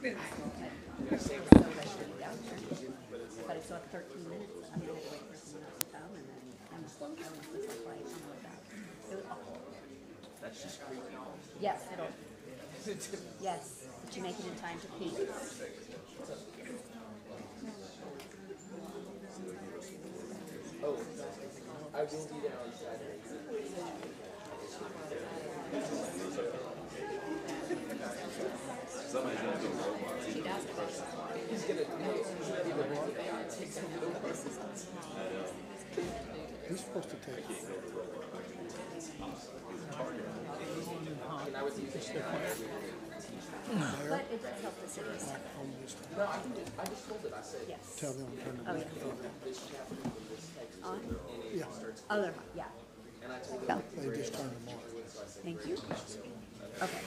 But it's like 13 minutes. I mean, I had to wait for someone else to come, and then I was like, on the way back. It was awful. That's just creepy. Yes, it'll. Yes, but you make it in time to pee. Oh, I will be there on Saturday. Somebody's gonna do a robot. She does. He's gonna He's supposed to take it. and I was using But it does help the cities. No, I just told it. I said, Yes. Tell them to turn Oh, it yeah. this chapter from this text. On? Yeah, Oh, they're, yeah. And I told Go. they just turned them on. Thank you. Okay.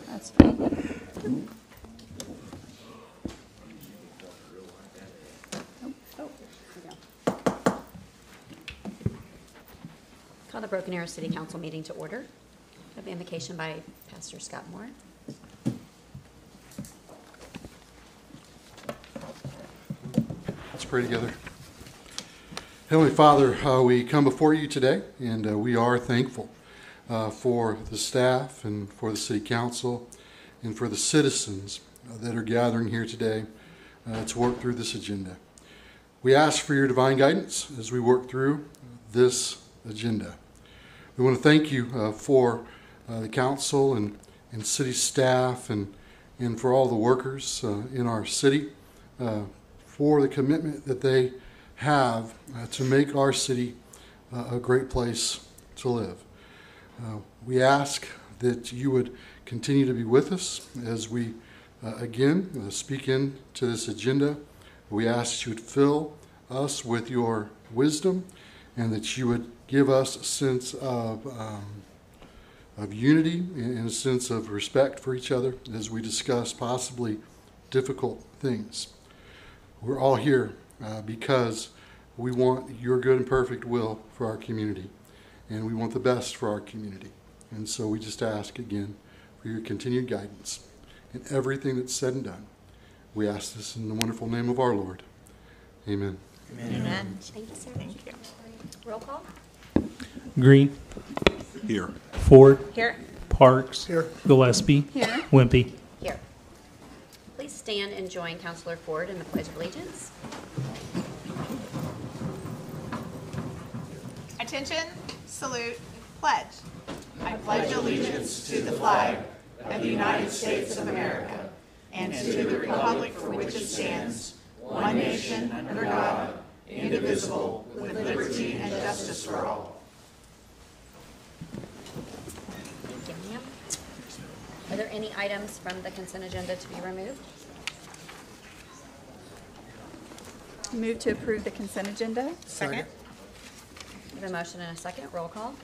That's fine. Oh, here we go. Call the Broken Arrow City Council meeting to order. Have the invocation by Pastor Scott Moore. Let's pray together. Heavenly Father, we come before you today, and we are thankful for the staff and for the City Council and for the citizens that are gathering here today to work through this agenda. We ask for your divine guidance as we work through this agenda. We want to thank you for the council and city staff and for all the workers in our city for the commitment that they have to make our city a great place to live. We ask that you would continue to be with us as we again speak into this agenda. We ask that you would fill us with your wisdom and that you would give us a sense of unity and a sense of respect for each other as we discuss possibly difficult things. We're all here because we want your good and perfect will for our community, and we want the best for our community. And so we just ask again for your continued guidance in everything that's said and done. We ask this in the wonderful name of our Lord. Amen. Amen. Thank you, sir. Thank you. Roll call. Green. Here. Ford. Here. Parks. Here. Gillespie. Here. Wimpy. Here. Please stand and join Councilor Ford in the Pledge of Allegiance. Attention, salute, pledge. I pledge allegiance to the flag of the United States of America and to the republic for which it stands, one nation under God, indivisible, with liberty and justice for all. Thank you, ma'am. Are there any items from the consent agenda to be removed? Move to approve the consent agenda. Second. We have a motion and a second. Roll call.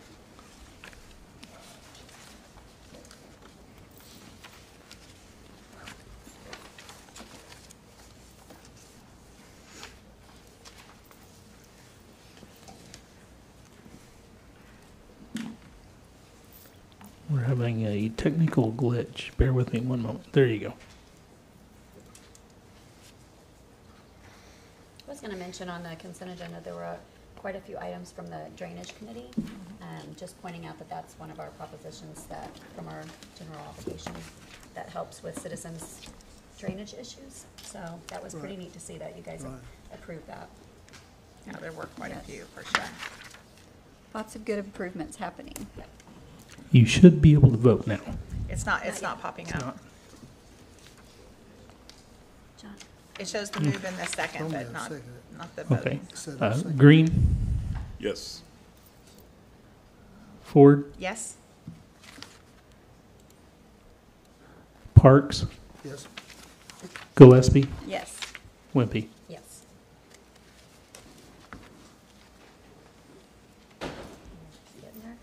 We're having a technical glitch. Bear with me one moment. There you go. I was going to mention on the consent agenda, there were quite a few items from the Drainage Committee. Just pointing out that that's one of our propositions that, from our general obligation, that helps with citizens' drainage issues. So that was pretty Right. neat to see that you guys Right. approved that. Yeah, there were quite a few, for sure. Lots of good improvements happening. You should be able to vote now. It's not popping up. John? It shows the move in the second, but I'll not second the Okay. voting. Said I'll second. Green. Yes. Ford. Yes? Parks. Yes. Gillespie. Yes. Wimpy. Yes. Getting there?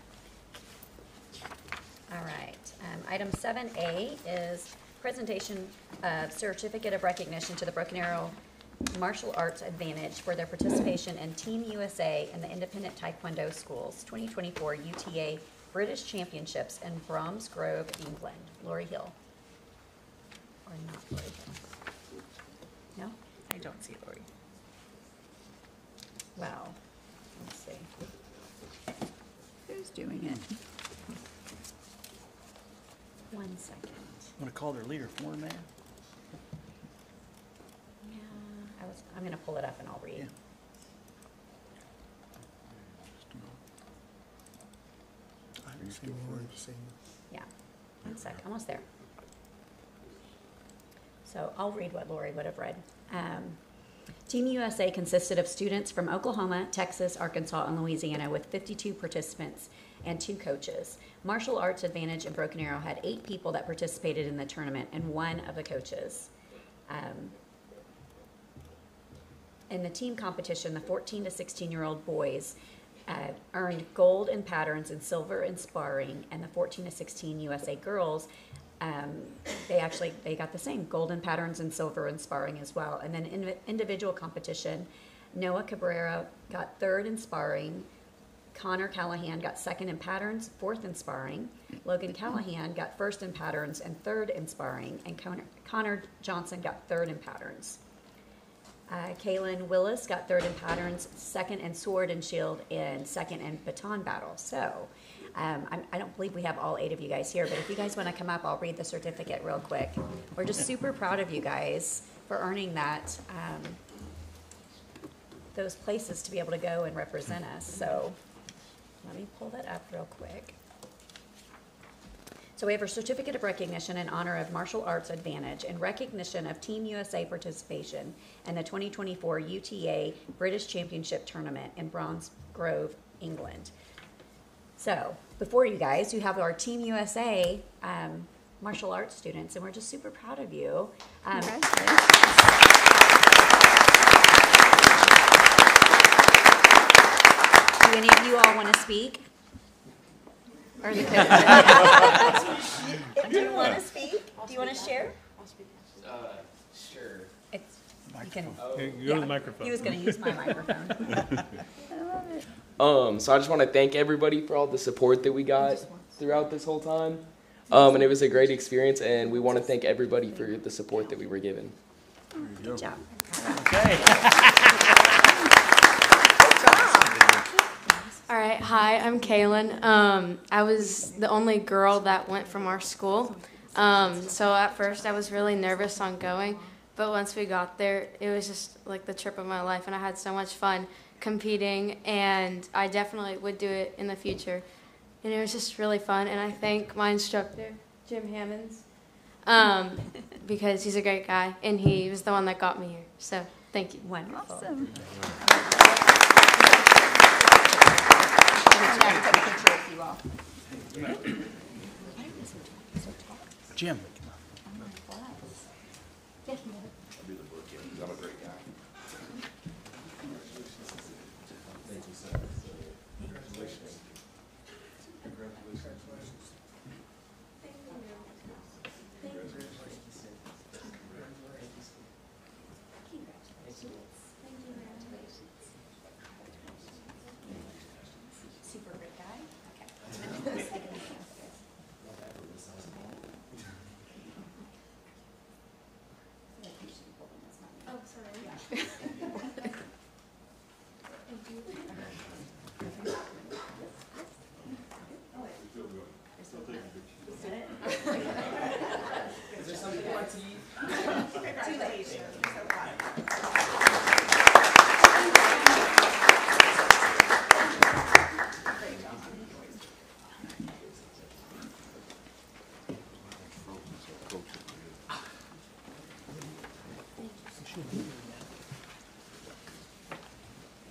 All right. Item 7A is presentation of certificate of recognition to the Broken Arrow Martial Arts Advantage for their participation in Team USA and the Independent Taekwondo Schools 2024 UTA British Championships in Brom's Grove, England. Lori Hill. Or not Lori Hill. No? I don't see Lori. Wow. Let's see. Who's doing it? 1 second. Want to call their leader form man? Yeah, I'm gonna pull it up and I'll read. Yeah. I haven't seen one. Yeah, 1 sec, almost there. So I'll read what Lori would have read. Team USA consisted of students from Oklahoma, Texas, Arkansas, and Louisiana with 52 participants and 2 coaches. Martial Arts Advantage in Broken Arrow had 8 people that participated in the tournament and 1 of the coaches. In the team competition, the 14 to 16-year-old boys earned gold in patterns and silver in sparring, and the 14 to 16 USA girls, they got the same, gold in patterns and silver in sparring as well. And then in individual competition, Noah Cabrera got 3rd in sparring, Connor Callahan got 2nd in patterns, 4th in sparring, Logan Callahan got 1st in patterns and 3rd in sparring, and Connor Johnson got 3rd in patterns. Kaylin Willis got 3rd in patterns, 2nd in sword and shield, and 2nd in baton battle. So I don't believe we have all 8 of you guys here, but if you guys want to come up, I'll read the certificate real quick. We're just super proud of you guys for earning that, those places to be able to go and represent us. So let me pull that up real quick. So we have a certificate of recognition in honor of Martial Arts Advantage in recognition of Team USA participation in the 2024 UTA British Championship Tournament in Brom's Grove, England. So before you guys, you have our Team USA martial arts students, and we're just super proud of you. Do any of you all want to speak? Or the coaches? Do you want to speak? Do you want to share? Sure. It's, you can, You go to the microphone. he was going to use my microphone. So I just want to thank everybody for all the support that we got throughout this whole time. And it was a great experience, and we want to thank everybody for the support that we were given. Good job. All right, hi, I'm Kaylin. I was the only girl that went from our school. So at first I was really nervous on going, but once we got there, it was just like the trip of my life, and I had so much fun competing, and I definitely would do it in the future. And it was just really fun, and I thank my instructor, Jim Hammonds, because he's a great guy, and he was the one that got me here. So thank you. Wonderful. Awesome. Jim. I'm a great guy. Super great guy. Okay. Oh, sorry. Is there something you want to eat? Too late.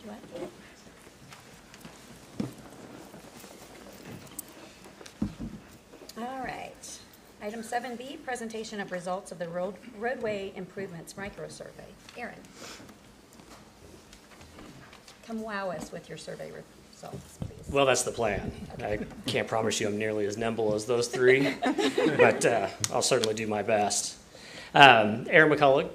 What? All right. Item 7B, presentation of results of the roadway improvements micro-survey. Aaron. Come wow us with your survey results, please. Well, that's the plan. I can't promise you I'm nearly as nimble as those 3, but I'll certainly do my best. Aaron McCullough,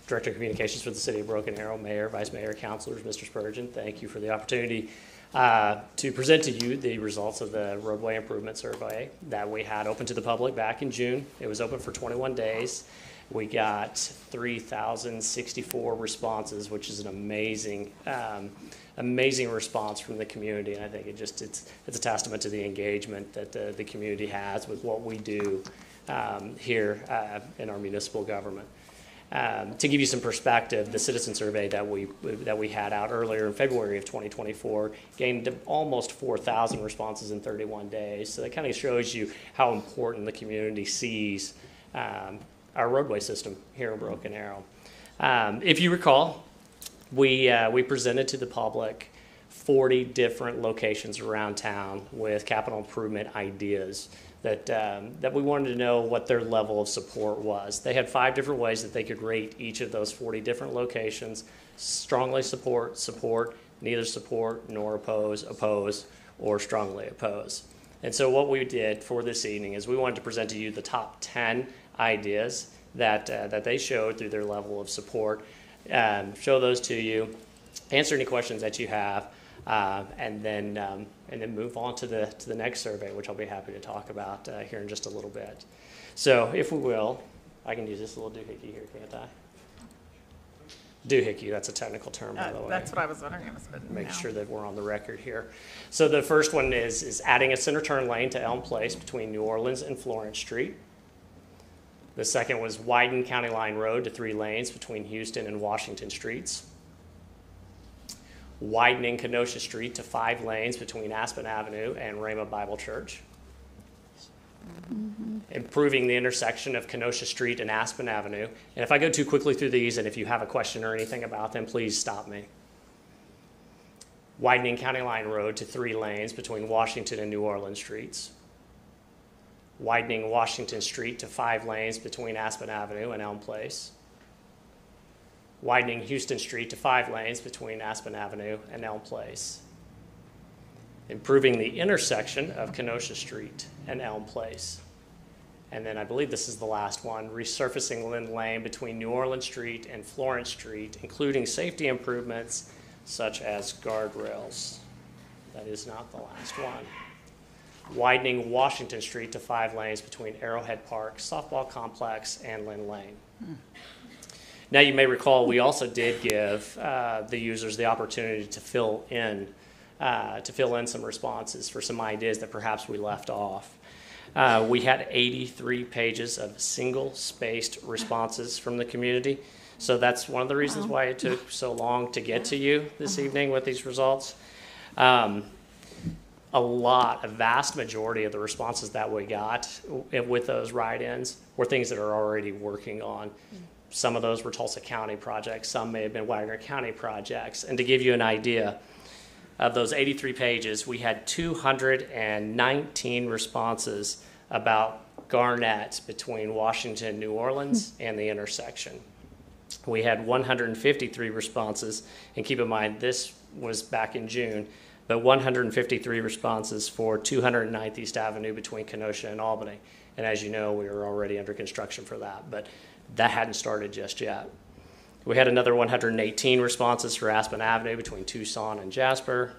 Director of Communications for the City of Broken Arrow, Mayor, Vice Mayor, Councilors, Mr. Spurgeon, thank you for the opportunity to present to you the results of the roadway improvement survey that we had open to the public back in June. It was open for 21 days. We got 3,064 responses, which is an amazing response from the community. And I think it's a testament to the engagement that the community has with what we do here in our municipal government. To give you some perspective, the citizen survey that we had out earlier in February of 2024 gained almost 4,000 responses in 31 days. So that kind of shows you how important the community sees our roadway system here in Broken Arrow. If you recall, we presented to the public 40 different locations around town with capital improvement ideas that we wanted to know what their level of support was. They had 5 different ways that they could rate each of those 40 different locations: strongly support, support, neither support nor oppose, oppose, or strongly oppose. And so what we did for this evening is we wanted to present to you the top 10 ideas that they showed through their level of support, show those to you, answer any questions that you have, and then move on to the next survey, which I'll be happy to talk about here in just a little bit. So if we will, I can use this little doohickey here, can't I? Doohickey, that's a technical term, by the way. That's what I was wondering. Make sure that we're on the record here. So the first one is adding a center turn lane to Elm Place between New Orleans and Florence Street. The second was widen County Line Road to 3 lanes between Houston and Washington Streets. Widening Kenosha Street to 5 lanes between Aspen Avenue and Rhema Bible Church. Improving the intersection of Kenosha Street and Aspen Avenue. And if I go too quickly through these, and if you have a question or anything about them, please stop me. Widening County Line Road to 3 lanes between Washington and New Orleans Streets. Widening Washington Street to 5 lanes between Aspen Avenue and Elm Place. Widening Houston Street to 5 lanes between Aspen Avenue and Elm Place. Improving the intersection of Kenosha Street and Elm Place. And then I believe this is the last one, resurfacing Lynn Lane between New Orleans Street and Florence Street, including safety improvements such as guardrails. That is not the last one. Widening Washington Street to 5 lanes between Arrowhead Park, Softball Complex, and Lynn Lane. Now you may recall we also did give the users the opportunity to fill in some responses for some ideas that perhaps we left off. We had 83 pages of single-spaced responses from the community. So that's one of the reasons why it took so long to get to you this evening with these results. A vast majority of the responses that we got with those write-ins were things that are already working on. Some of those were Tulsa County projects. Some may have been Wagner County projects. And to give you an idea, of those 83 pages, we had 219 responses about Garnett between Washington and New Orleans and the intersection. We had 153 responses, and keep in mind this was back in June, but 153 responses for 209th East Avenue between Kenosha and Albany. And as you know, we were already under construction for that, but that hadn't started just yet. We had another 118 responses for Aspen Avenue between Tucson and Jasper,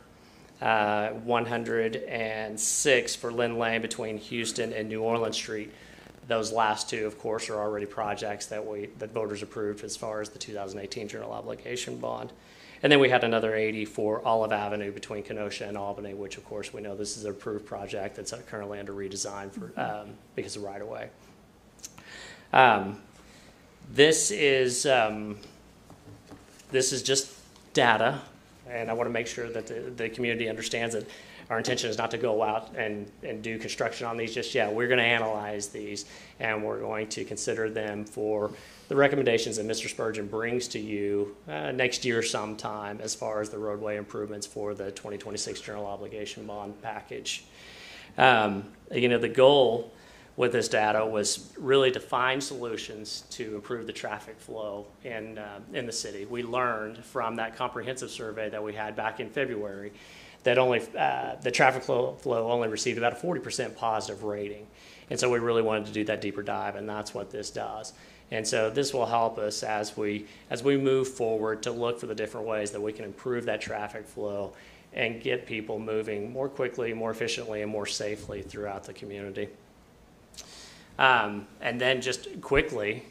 106 for Lynn Lane between Houston and New Orleans Street. Those last two, of course, are already projects that voters approved as far as the 2018 general obligation bond. And then we had another 80 for Olive Avenue between Kenosha and Albany, which, of course, we know this is an approved project that's currently under redesign for because of right-of-way. This is just data, and I want to make sure that the community understands that our intention is not to go out and do construction on these just yet. We're going to analyze these, and we're going to consider them for the recommendations that Mr. Spurgeon brings to you next year sometime as far as the roadway improvements for the 2026 general obligation bond package. The goal with this data was really to find solutions to improve the traffic flow in the city. We learned from that comprehensive survey that we had back in February that the traffic flow only received about a 40% positive rating. And so we really wanted to do that deeper dive, and that's what this does. And so this will help us as we move forward to look for the different ways that we can improve that traffic flow and get people moving more quickly, more efficiently, and more safely throughout the community. And then just quickly,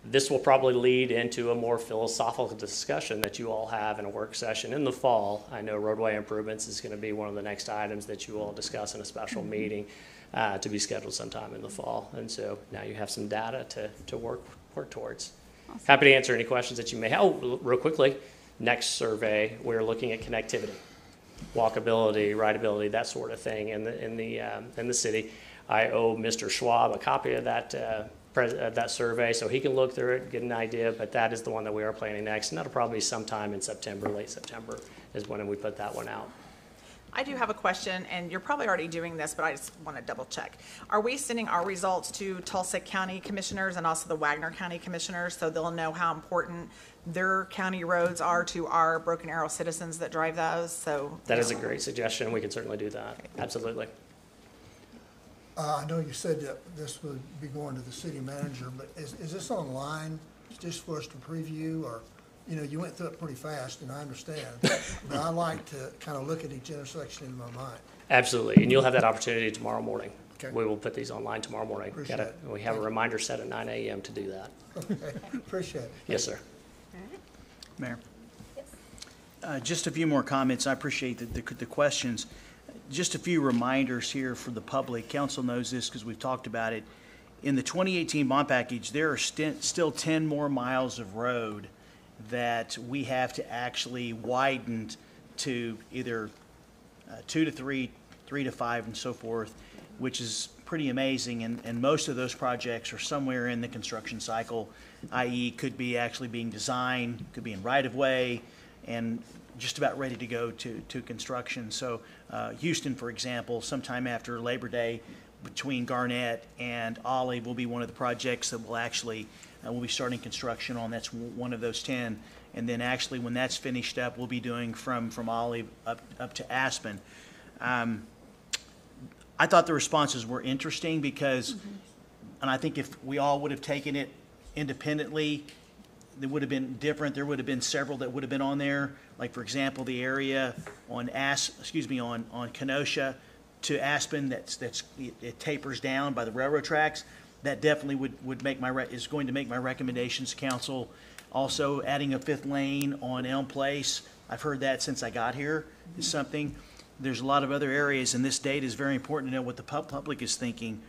this will probably lead into a more philosophical discussion that you all have in a work session in the fall. I know roadway improvements is going to be one of the next items that you all discuss in a special meeting to be scheduled sometime in the fall. And so now you have some data to work towards. Awesome. Happy to answer any questions that you may have. Oh, real quickly, next survey, we're looking at connectivity, walkability, rideability, that sort of thing in the city. I owe Mr. Schwab a copy of that survey so he can look through it, get an idea, but that is the one that we are planning next, and that'll probably be sometime in September, late September is when we put that one out. I do have a question, and you're probably already doing this, but I just want to double check. Are we sending our results to Tulsa County Commissioners and also the Wagner County Commissioners so they'll know how important their county roads are to our Broken Arrow citizens that drive those? So that is a great suggestion. We can certainly do that. Absolutely. I know you said that this would be going to the city manager, but is this online just for us to preview, or, you know, you went through it pretty fast, and I understand, but I like to kind of look at each intersection in my mind. Absolutely, and you'll have that opportunity tomorrow morning. Okay. We will put these online tomorrow morning. Appreciate it. We have a reminder set at 9 a.m. to do that. Okay, appreciate it. Yes, sir. Mayor. Yes. Just a few more comments. I appreciate the questions. Just a few reminders here for the public. Council knows this because we've talked about it. In the 2018 bond package, there are still 10 more miles of road that we have to actually widen to either 2 to 3, 3 to 5, and so forth, which is pretty amazing. And most of those projects are somewhere in the construction cycle, i.e. could be actually being designed, could be in right-of-way, and just about ready to go to construction. So Houston, for example, sometime after Labor Day, between Garnett and Olive will be one of the projects that will actually, we'll be starting construction on. That's one of those 10. And then actually when that's finished up, we'll be doing from Olive up to Aspen. I thought the responses were interesting because, and I think if we all would have taken it independently, it would have been different. There would have been several that would have been on there. Like, for example, the area on on Kenosha to Aspen it tapers down by the railroad tracks. That definitely is going to make my recommendations to council. Also, adding a 5th lane on Elm Place. I've heard that since I got here is something. There's a lot of other areas, and this data is very important to know what the public is thinking.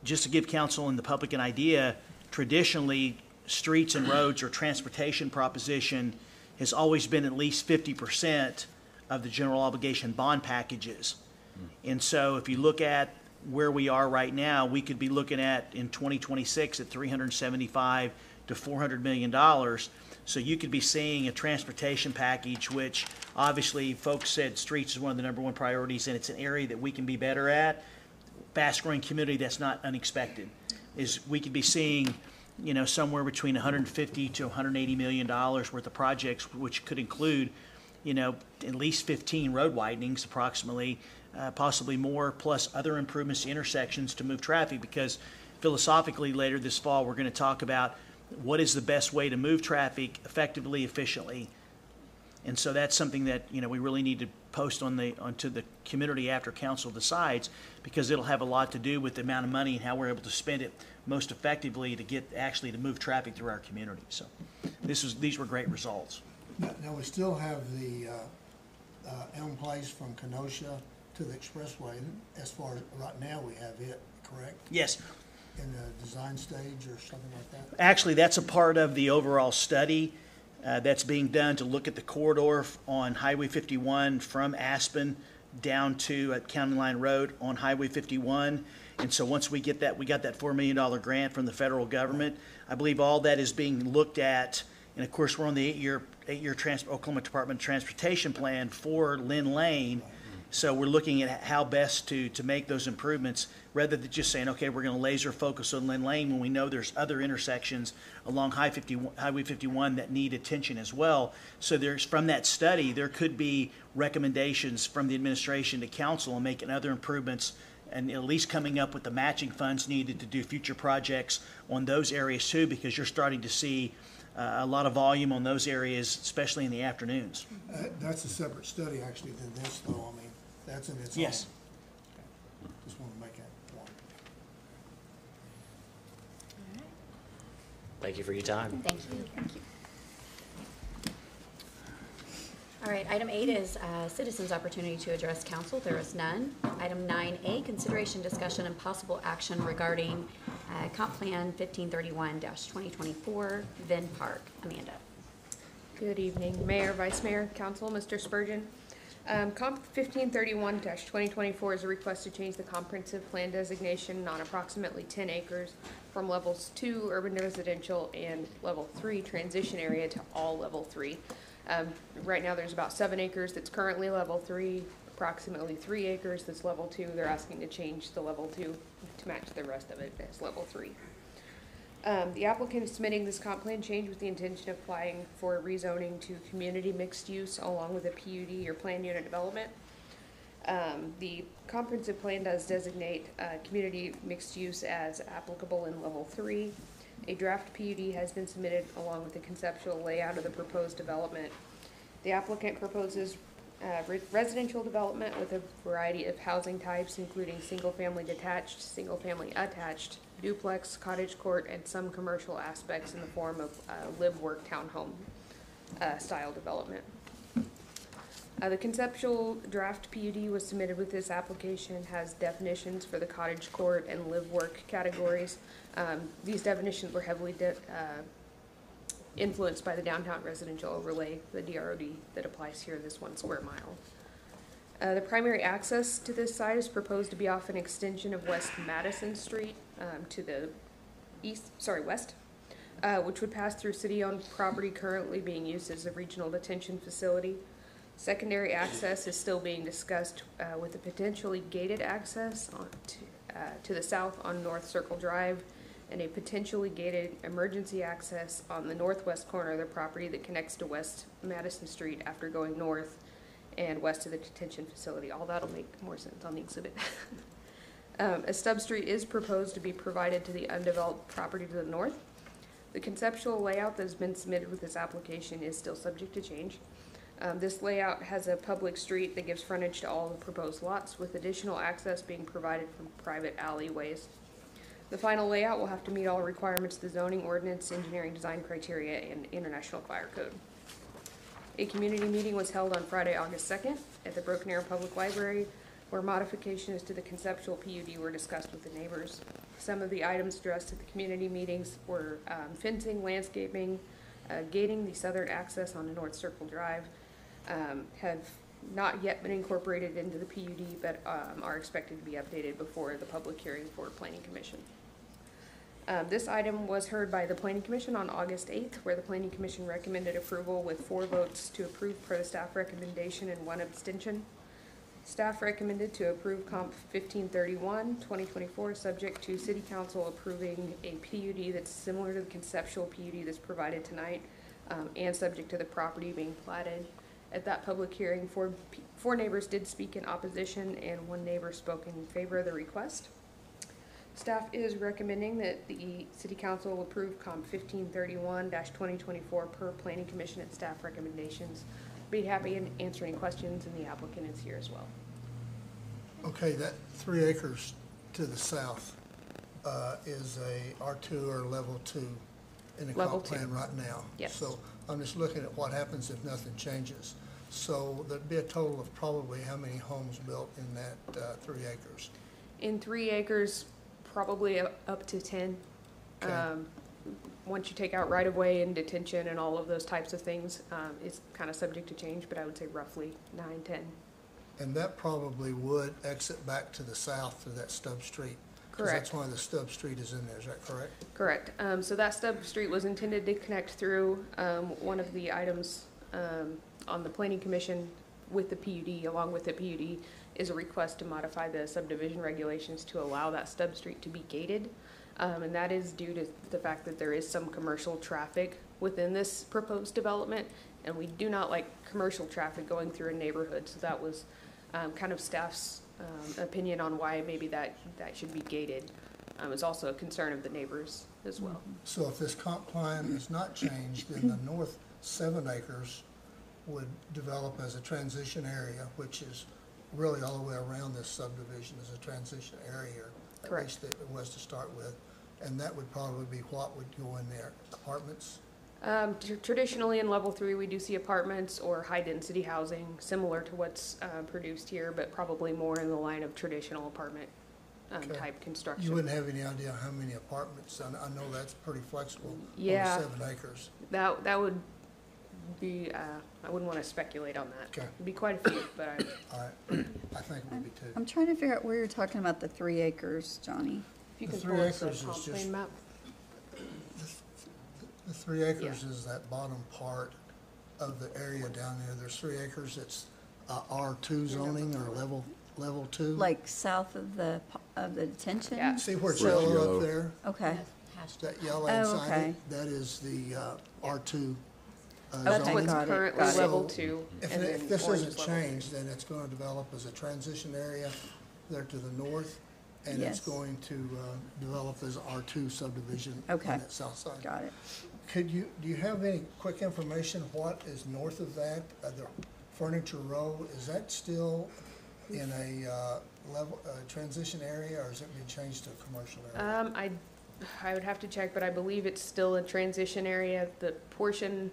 Just to give council and the public an idea, traditionally, streets and roads or transportation proposition has always been at least 50% of the general obligation bond packages. And so if you look at where we are right now, we could be looking at in 2026 at $375 to $400 million. So you could be seeing a transportation package, which obviously folks said streets is one of the #1 priorities, and it's an area that we can be better at. Fast-growing community, that's not unexpected. Is we could be seeing, you know, somewhere between $150 to $180 million worth of projects, which could include, you know, at least 15 road widenings approximately, possibly more, plus other improvements to intersections to move traffic, because philosophically later this fall we're going to talk about what is the best way to move traffic effectively, efficiently. And so that's something that, you know, we really need to post onto the community after council decides, because it'll have a lot to do with the amount of money and how we're able to spend it most effectively to move traffic through our community. So these were great results. Now we still have the Elm Place from Kenosha to the expressway. As far as right now, we have it, correct? Yes. In the design stage or something like that? Actually, that's a part of the overall study that's being done to look at the corridor on Highway 51 from Aspen down to County Line Road on Highway 51. And so once we get that, we got that $4 million grant from the federal government. I believe all that is being looked at. And of course, we're on the eight-year Oklahoma Department of Transportation plan for Lynn Lane. So we're looking at how best to make those improvements, rather than just saying, okay, we're going to laser focus on Lynn Lane when we know there's other intersections along Highway 51 that need attention as well. So from that study, there could be recommendations from the administration to council on making other improvements, and at least coming up with the matching funds needed to do future projects on those areas too, because you're starting to see a lot of volume on those areas, especially in the afternoons. That's a separate study actually than this though, I mean, that's in its own. Yes. Just want to make that point. Thank you for your time. Thank you. All right, item 8 is citizens' opportunity to address council. There is none. Item 9A, consideration, discussion, and possible action regarding Comp Plan 1531-2024, Vin Park. Amanda. Good evening, Mayor, Vice Mayor, Council, Mr. Spurgeon. Comp 1531-2024 is a request to change the comprehensive plan designation on approximately 10 acres from levels 2 urban residential and level 3 transition area to all level 3. Right now there's about 7 acres that's currently level 3, approximately 3 acres that's level 2. They're asking to change the level 2 to match the rest of it as level 3. The applicant is submitting this comp plan change with the intention of applying for rezoning to community mixed use along with a PUD or plan unit development. The comprehensive plan does designate community mixed use as applicable in level 3. A draft PUD has been submitted along with the conceptual layout of the proposed development. The applicant proposes residential development with a variety of housing types, including single-family detached, single-family attached, duplex, cottage court, and some commercial aspects in the form of live-work townhome style development. The conceptual draft PUD was submitted with this application, has definitions for the cottage court and live-work categories. These definitions were heavily influenced by the downtown residential overlay, the DROD, that applies here, this 1 square mile. The primary access to this site is proposed to be off an extension of West Madison Street to the west, which would pass through city-owned property currently being used as a regional detention facility. Secondary access is still being discussed with a potentially gated access to the south on North Circle Drive and a potentially gated emergency access on the northwest corner of the property that connects to West Madison Street after going north and west of the detention facility. All that'll make more sense on the exhibit. A stub street is proposed to be provided to the undeveloped property to the north. The conceptual layout that has been submitted with this application is still subject to change. This layout has a public street that gives frontage to all the proposed lots, with additional access being provided from private alleyways. The final layout will have to meet all requirements of the zoning ordinance, engineering design criteria, and International Fire Code. A community meeting was held on Friday, August 2nd at the Broken Arrow Public Library, where modifications to the conceptual PUD were discussed with the neighbors. Some of the items addressed at the community meetings were fencing, landscaping, gating the southern access onto North Circle Drive, have not yet been incorporated into the PUD, but are expected to be updated before the public hearing for Planning Commission. This item was heard by the Planning Commission on August 8th, where the Planning Commission recommended approval with 4 votes to approve per the staff recommendation and 1 abstention. Staff recommended to approve Comp 1531-2024, subject to City Council approving a PUD that's similar to the conceptual PUD that's provided tonight, and subject to the property being platted. At that public hearing, 4 neighbors did speak in opposition, and 1 neighbor spoke in favor of the request. Staff is recommending that the City Council approve Comp 1531-2024 per Planning Commission and staff recommendations. Be happy to answer any questions, and the applicant is here as well. Okay, that 3 acres to the south is a R2 or level 2 in the Level comp plan 2. right now. Yes. So I'm just looking at what happens if nothing changes. So there'd be a total of probably how many homes built in that 3 acres? In 3 acres, probably up to 10. Okay. Once you take out right-of-way and detention and all of those types of things, it's kind of subject to change, but I would say roughly 9, 10. And that probably would exit back to the south to that stub street. 'Cause Correct. that's why the stub street is in there, is that correct? Correct. So that stub street was intended to connect through one of the items on the Planning Commission with the PUD, along with the PUD, is a request to modify the subdivision regulations to allow that stub street to be gated. And that is due to the fact that there is some commercial traffic within this proposed development, and we do not like commercial traffic going through a neighborhood. So that was kind of staff's opinion on why maybe that should be gated. is also a concern of the neighbors as well. So if this comp plan is not changed, then the north 7 acres would develop as a transition area, which is really all the way around this subdivision is a transition area, at Correct. least it was to start with. And that would probably be what would go in there, apartments? Traditionally in level 3, we do see apartments or high-density housing, similar to what's produced here, but probably more in the line of traditional apartment Okay. type construction. You wouldn't have any idea how many apartments, I know that's pretty flexible, Yeah. over 7 acres. That would be, I wouldn't want to speculate on that. Okay. It'd be quite a few, but All right, I think it would be too. I'm trying to figure out where you're talking about the 3 acres, Johnny. if you The can 3 pull up the acres is comp just- plan map. The 3 acres is that bottom part of the area down there. There's 3 acres, it's R2 zoning or level 2. Like south of the detention? Yeah. See where it's Where it's yellow yellow. up there? Okay. That yellow Oh, inside okay. it, that is the R2 That's Okay, what's got it, currently got it. level So 2. If and if then this orange isn't is level three. changed, then it's going to develop as a transition area there to the north, and it's Yes. going to develop as R2 subdivision Okay. on that south side. Got it. Do you have any quick information, what is north of that, the Furniture Row, is that still in a transition area, or has it been changed to a commercial area? I would have to check, but I believe it's still a transition area. The portion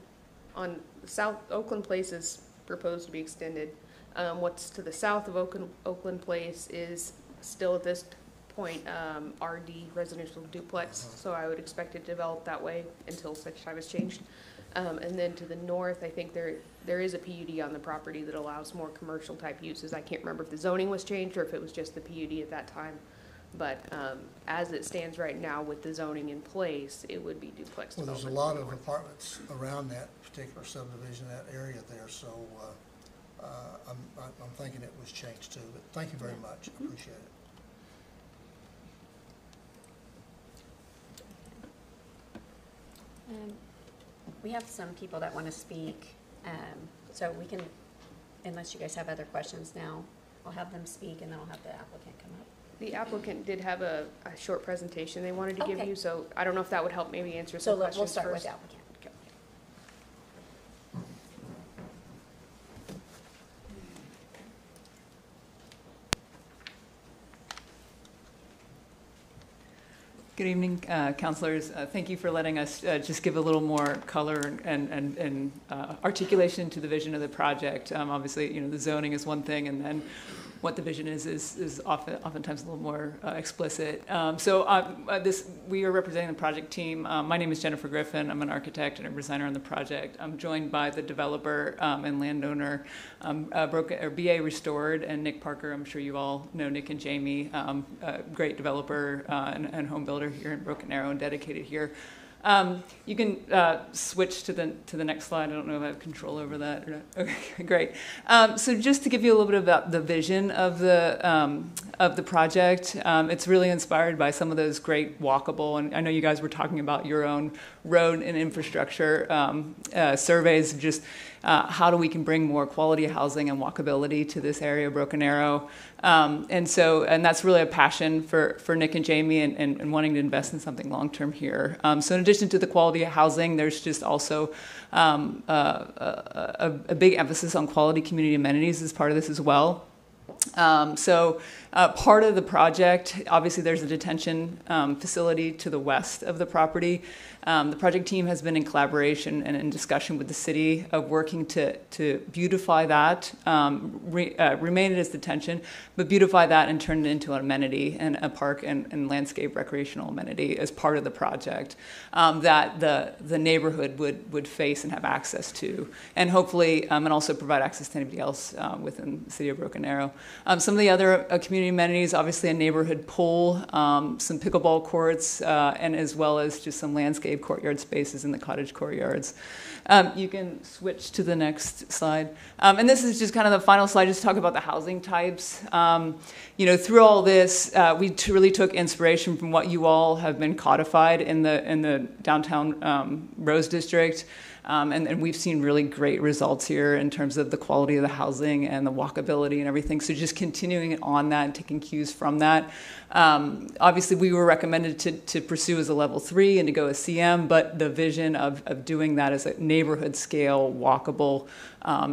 on South Oakland Place is proposed to be extended. What's to the south of Oakland Place is still at this point RD, residential duplex, so I would expect it to develop that way until such time is changed. And then to the north, I think there is a PUD on the property that allows more commercial type uses. I can't remember if the zoning was changed or if it was just the PUD at that time. But as it stands right now with the zoning in place, it would be duplex Well, there's a development. lot of apartments around that particular subdivision, that area there, so I'm thinking it was changed too, but thank you very much, appreciate it. We have some people that want to speak, so we can, unless you guys have other questions now, I'll have them speak and then I'll have the applicant come up. The applicant did have a short presentation they wanted to give Okay. you, so I don't know if that would help maybe answer So some we'll questions start with first. the applicant. Good evening, councilors. Thank you for letting us just give a little more color and articulation to the vision of the project. Obviously, the zoning is one thing, and then what the vision is oftentimes a little more explicit. We are representing the project team. My name is Jennifer Griffin. I'm an architect and a designer on the project. I'm joined by the developer and landowner, BA Restored, and Nick Parker. I'm sure you all know Nick and Jamie, a great developer and home builder here in Broken Arrow and dedicated here. You can switch to the next slide. I don't know if I have control over that or not. Okay, great. So just to give you a little bit about the vision of the project, it's really inspired by some of those great walkable, and I know you guys were talking about your own road and infrastructure surveys, just how do we can bring more quality housing and walkability to this area of Broken Arrow. And that's really a passion for Nick and Jamie and wanting to invest in something long-term here. So in addition to the quality of housing, there's just also a big emphasis on quality community amenities as part of this as well. Part of the project, obviously there's a detention facility to the west of the property. The project team has been in collaboration and in discussion with the city of working to beautify that, remain it as detention, but beautify that and turn it into an amenity and a park and landscape recreational amenity as part of the project that the neighborhood would face and have access to, and hopefully, and also provide access to anybody else within the city of Broken Arrow. Some of the other community amenities, obviously a neighborhood pool, some pickleball courts, and as well as just some landscape courtyard spaces in the cottage courtyards. You can switch to the next slide. And this is just kind of the final slide, just to talk about the housing types. Through all this, we really took inspiration from what you all have been codified in the downtown Rose District. And we've seen really great results here in terms of the quality of the housing and the walkability and everything. So just continuing on that and taking cues from that. Obviously, we were recommended to pursue as a level 3 and to go as CM, but the vision of doing that as a neighborhood scale, walkable,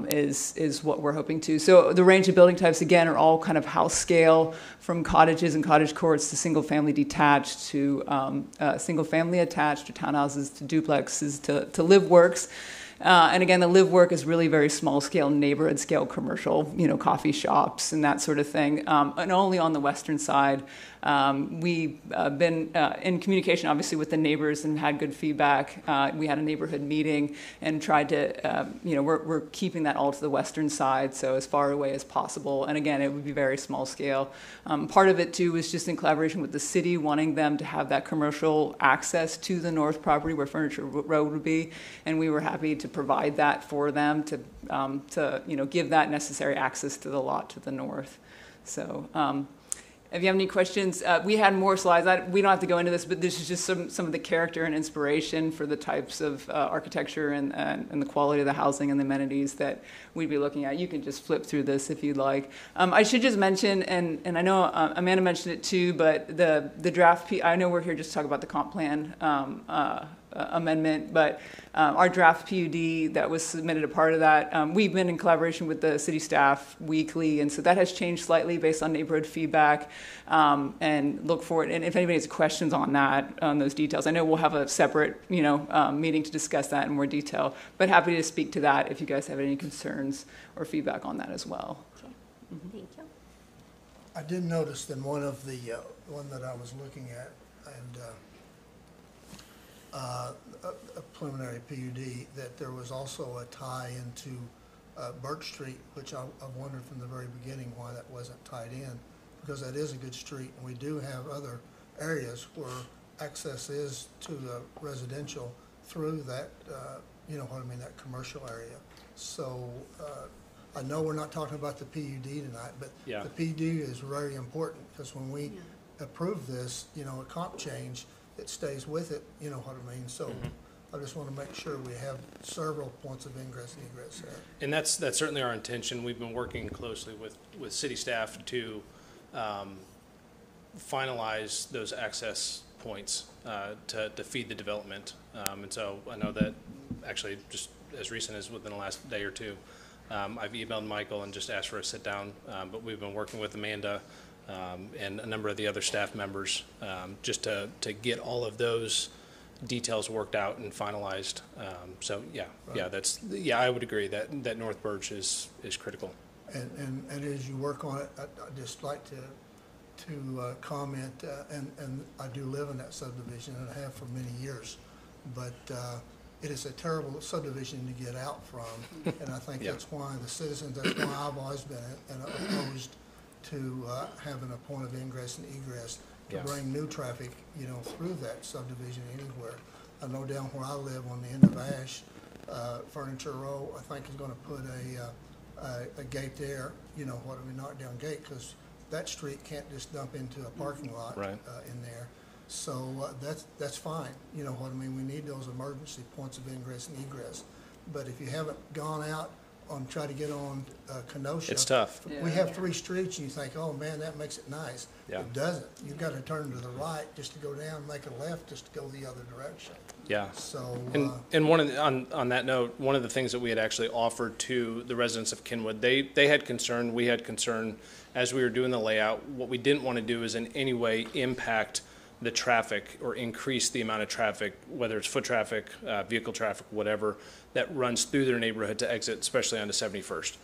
is what we're hoping to. So the range of building types, again, are all kind of house scale, from cottages and cottage courts to single family detached to single family attached to townhouses to duplexes to live works. And again, the live work is really very small scale, neighborhood scale commercial, coffee shops and that sort of thing. And only on the western side. We've been in communication, obviously, with the neighbors and had good feedback. We had a neighborhood meeting and tried to, we're keeping that all to the western side, so as far away as possible. And again, it would be very small scale. Part of it, too, was just in collaboration with the city, wanting them to have that commercial access to the north property where Furniture Road would be. And we were happy to provide that for them to give that necessary access to the lot to the north. So, if you have any questions, we had more slides. We don't have to go into this, but this is just some of the character and inspiration for the types of architecture and the quality of the housing and the amenities that we'd be looking at. You can just flip through this if you'd like. I should just mention, and I know Amanda mentioned it too, but the draft, I know we're here just to talk about the comp plan amendment, but our draft PUD that was submitted, a part of that, we've been in collaboration with the city staff weekly, and so that has changed slightly based on neighborhood feedback, and look forward. And if anybody has questions on that, on those details, I know we'll have a separate, meeting to discuss that in more detail, but happy to speak to that if you guys have any concerns or feedback on that as well. Okay. Mm-hmm. Thank you. I did notice in one of the, one that I was looking at, and a preliminary PUD, that there was also a tie into Birch Street, which I wondered from the very beginning why that wasn't tied in, because that is a good street, and we do have other areas where access is to the residential through that, that commercial area. So I know we're not talking about the PUD tonight, but Yeah. the PUD is very important, because when we approve this, a comp change, it stays with it, you know what I mean? So I just want to make sure we have several points of ingress and egress there. And that's certainly our intention. We've been working closely with city staff to finalize those access points to feed the development. And so I know that actually just as recent as within the last day or two, I've emailed Michael and just asked for a sit down, but we've been working with Amanda and a number of the other staff members just to get all of those details worked out and finalized. So I would agree that North Birch is critical. And as you work on it, I'd just like to comment, and I do live in that subdivision and I have for many years, but it is a terrible subdivision to get out from, and I think that's why the citizens, that's why I've always been opposed to having a point of ingress and egress to bring new traffic, through that subdivision anywhere. I know down where I live on the end of Ash, Furniture Row, I think is going to put a gate there, knockdown gate, because that street can't just dump into a parking lot in there. So that's fine, you know what I mean? We need those emergency points of ingress and egress. But if you haven't gone out try to get on Kenosha. It's tough. We have 3 streets, and you think, oh man, that makes it nice. Yeah. It doesn't. You've got to turn to the right just to go down, make a left just to go the other direction. Yeah. So. And one of the, on that note, one of the things that we had actually offered to the residents of Kenwood, they had concern, we had concern as we were doing the layout. What we didn't want to do is in any way impact the traffic or increase the amount of traffic, whether it's foot traffic, vehicle traffic, whatever, that runs through their neighborhood to exit, especially onto 71st.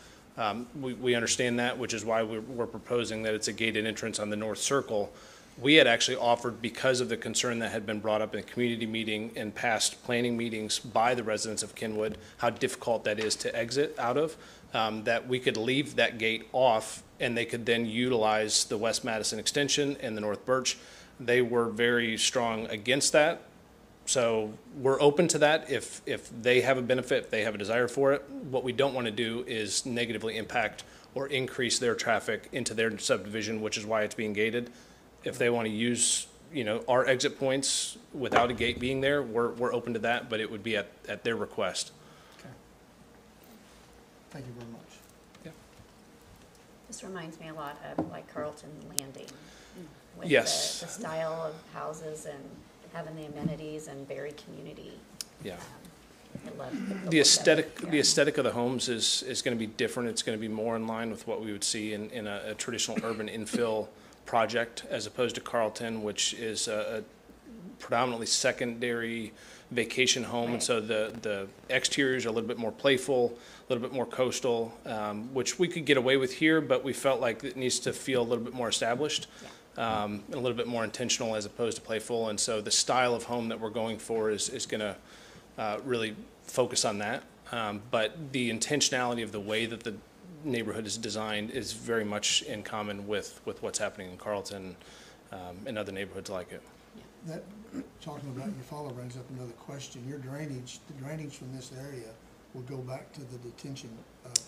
We understand that, which is why we're proposing that it's a gated entrance on the north circle. We had actually offered, because of the concern that had been brought up in a community meeting and past planning meetings by the residents of Kenwood, how difficult that is to exit out of, that we could leave that gate off and they could then utilize the West Madison extension and the North Birch. They were very strong against that. So we're open to that if they have a benefit, if they have a desire for it. What we don't want to do is negatively impact or increase their traffic into their subdivision, which is why it's being gated. If they want to use, our exit points without a gate being there, we're open to that, but it would be at their request. Thank you very much. This reminds me a lot of like Carlton Landing. With Yes. the style of houses and having the amenities and very community. Yeah. I love The aesthetic, Yeah. the aesthetic of the homes is going to be different. It's going to be more in line with what we would see in a traditional urban infill project, as opposed to Carlton, which is a predominantly secondary vacation home. And so the exteriors are a little bit more playful, a little bit more coastal, which we could get away with here, but we felt like it needs to feel a little bit more established. And a little bit more intentional as opposed to playful. And so the style of home that we're going for is going to really focus on that. But the intentionality of the way that the neighborhood is designed is very much in common with what's happening in Carlton and other neighborhoods like it. That, talking about your follow brings up another question. Your drainage, the drainage from this area will go back to the detention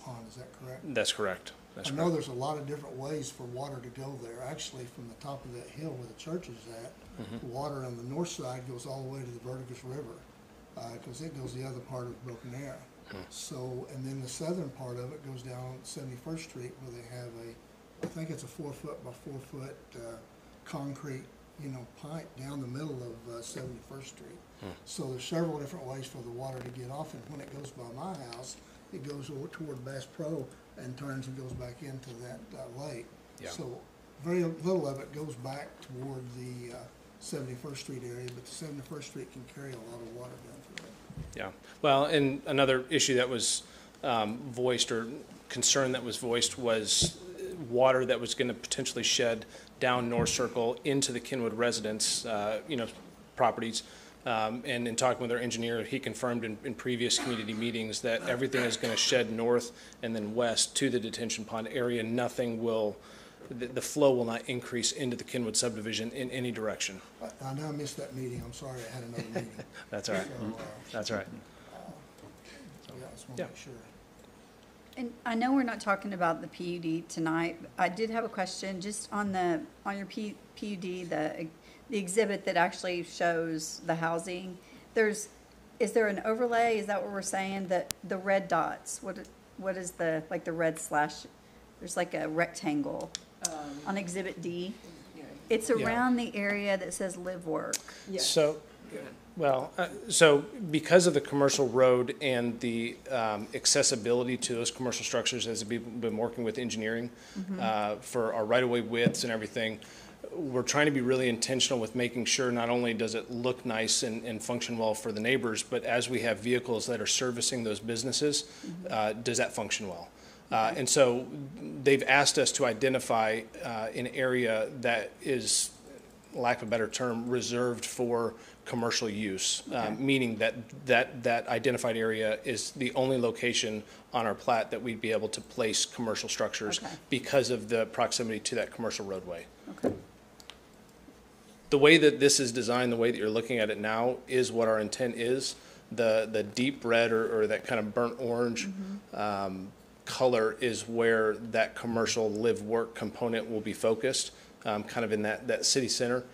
pond, is that correct? That's correct. That's I know correct. there's a lot of different ways for water to go there. Actually, from the top of that hill where the church is at, Mhm. the water on the north side goes all the way to the Verdigris River, because it goes the other part of Broken Arrow. So, and then the southern part of it goes down 71st Street where they have I think it's a 4 foot by 4 foot concrete, pipe down the middle of 71st Street. So there's several different ways for the water to get off, and when it goes by my house, it goes over toward Bass Pro and turns and goes back into that lake. Yeah. So very little of it goes back toward the 71st Street area, but the 71st Street can carry a lot of water down through it. Yeah. Well, and another issue that was voiced, or concern that was voiced, was water that was going to potentially shed down North Circle into the Kenwood residence, properties. And in talking with our engineer, he confirmed in previous community meetings that everything is going to shed north and then west to the detention pond area. Nothing will, the flow will not increase into the Kenwood subdivision in any direction. I know I missed that meeting. I'm sorry, I had another meeting. That's all right. So, That's all right. yeah, I just want to make sure. And I know we're not talking about the PUD tonight, but I did have a question just on your PUD, the exhibit that actually shows the housing. Is there an overlay? Is that what we're saying? That the red dots, what is the red slash, there's like a rectangle on exhibit D. It's around the area that says live work. So, so because of the commercial road and the accessibility to those commercial structures, as we've been working with engineering for our right-of-way widths and everything, we're trying to be really intentional with making sure not only does it look nice and function well for the neighbors, but as we have vehicles that are servicing those businesses, does that function well? And so they've asked us to identify an area that is, lack of a better term, reserved for commercial use, meaning that identified area is the only location on our plat that we'd be able to place commercial structures because of the proximity to that commercial roadway. Okay. The way that this is designed, the way that you're looking at it now, is what our intent is. The deep red or that kind of burnt orange color is where that commercial live work component will be focused, kind of in that city center.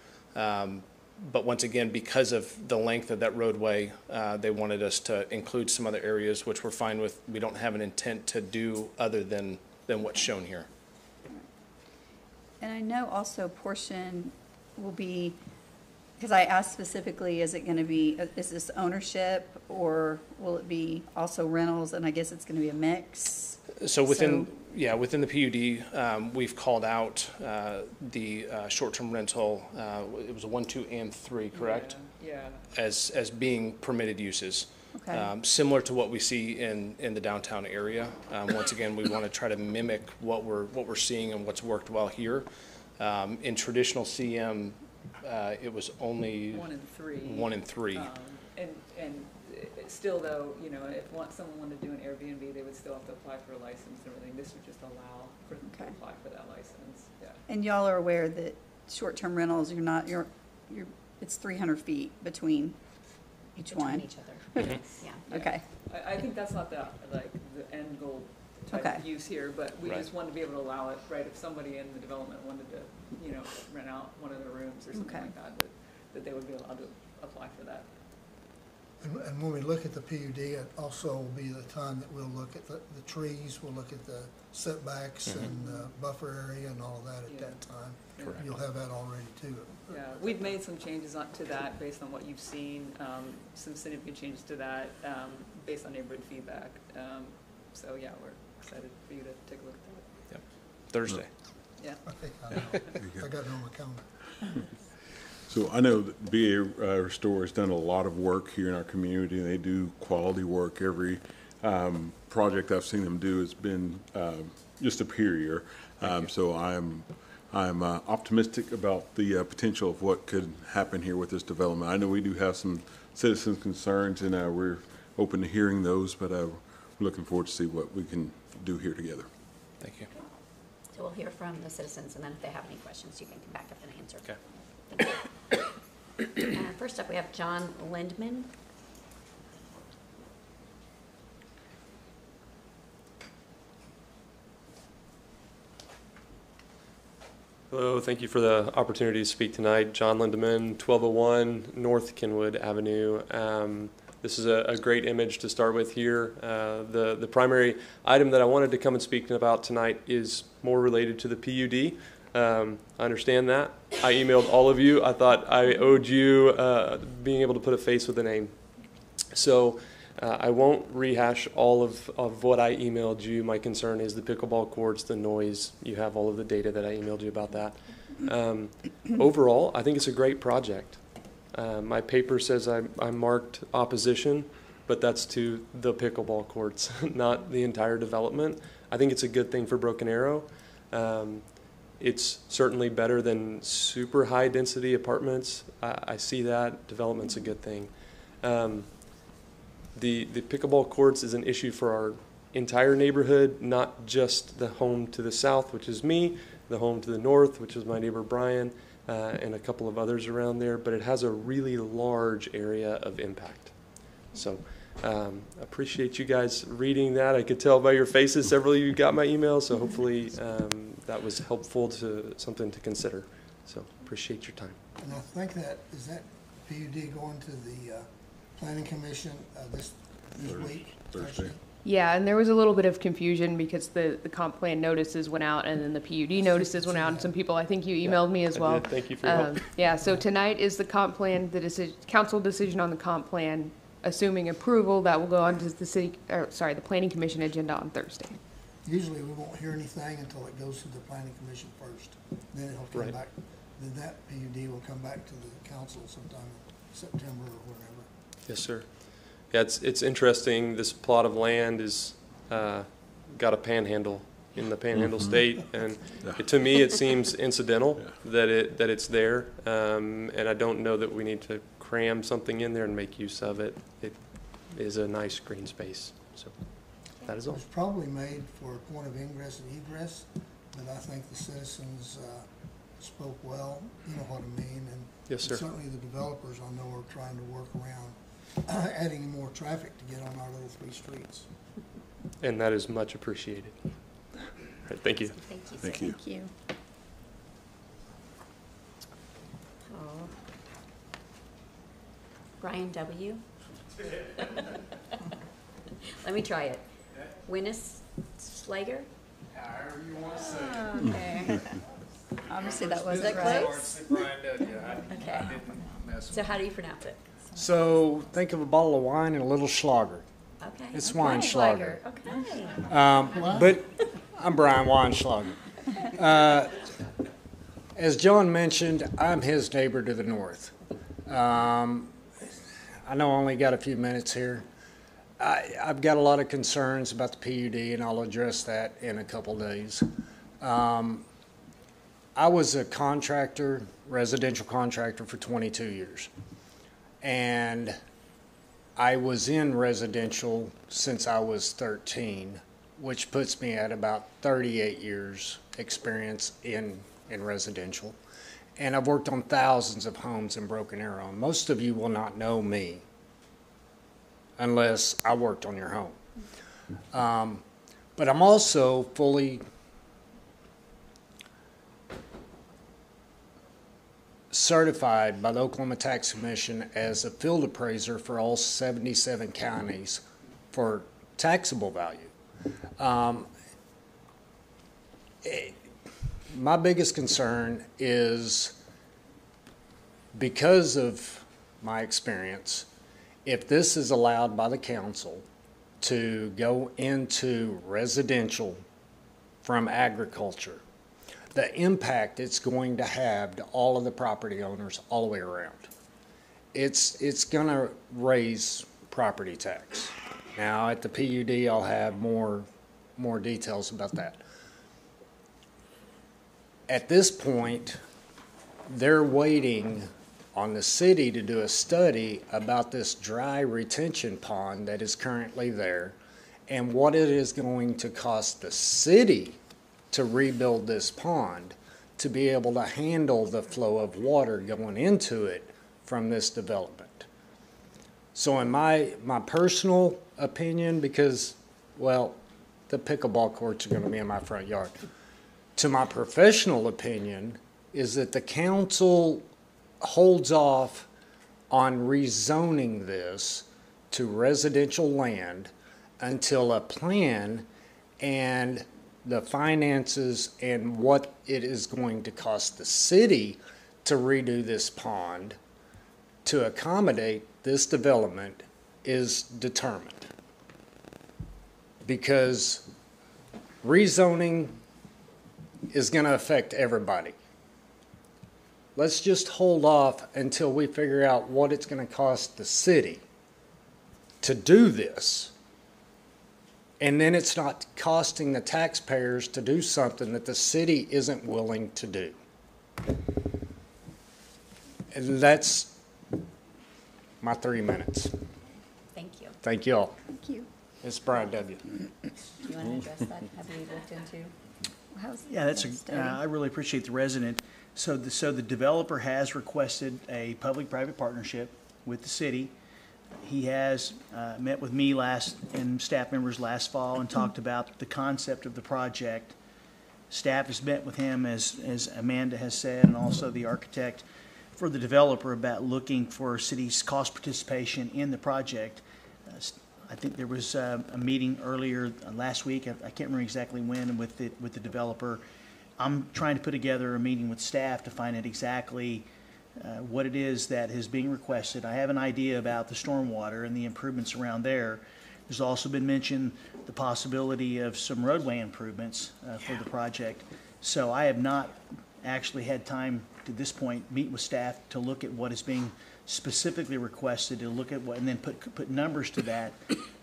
But once again, because of the length of that roadway, they wanted us to include some other areas, which we're fine with. We don't have an intent to do other than what's shown here. And I know also a portion will be, because I asked specifically, is it going to be, is this ownership or will it be also rentals? And I guess it's going to be a mix. So within the PUD, we've called out the short-term rental. It was a 1, 2, and 3, correct? Yeah. As being permitted uses. Okay. Similar to what we see in the downtown area. Once again, we want to try to mimic what we're seeing and what's worked well here. In traditional CM, it was only 1 and 3. 1 and 3. And still, though, if someone wanted to do an Airbnb, they would still have to apply for a license and everything. This would just allow for them to apply for that license. Yeah. And y'all are aware that short-term rentals, it's 300 feet between each one. Between each other. Yeah. Okay. I think that's not the end goal type of use here, but we just wanted to be able to allow it, right? If somebody in the development wanted to, rent out one of their rooms or something like that they would be allowed to apply for that. And when we look at the PUD, it also will be the time that we'll look at the trees, we'll look at the setbacks and buffer area and all of that at that time. Correct. You'll have that already too. Yeah, we've made some changes to that based on what you've seen, some significant changes to that based on neighborhood feedback. So yeah, we're excited for you to take a look at that. Yep. Thursday. Yeah. I know. I got it on my calendar. So I know that BA Restore has done a lot of work here in our community, and they do quality work. Every project I've seen them do has been just superior. So I'm optimistic about the potential of what could happen here with this development. I know we do have some citizens' concerns, and we're open to hearing those, but we're looking forward to see what we can do here together. Thank you. So we'll hear from the citizens, and then if they have any questions, you can come back up and answer. Okay. Thank you. First up, we have John Lindman. Hello, thank you for the opportunity to speak tonight. John Lindemann, 1201 North Kenwood Avenue. This is a great image to start with here. The primary item that I wanted to come and speak about tonight is more related to the PUD. I understand that. I emailed all of you. I thought I owed you being able to put a face with a name. So I won't rehash all of what I emailed you. My concern is the pickleball courts, the noise. You have all of the data that I emailed you about that. Overall, I think it's a great project. My paper says I marked opposition, but that's to the pickleball courts, not the entire development. I think it's a good thing for Broken Arrow. It's certainly better than super high density apartments. I see that. Development's a good thing. The pickleball courts is an issue for our entire neighborhood, not just the home to the south, which is me, the home to the north, which is my neighbor Brian, and a couple of others around there, but it has a really large area of impact. So appreciate you guys reading that. I could tell by your faces, several of you got my email, so hopefully that was helpful to something to consider. So appreciate your time. And I think is that PUD going to the Planning Commission this week? Thursday. Yeah, and there was a little bit of confusion because the comp plan notices went out and then the PUD notices went out, and some people, I think you emailed me as well. Thank you for your help. Yeah, so tonight is the comp plan, the council decision on the comp plan. Assuming approval, that will go on to the Planning Commission agenda on Thursday. Usually we won't hear anything until it goes to the Planning Commission first. Then it'll come back, then that PUD will come back to the council sometime in September or whatever. Yes, sir. Yeah, it's interesting. This plot of land is got a panhandle in the Panhandle State, and to me it seems incidental that it's there, and I don't know that we need to cram something in there and make use of it. It is a nice green space. So that is all. It was probably made for a point of ingress and egress, but I think the citizens spoke well. You know what I mean? And yes, sir. Certainly the developers I know are trying to work around adding more traffic to get on our little 3 streets. And that is much appreciated. All right, thank you. Thank you. Thank you. Thank you. Oh. Brian W. Let me try it. Winnis Slager? However you want to say it. Okay. Obviously that wasn't that right. close? Brian W. Okay. So how do you pronounce it? So think of a bottle of wine and a little Schlager. Okay. It's okay. Weinschlager. Okay. But I'm Brian Weinschlager. As John mentioned, I'm his neighbor to the north. I know I only got a few minutes here. I've got a lot of concerns about the PUD, and I'll address that in a couple days. I was a contractor, residential contractor, for 22 years. And I was in residential since I was 13, which puts me at about 38 years experience in residential. And I've worked on thousands of homes in Broken Arrow. Most of you will not know me unless I worked on your home. But I'm also fully certified by the Oklahoma Tax Commission as a field appraiser for all 77 counties for taxable value. My biggest concern is, because of my experience, if this is allowed by the council to go into residential from agriculture, the impact it's going to have to all of the property owners all the way around. It's going to raise property tax. Now at the PUD, I'll have more details about that. At this point, they're waiting on the city to do a study about this dry retention pond that is currently there and what it is going to cost the city to rebuild this pond to be able to handle the flow of water going into it from this development. So in my personal opinion, because, well, the pickleball courts are going to be in my front yard, to my professional opinion is that the council holds off on rezoning this to residential land until a plan and the finances and what it is going to cost the city to redo this pond to accommodate this development is determined. Because rezoning is going to affect everybody. Let's just hold off until we figure out what it's going to cost the city to do this. And then it's not costing the taxpayers to do something that the city isn't willing to do. And that's my 3 minutes. Thank you. Thank you all. Thank you. It's Brian W. Do you want to address that? Have we looked into? Yeah, I really appreciate the resident. So the developer has requested a public-private partnership with the city. He has met with me and staff members last fall and talked about the concept of the project. Staff has met with him, as Amanda has said, and also the architect for the developer about looking for city's cost participation in the project. I think there was a meeting earlier last week. I can't remember exactly when with the developer. I'm trying to put together a meeting with staff to find out exactly what it is that is being requested. I have an idea about the stormwater and the improvements around there. There's also been mentioned the possibility of some roadway improvements for the project. So I have not actually had time to this point meet with staff to look at what is being specifically requested, to look at what, and then put numbers to that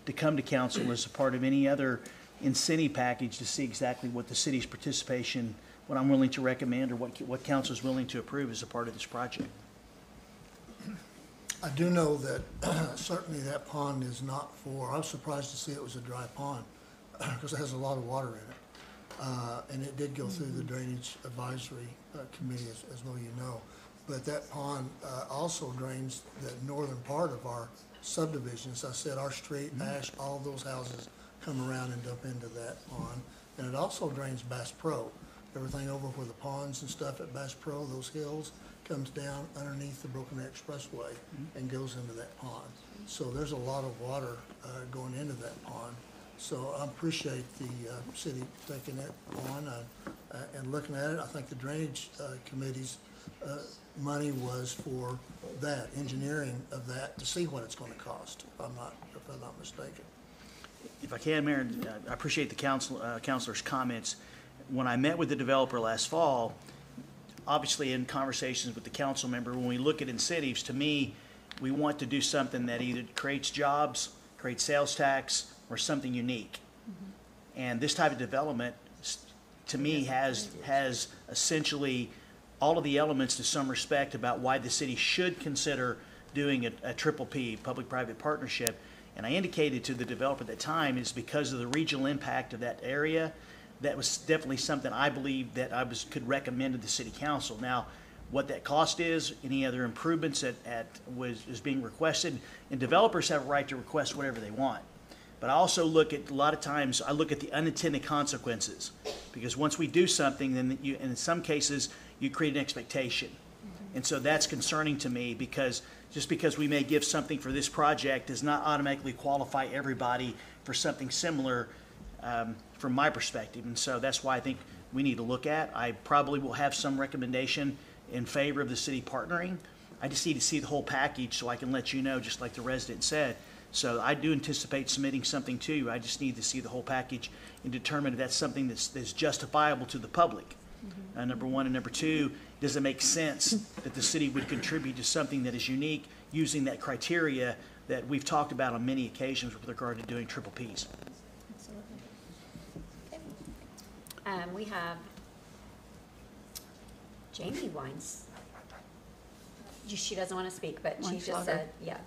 to come to council as a part of any other incentive package to see exactly what the city's participation, what I'm willing to recommend, or what council is willing to approve as a part of this project. I do know that certainly that pond is not for, I was surprised to see it was a dry pond because it has a lot of water in it. And it did go through the Drainage Advisory Committee, as well you know. But that pond also drains the northern part of our subdivision. As I said, our street, Ash, all those houses come around and dump into that pond. And it also drains Bass Pro. Everything over where the ponds and stuff at Bass Pro, those hills, comes down underneath the Broken Arrow Expressway and goes into that pond. So there's a lot of water going into that pond. So I appreciate the city taking it on and looking at it. I think the Drainage Committee's money was for that, engineering of that, to see what it's going to cost, if I'm not mistaken. If I can, Mayor, I appreciate the councilor's comments. When I met with the developer last fall, obviously in conversations with the council member, when we look at incentives, to me, we want to do something that either creates jobs, creates sales tax, or something unique. And this type of development, to me, has essentially all of the elements to some respect about why the city should consider doing a triple P, public-private partnership. And I indicated to the developer at the time is because of the regional impact of that area. That was definitely something I believe that could recommend to the city council. Now, what that cost is, any other improvements is being requested, and developers have a right to request whatever they want. But I also look at, a lot of times, I look at the unintended consequences. Because once we do something, then and in some cases, you create an expectation. And so that's concerning to me, because just because we may give something for this project does not automatically qualify everybody for something similar, from my perspective. And so that's why I think we need to look at. I probably will have some recommendation in favor of the city partnering. I just need to see the whole package so I can let you know, just like the resident said. So I do anticipate submitting something to you. I just need to see the whole package and determine if that's something that's justifiable to the public. Number one. And number two, does it make sense that the city would contribute to something that is unique using that criteria that we've talked about on many occasions with regard to doing triple Ps? Absolutely. Okay. We have Jamie Wines. She doesn't want to speak, but she just said, yeah,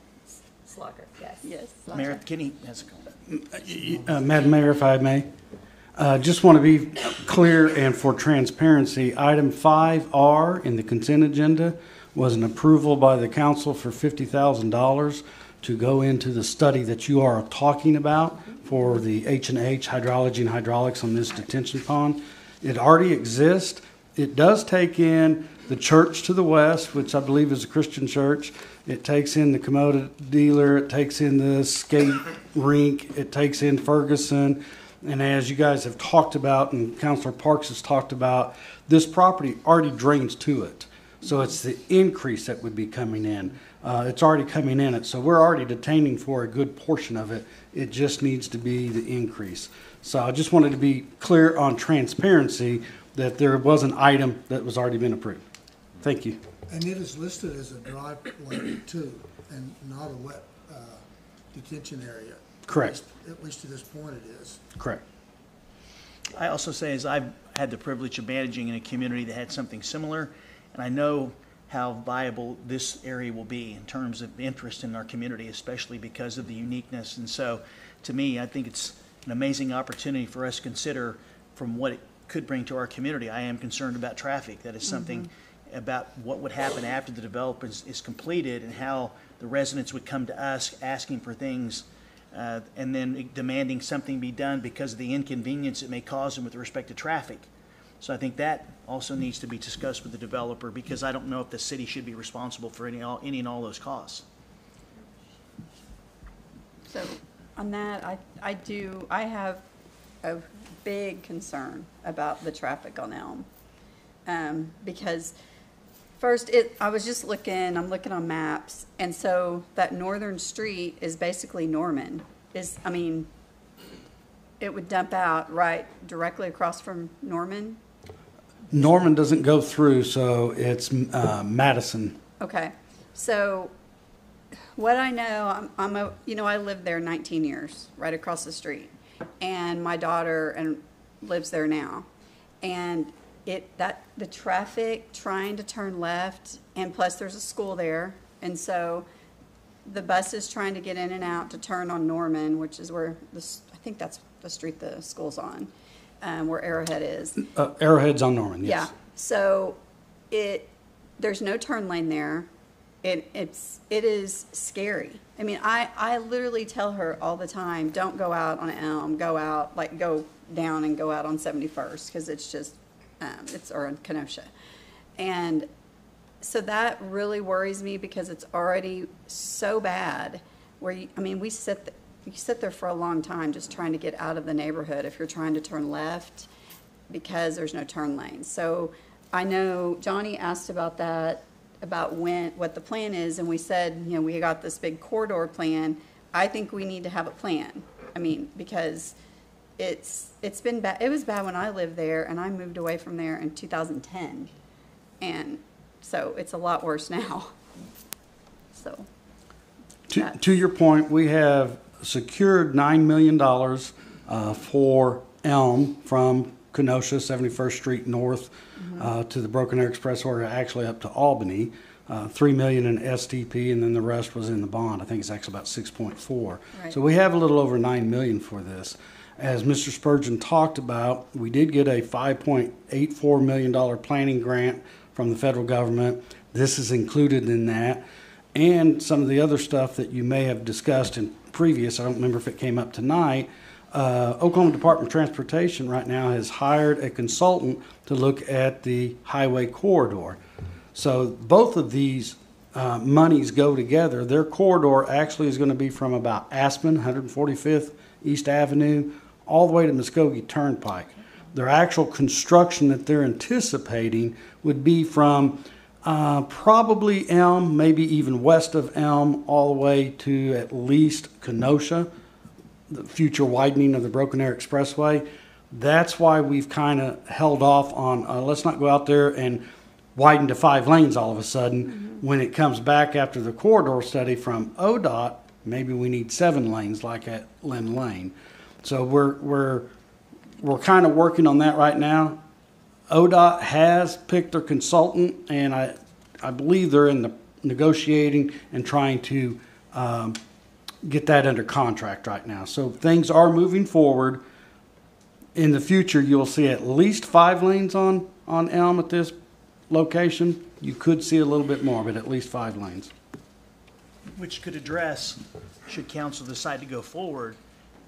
Slogger, yes. Yes. Mayor Kinney has a comment. Madam Mayor, if I may, just want to be clear and for transparency, item 5R in the consent agenda was an approval by the council for $50,000 to go into the study that you are talking about for the H&H, hydrology and hydraulics on this detention pond. It already exists. It does take in the church to the west, which I believe is a Christian church. It takes in the Komoda dealer. It takes in the skate rink. It takes in Ferguson. And as you guys have talked about, and Councilor Parks has talked about, this property already drains to it. So it's the increase that would be coming in. It's already coming in it. So we're already detaining for a good portion of it. It just needs to be the increase. So I just wanted to be clear on transparency that there was an item that was already been approved. Thank you. And it is listed as a dry lake too, and not a wet detention area. Correct. At least to this point it is. Correct. I also say, as I've had the privilege of managing in a community that had something similar, and I know how viable this area will be in terms of interest in our community, especially because of the uniqueness. And so, to me, I think it's an amazing opportunity for us to consider from what it could bring to our community. I am concerned about traffic. That is something about what would happen after the development is completed, and how the residents would come to us asking for things and then demanding something be done because of the inconvenience it may cause them with respect to traffic. So I think that also needs to be discussed with the developer, because I don't know if the city should be responsible for any and all those costs. So on that, I have a big concern about the traffic on Elm. Because first, I'm looking on maps, and so that northern street is basically Norman. It would dump out right directly across from Norman. Norman doesn't go through, so it's Madison. Okay, so what I know, I lived there 19 years, right across the street, and my daughter lives there now, and the traffic trying to turn left, and plus there's a school there, and so the buses trying to get in and out to turn on Norman, which is where I think that's the street the school's on, where Arrowhead is. Arrowhead's on Norman, yes. Yeah. So there's no turn lane there. It is scary. I mean, I literally tell her all the time, don't go out on Elm, go down and go out on 71st, because it's just, or in Kenosha. And so that really worries me, because it's already so bad where, we sit there for a long time just trying to get out of the neighborhood if you're trying to turn left, because there's no turn lane. So I know Johnny asked about that, about what the plan is, and we said, we got this big corridor plan. I think we need to have a plan. Because it's been bad. It was bad when I lived there, and I moved away from there in 2010. And so it's a lot worse now. So to your point, we have secured $9 million for Elm from Kenosha, 71st Street North, to the Broken Arrow Express, or actually up to Albany. $3 million in STP, and then the rest was in the bond. I think it's actually about 6.4. Right. So we have a little over $9 million for this. As Mr. Spurgeon talked about, we did get a $5.84 million planning grant from the federal government. This is included in that. And some of the other stuff that you may have discussed in previous, I don't remember if it came up tonight, Oklahoma Department of Transportation right now has hired a consultant to look at the highway corridor. So both of these monies go together. Their corridor actually is going to be from about Aspen, 145th East Avenue, all the way to Muskogee Turnpike. Their actual construction that they're anticipating would be from probably Elm, maybe even west of Elm, all the way to at least Kenosha, the future widening of the Broken Arrow Expressway. That's why we've kind of held off on, let's not go out there and widen to 5 lanes all of a sudden. Mm-hmm. When it comes back after the corridor study from ODOT, maybe we need 7 lanes like at Lynn Lane. So we're kind of working on that right now. ODOT has picked their consultant, and I believe they're in the negotiating and trying to get that under contract right now. So things are moving forward. In the future, you'll see at least 5 lanes on Elm at this location. You could see a little bit more, but at least 5 lanes. Which could address, should council decide to go forward,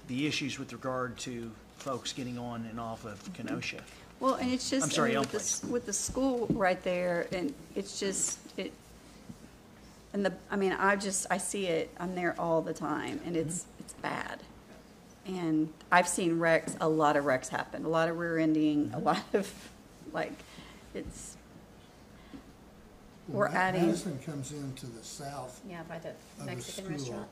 the issues with regard to folks getting on and off of Kenosha. Well, and it's just, I'm sorry, I mean, Elm with the school right there, and it's just, and I see it, I'm there all the time, and it's bad. And I've seen wrecks, a lot of wrecks happen, a lot of rear ending, a lot of, we're adding. Madison comes into the south. Yeah, by the of Mexican school. restaurant.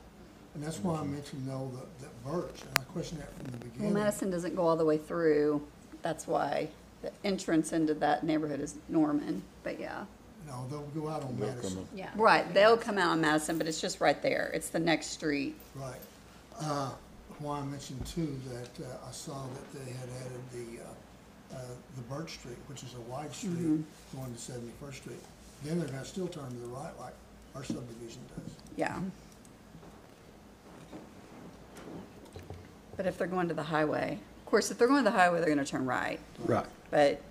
And that's why I mentioned, though, that Birch, and I questioned that from the Well, beginning. Madison doesn't go all the way through, that's why the entrance into that neighborhood is Norman, but yeah. No, they'll go out on Madison. Yeah. Right, they'll come out on Madison, but it's just right there, it's the next street. Right. Why I mentioned too that I saw that they had added the Birch Street, which is a wide street going to 71st Street. Then they're gonna still turn to the right like our subdivision does. Yeah. But if they're going to the highway, of course, if they're going to the highway, they're gonna turn right. Right. But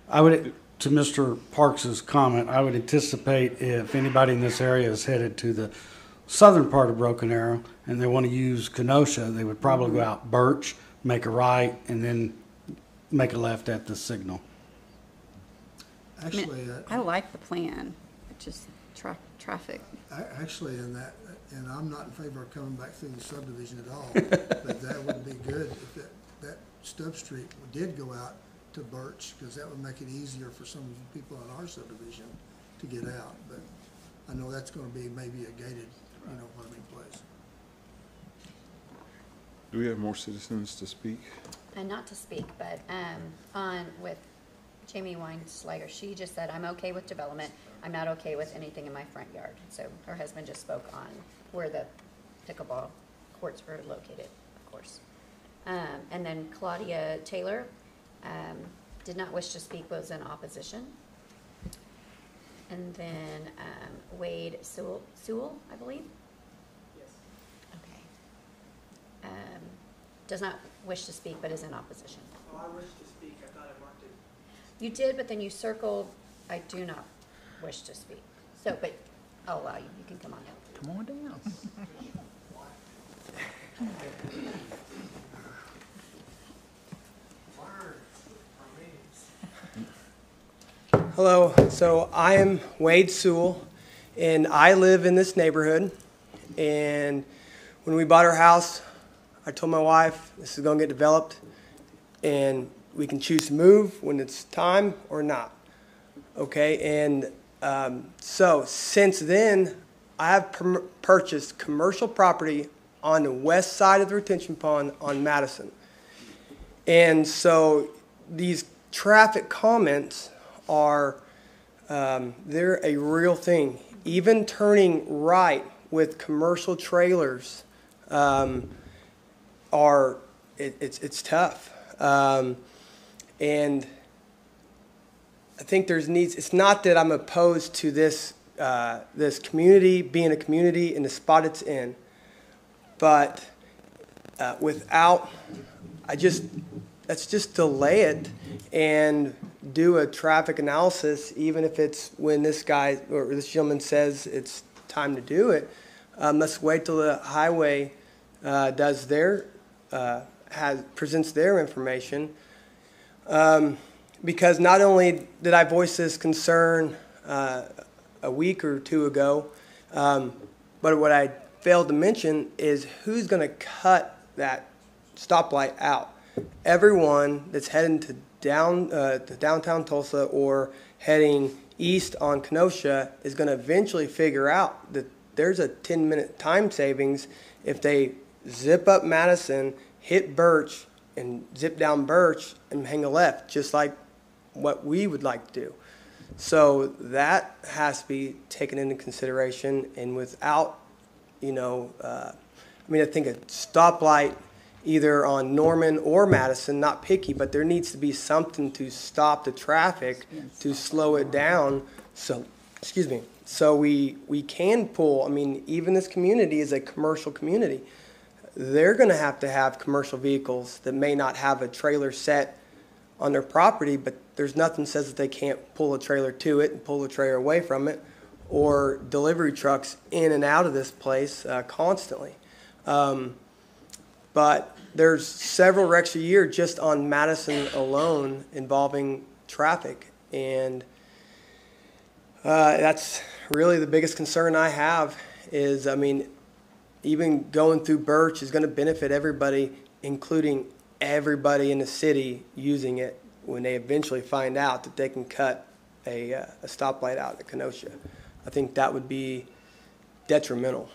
I would, to Mr. Parks's comment, I would anticipate if anybody in this area is headed to the southern part of Broken Arrow and they want to use Kenosha, they would probably go out Birch, make a right, and then make a left at the signal. Actually, I like the plan, it just traffic. Actually, and I'm not in favor of coming back through the subdivision at all, but that would be good if that Stubb Street did go out to Birch, because that would make it easier for some of the people on our subdivision to get out. But I know that's going to be maybe a gated, parking place. Do we have more citizens to speak? Not to speak, but with Jamie Weinschlager, she just said, I'm okay with development. I'm not okay with anything in my front yard. So her husband just spoke on where the pickleball courts were located, of course. And then Claudia Taylor did not wish to speak, was in opposition. And then Wade Sewell, I believe? Yes. Okay. Does not wish to speak, but is in opposition. Oh, I wish to speak. I thought I marked it. You did, but then you circled, I do not wish to speak. So, but I'll allow you. You can come on down. Come on down. Hello, so I am Wade Sewell, and I live in this neighborhood. And when we bought our house, I told my wife this is going to get developed, and we can choose to move when it's time or not. Okay, and so since then, I have purchased commercial property on the west side of the retention pond on Madison. And so these traffic comments are, they're a real thing. Even turning right with commercial trailers it's tough. And I think there's needs. It's not that I'm opposed to this this community being a community in the spot it's in, but without, let's just delay it and do a traffic analysis, even if it's when this guy or this gentleman says it's time to do it. Let's wait till the highway presents their information. because not only did I voice this concern a week or two ago, but what I failed to mention is who's going to cut that stoplight out. Everyone that's heading to downtown Tulsa or heading east on Kenosha is going to eventually figure out that there's a 10-minute time savings if they zip up Madison, hit Birch, and zip down Birch and hang a left, just like what we would like to do. So that has to be taken into consideration, and without, I think a stoplight either on Norman or Madison, not picky, but there needs to be something to stop the traffic, to slow it down. So, so we can pull, even this community is a commercial community. They're going to have commercial vehicles that may not have a trailer set on their property, but there's nothing says that they can't pull a trailer to it and pull the trailer away from it, or delivery trucks in and out of this place constantly. But there's several wrecks a year just on Madison alone involving traffic, and that's really the biggest concern I have is, even going through Birch is going to benefit everybody, including everybody in the city using it when they eventually find out that they can cut a stoplight out at Kenosha. I think that would be detrimental.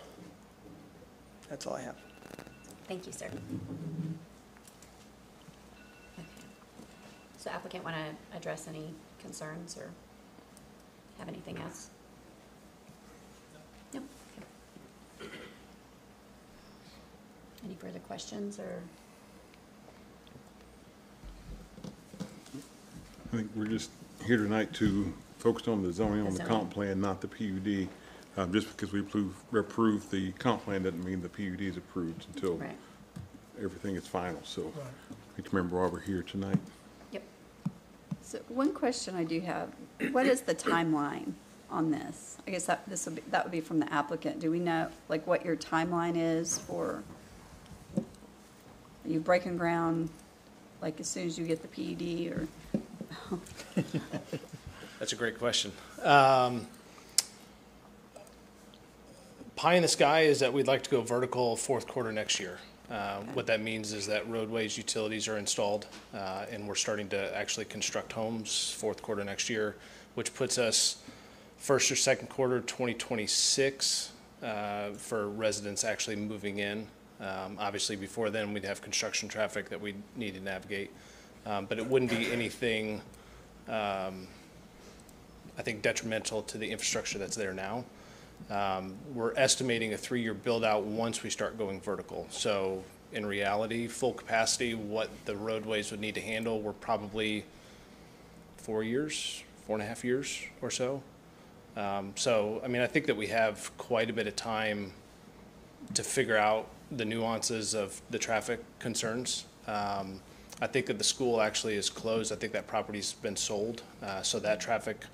That's all I have. Thank you, sir. Okay. So applicant want to address any concerns or have anything else? No? Okay. Any further questions or? I think we're just here tonight to focus on the zoning, on the comp plan, not the PUD. Just because we approved the comp plan doesn't mean the PUD is approved until everything is final. So we need to remember why we're here tonight. Yep. So one question I do have, what is the timeline on this? I guess that would be from the applicant. Do we know what your timeline is for? Are you breaking ground as soon as you get the PUD or? That's a great question. Pie in the sky is that we'd like to go vertical fourth quarter next year. What that means is that roadways, utilities are installed, and we're starting to actually construct homes fourth quarter next year, which puts us first or second quarter 2026 for residents actually moving in. Obviously, before then, we'd have construction traffic that we'd need to navigate, but it wouldn't be anything, I think, detrimental to the infrastructure that's there now. We're estimating a 3-year build out once we start going vertical. So in reality, full capacity, what the roadways would need to handle, we're probably 4 years, 4.5 years or so. I think that we have quite a bit of time to figure out the nuances of the traffic concerns. I think that the school actually is closed. I think that property's been sold, so that traffic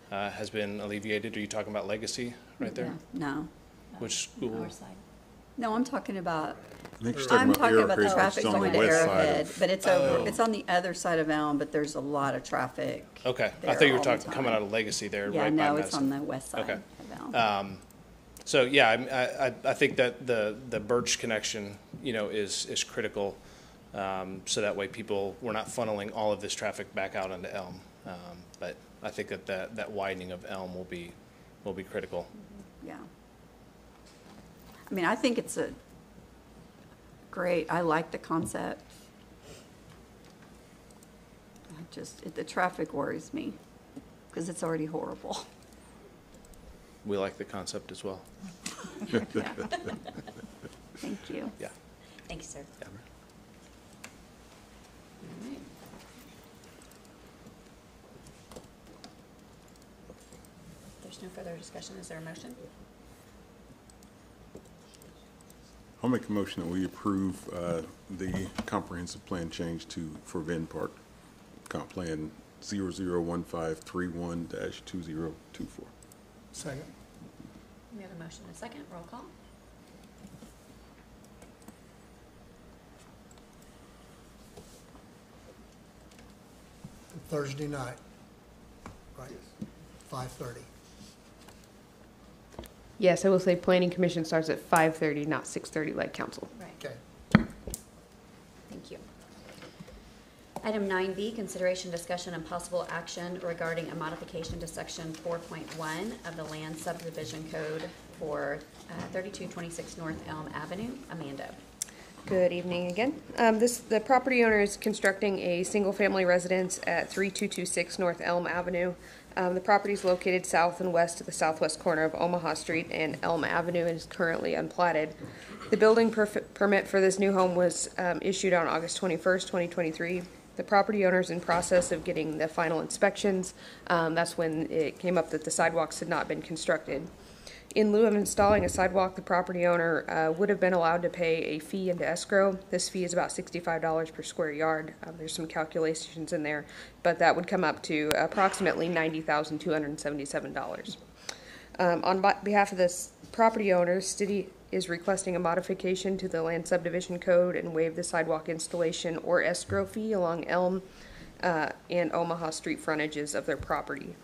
has been alleviated. Are you talking about Legacy right there? No. Which school? North side. No, I'm talking about. I'm talking about the Arrowhead, traffic which is on going the to west side Arrowhead, of- but it's over. It's on the other side of Elm, but there's a lot of traffic. Okay, I there thought you were all the talking coming time. out of Legacy there. Yeah, right no, by it's on Madison. the west side Okay. of Elm. So yeah, I think that the Birch connection, is critical. So that way we're not funneling all of this traffic back out onto Elm. But I think that widening of Elm will be critical. Yeah. I think it's great. I like the concept. The traffic worries me because it's already horrible. We like the concept as well. Yeah. Thank you. Yeah. Thank you, sir. Yeah. All right. If there's no further discussion, is there a motion? I'll make a motion that we approve the comprehensive plan change for Venn Park, comp plan 001531-2024. Second. We have a motion and a second. Roll call. Thursday night, right? 5:30. Yes, I will say planning commission starts at 5:30, not 6:30 like council. Right. Okay. Thank you. Item 9B, consideration, discussion, and possible action regarding a modification to section 4.1 of the Land Subdivision Code for 3226 North Elm Avenue. Amanda. Good evening again. The property owner is constructing a single-family residence at 3226 North Elm Avenue. The property is located south and west of the southwest corner of Omaha Street and Elm Avenue and is currently unplatted. The building permit for this new home was issued on August 21st, 2023. The property owner is in process of getting the final inspections. That's when it came up that the sidewalks had not been constructed. In lieu of installing a sidewalk, the property owner would have been allowed to pay a fee into escrow. This fee is about $65 per square yard. There's some calculations in there, but that would come up to approximately $90,277. On behalf of this property owner, city is requesting a modification to the Land Subdivision Code and waive the sidewalk installation or escrow fee along Elm and Omaha Street frontages of their property.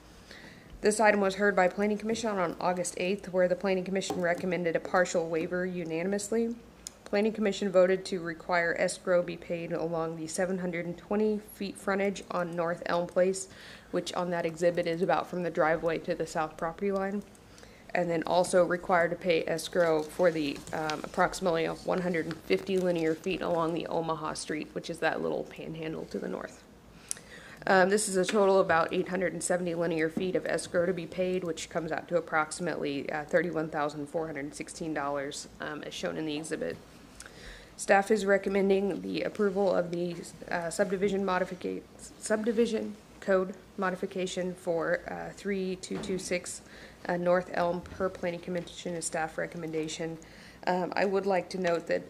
This item was heard by Planning Commission on August 8th, where the Planning Commission recommended a partial waiver unanimously. Planning Commission voted to require escrow be paid along the 720 feet frontage on North Elm Place, which on that exhibit is about from the driveway to the south property line. And then also required to pay escrow for the approximately 150 linear feet along the Omaha Street, which is that little panhandle to the north. This is a total of about 870 linear feet of escrow to be paid, which comes out to approximately $31,416 as shown in the exhibit. Staff is recommending the approval of the subdivision code modification for 3226 North Elm per Planning Commission as staff recommendation. I would like to note that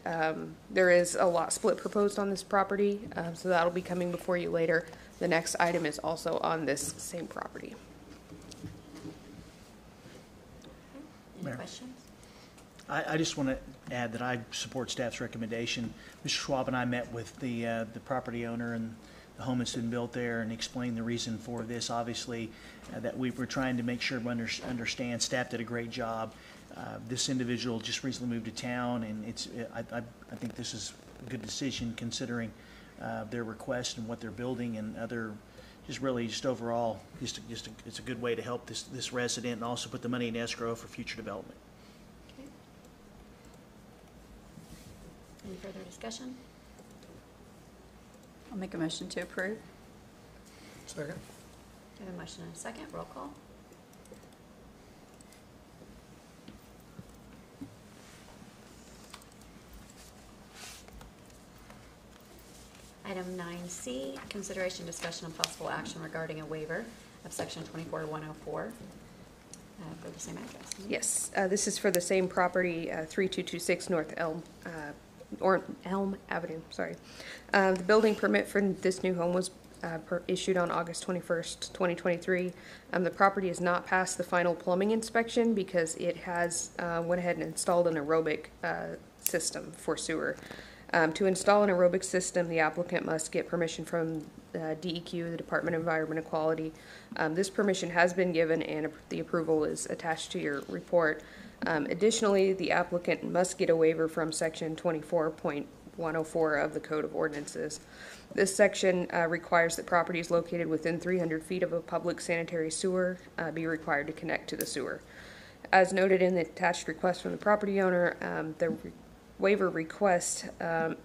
there is a lot split proposed on this property, so that'll be coming before you later. The next item is also on this same property. Any questions? I just want to add that I support staff's recommendation. Mr. Schwab and I met with the property owner and the home that's been built there and explained the reason for this. Obviously, that we were trying to make sure we understand. Staff did a great job. This individual just recently moved to town, and I think this is a good decision considering their request and what they're building and other, just overall, it's a good way to help this resident and also put the money in escrow for future development. Okay. Any further discussion? I'll make a motion to approve. Second. We have a motion and a second. Roll call. Item 9C, consideration, discussion, and possible action regarding a waiver of section 24104 for the same address. Yes, this is for the same property, 3226 North Elm, or Elm Avenue, sorry. The building permit for this new home was issued on August 21st, 2023. The property has not passed the final plumbing inspection because it has went ahead and installed an aerobic system for sewer. To install an aerobic system, the applicant must get permission from DEQ, the Department of Environment and Quality. This permission has been given and the approval is attached to your report. Additionally, the applicant must get a waiver from section 24.104 of the Code of Ordinances. This section requires that properties located within 300 feet of a public sanitary sewer be required to connect to the sewer. As noted in the attached request from the property owner, the waiver request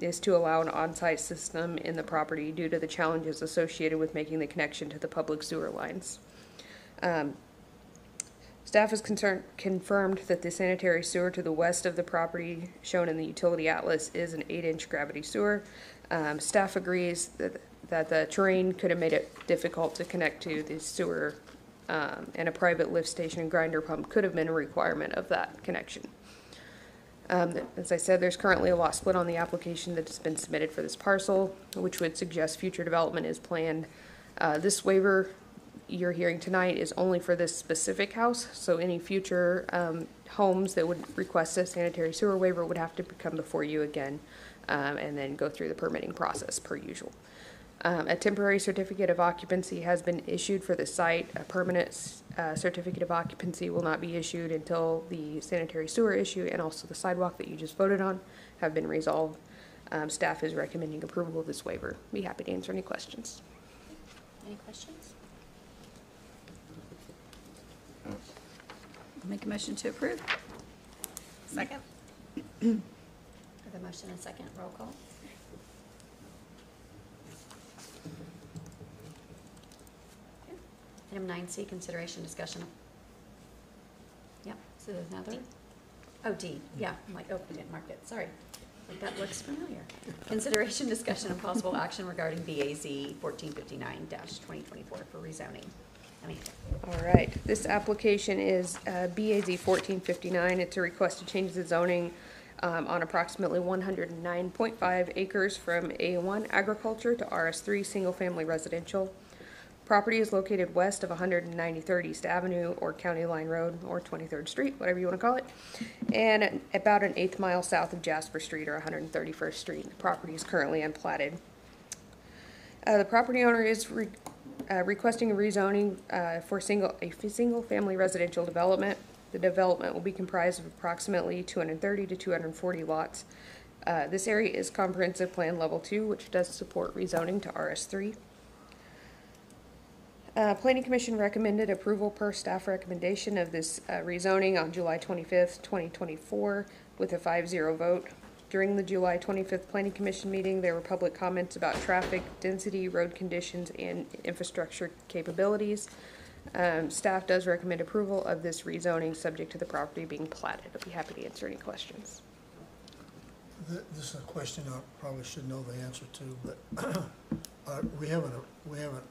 is to allow an on-site system in the property due to the challenges associated with making the connection to the public sewer lines. Staff has confirmed that the sanitary sewer to the west of the property shown in the utility atlas is an 8-inch gravity sewer. Staff agrees that the terrain could have made it difficult to connect to the sewer, and a private lift station and grinder pump could have been a requirement of that connection. As I said, there's currently a lot split on the application that has been submitted for this parcel, which would suggest future development is planned. This waiver you're hearing tonight is only for this specific house, so any future homes that would request a sanitary sewer waiver would have to come before you again and then go through the permitting process per usual. A temporary certificate of occupancy has been issued for the site. A permanent certificate of occupancy will not be issued until the sanitary sewer issue and also the sidewalk that you just voted on have been resolved. Staff is recommending approval of this waiver. Be happy to answer any questions. Any questions? Make a motion to approve. Second. For the motion and second, roll call. Okay. Item 9C, consideration discussion. Yep, so there's another. Oh, D, yeah, I'm like, oh, I didn't mark it, sorry. Like, that looks familiar. Consideration, discussion, and possible action regarding BAZ 1459-2024 for rezoning. All right, this application is BAZ 1459. It's a request to change the zoning on approximately 109.5 acres from A1 agriculture to RS3 single-family residential. Property is located west of 193rd East Avenue or County Line Road or 23rd Street, whatever you want to call it, and about an 1/8 mile south of Jasper Street or 131st Street. The property is currently unplatted. The property owner is requesting a rezoning for a single-family residential development. The development will be comprised of approximately 230 to 240 lots. This area is comprehensive plan level 2, which does support rezoning to RS3. Planning Commission recommended approval per staff recommendation of this rezoning on July 25th, 2024 with a 5-0 vote. During the July 25th Planning Commission meeting, there were public comments about traffic, density, road conditions, and infrastructure capabilities. Staff does recommend approval of this rezoning subject to the property being platted. I'll be happy to answer any questions. This is a question I probably should know the answer to, but we haven't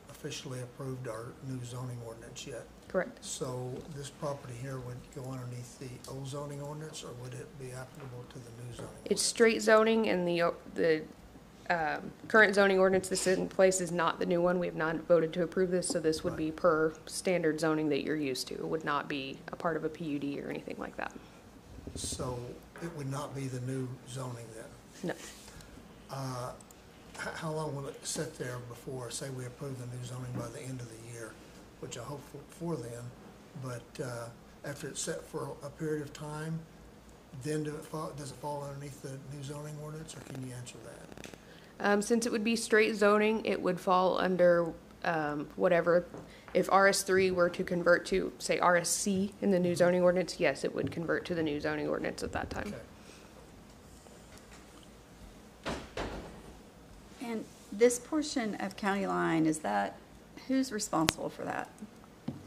officially approved our new zoning ordinance yet. Correct. So this property here would go underneath the old zoning ordinance, or would it be applicable to the new zoning? It's straight zoning, and the current zoning ordinance that's in place is not the new one. We have not voted to approve this, so this would be per standard zoning that you're used to. It would not be a part of a PUD or anything like that. So it would not be the new zoning then? No. How long will it sit there before, say we approve the new zoning by the end of the year, which I hope for then, but after it's set for a period of time, then does it fall underneath the new zoning ordinance, or can you answer that? Since it would be straight zoning, it would fall under whatever. If RS3 were to convert to, say, RSC in the new zoning ordinance, yes, it would convert to the new zoning ordinance at that time. Okay. And this portion of County Line, who's responsible for that?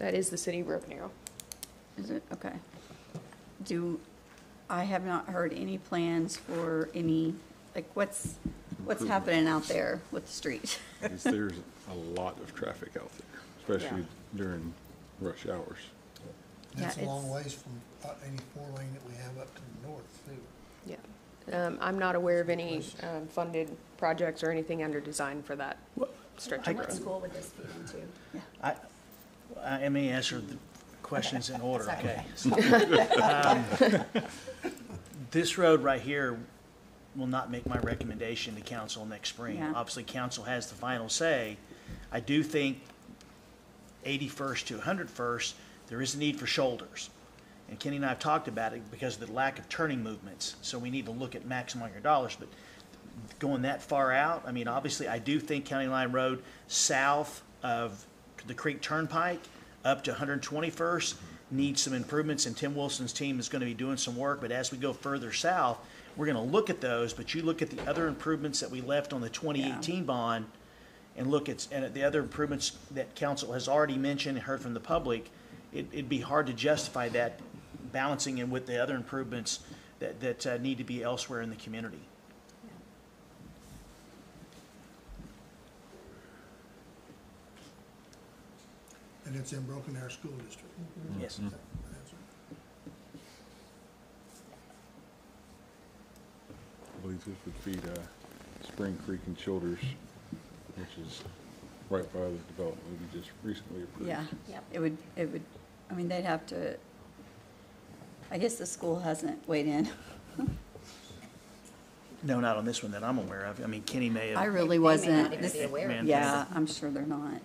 That is the city of Broken Arrow. Is it? Okay. I have not heard any plans for any, like, what's happening out there with the street? There's a lot of traffic out there, especially during rush hours. That's a long ways from any 4-lane that we have up to the north, too. Yeah. I'm not aware of any funded projects or anything under design for that stretch of road. What school would this feed into? Yeah. I may answer the questions in order, okay? This road right here will not make my recommendation to council next spring. Yeah. Obviously, council has the final say. I do think 81st to 101st, there is a need for shoulders. And Kenny and I have talked about it because of the lack of turning movements. So we need to look at maximizing our dollars. But going that far out, I mean, obviously, I do think County Line Road south of the Creek Turnpike up to 121st needs some improvements, and Tim Wilson's team is going to be doing some work. But as we go further south, we're going to look at those. But you look at the other improvements that we left on the 2018 bond, and look at the other improvements that council has already mentioned and heard from the public. It'd be hard to justify that balancing it with the other improvements that need to be elsewhere in the community. And it's in Broken Arrow School District? Mm-hmm. Yes. Mm-hmm. I believe this would feed Spring Creek and Childers, which is right by the development we just recently approved. Yeah. Yep. It would, I mean, they'd have to, I guess the school hasn't weighed in. No, not on this one that I'm aware of. I mean, Kenny may have. I really They may wasn't. not even be aware of Yeah, I'm sure they're not.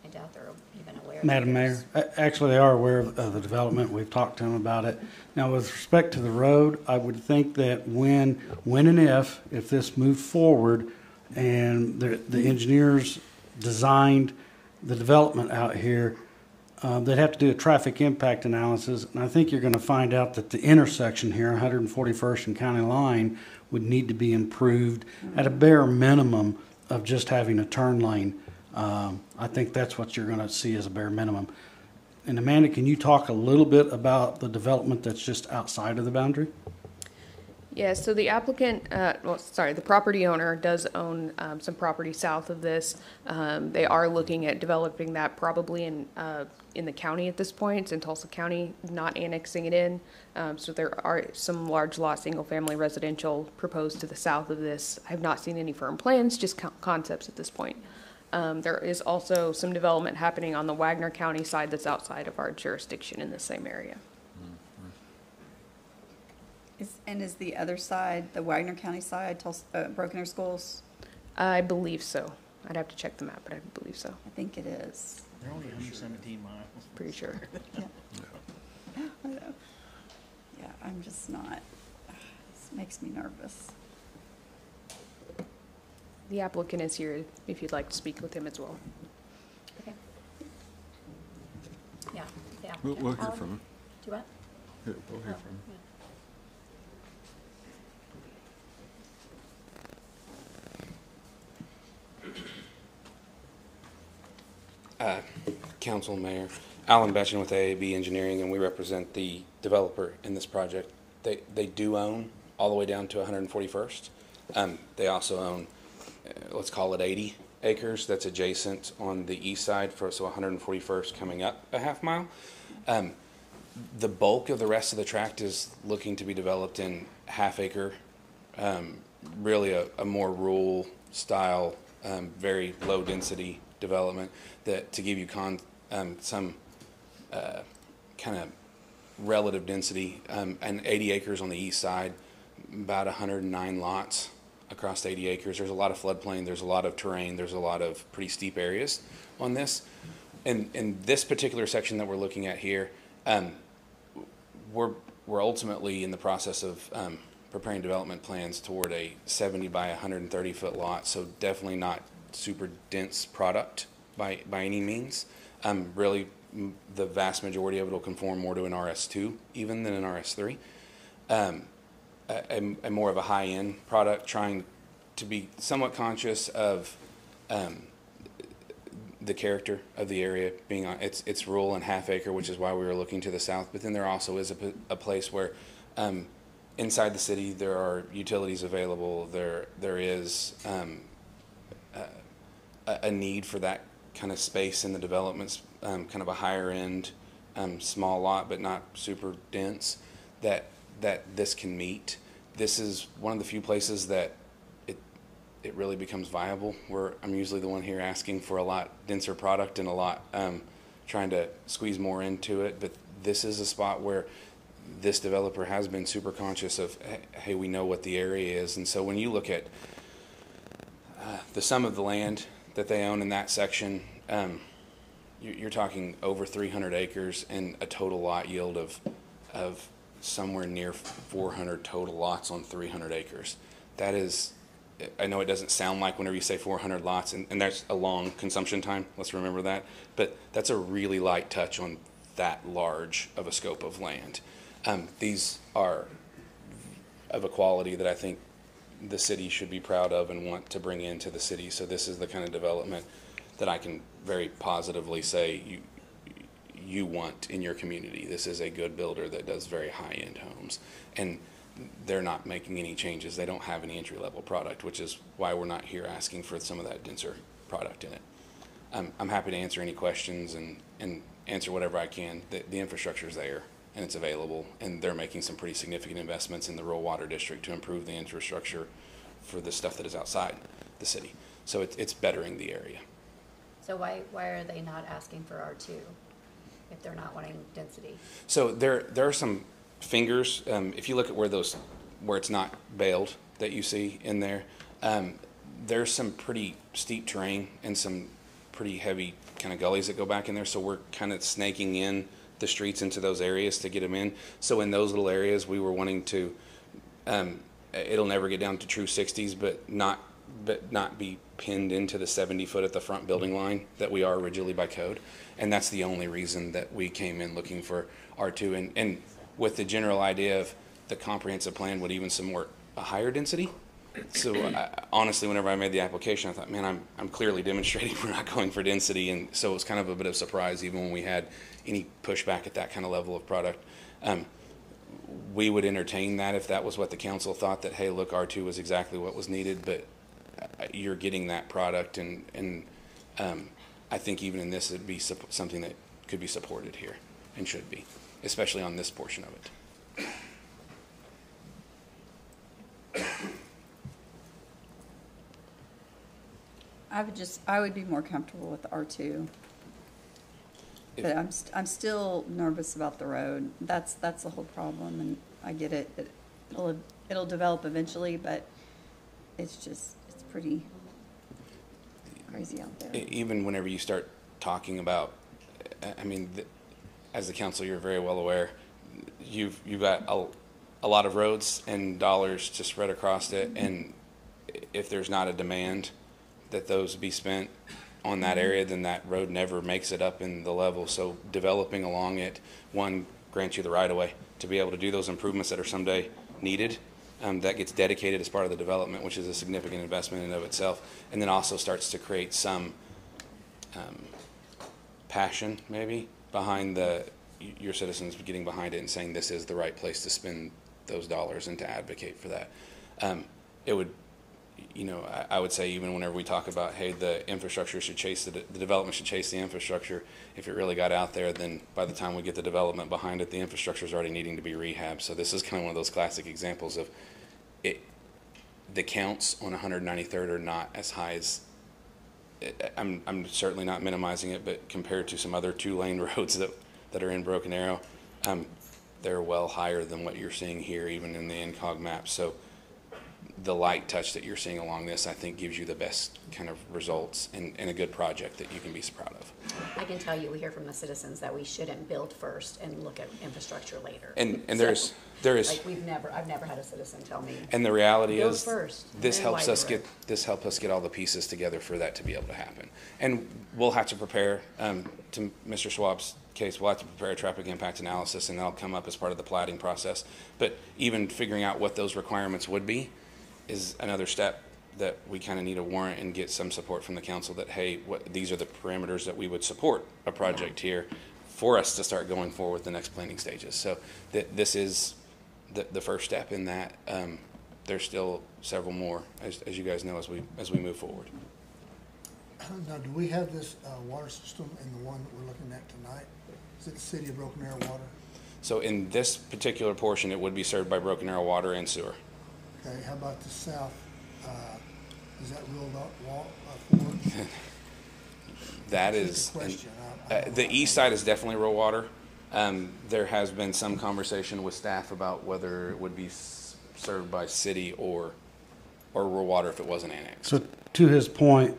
I doubt they're even aware. that Madam Mayor, there's- actually, they are aware of the development. We've talked to them about it. Now, with respect to the road, I would think that when and if this moved forward and the engineers designed the development out here, they'd have to do a traffic impact analysis. And I think you're going to find out that the intersection here, 141st and County Line, would need to be improved at a bare minimum of just having a turn lane. I think that's what you're going to see as a bare minimum. And Amanda, can you talk a little bit about the development that's just outside of the boundary? Yeah, so the applicant, the property owner does own some property south of this. They are looking at developing that probably in the county at this point. It's in Tulsa County, not annexing it in. So there are some large lot, single-family residential proposed to the south of this. I have not seen any firm plans, just concepts at this point. There is also some development happening on the Wagner County side that's outside of our jurisdiction in the same area. Is the other side, the Wagner County side, Broken Arrow Schools? I believe so. I'd have to check the map, but I believe so. I think it is. They're only 117 miles. Pretty sure. Yeah. I know. Yeah, I'm just not, this makes me nervous. The applicant is here if you'd like to speak with him as well. Okay. Yeah. the We'll applicant. hear Alan, from him. Do what? Yeah, we'll hear Oh, from him. yeah. Council, Mayor, Alan Betchen with AAB Engineering, and we represent the developer in this project. They do own all the way down to 141st. They also own, let's call it 80 acres that's adjacent on the east side, so 141st coming up a half mile. The bulk of the rest of the tract is looking to be developed in half-acre, really a more rural style, very low-density development that, to give you some kind of relative density, and 80 acres on the east side, about 109 lots across 80 acres. There's a lot of floodplain, there's a lot of terrain, there's a lot of pretty steep areas on this. And in this particular section that we're looking at here, we're ultimately in the process of preparing development plans toward a 70 by 130 foot lot, so definitely not super dense product by any means. Really, the vast majority of it will conform more to an RS2 even than an RS3. A more of a high-end product, trying to be somewhat conscious of the character of the area, being on it's rural and half acre, which is why we were looking to the south. But then there also is a place where inside the city there are utilities available. There is a need for that kind of space in the developments, kind of a higher end, small lot, but not super dense, that this can meet. This is one of the few places that it really becomes viable, where I'm usually the one here asking for a lot denser product and a lot, trying to squeeze more into it. But this is a spot where this developer has been super conscious of, hey, we know what the area is. And so when you look at the sum of the land that they own in that section, you're talking over 300 acres and a total lot yield of somewhere near 400 total lots on 300 acres. That is, I know it doesn't sound like whenever you say 400 lots, and there's a long consumption time, let's remember that, but that's a really light touch on that large of a scope of land. These are of a quality that I think the city should be proud of and want to bring into the city. So this is the kind of development that I can very positively say you want in your community. This is a good builder that does very high-end homes, and they're not making any changes. They don't have any entry-level product, which is why we're not here asking for some of that denser product in it. I'm happy to answer any questions and answer whatever I can. The infrastructure is there and it's available, and they're making some pretty significant investments in the rural water district to improve the infrastructure for the stuff that is outside the city. So it's bettering the area. So why are they not asking for R2 if they're not wanting density? So there are some fingers. If you look at where it's not baled, that you see in there. There's some pretty steep terrain and some pretty heavy kind of gullies that go back in there, so we're kind of snaking in the streets into those areas to get them in. So in those little areas, we were wanting to, it'll never get down to true 60s, but not be pinned into the 70 foot at the front building line that we are originally by code. And that's the only reason that we came in looking for R2, and with the general idea of the comprehensive plan would even support a higher density. So honestly, whenever I made the application, I thought, man, I'm clearly demonstrating we're not going for density, and so it was kind of a bit of a surprise even when we had any pushback at that kind of level of product. We would entertain that if that was what the council thought, that, hey, look, R2 was exactly what was needed, but you're getting that product, and I think even in this, it'd be something that could be supported here and should be, especially on this portion of it. I would be more comfortable with R2. But I'm still nervous about the road. That's the whole problem, and I get it. It'll develop eventually, but it's pretty crazy out there. Even whenever you start talking about, I mean, as the council, you're very well aware, you've got a lot of roads and dollars to spread across it, and if there's not a demand that those be spent on that area, then that road never makes it up in the level. So developing along it, one, grants you the right of way to be able to do those improvements that are someday needed. That gets dedicated as part of the development, which is a significant investment in and of itself, and then also starts to create some passion maybe behind your citizens getting behind it and saying this is the right place to spend those dollars and to advocate for that. It would, I would say, even whenever we talk about, hey, the infrastructure should chase the development should chase the infrastructure. If it really got out there, then by the time we get the development behind it, the infrastructure is already needing to be rehabbed. So this is kind of one of those classic examples of it. The counts on 193rd are not as high as. I'm certainly not minimizing it, but compared to some other 2-lane roads that are in Broken Arrow, they're well higher than what you're seeing here, even in the NCOG map. So the light touch that you're seeing along this, I think, gives you the best kind of results and a good project that you can be proud of. I can tell you, we hear from the citizens that we shouldn't build first and look at infrastructure later. And So, there is like I've never had a citizen tell me. And the reality build is, first, this then helps widen us the road. help us get all the pieces together for that to be able to happen. And we'll have to prepare, to Mr. Schwab's case, we'll have to prepare a traffic impact analysis, and that'll come up as part of the plating process. But even figuring out what those requirements would be is another step that we kind of need to warrant and get some support from the council that, hey, these are the parameters that we would support a project here for us to start going forward with the next planning stages. So this is the first step in that. There's still several more, as you guys know, as we move forward. Now, do we have this water system in the one that we're looking at tonight? Is it the City of Broken Arrow water? So in this particular portion, it would be served by Broken Arrow water and sewer. Okay, how about the south? Is that ruled out for? That is, the east side is definitely rural water. There has been some conversation with staff about whether it would be served by city or rural water if it wasn't annexed. So to his point,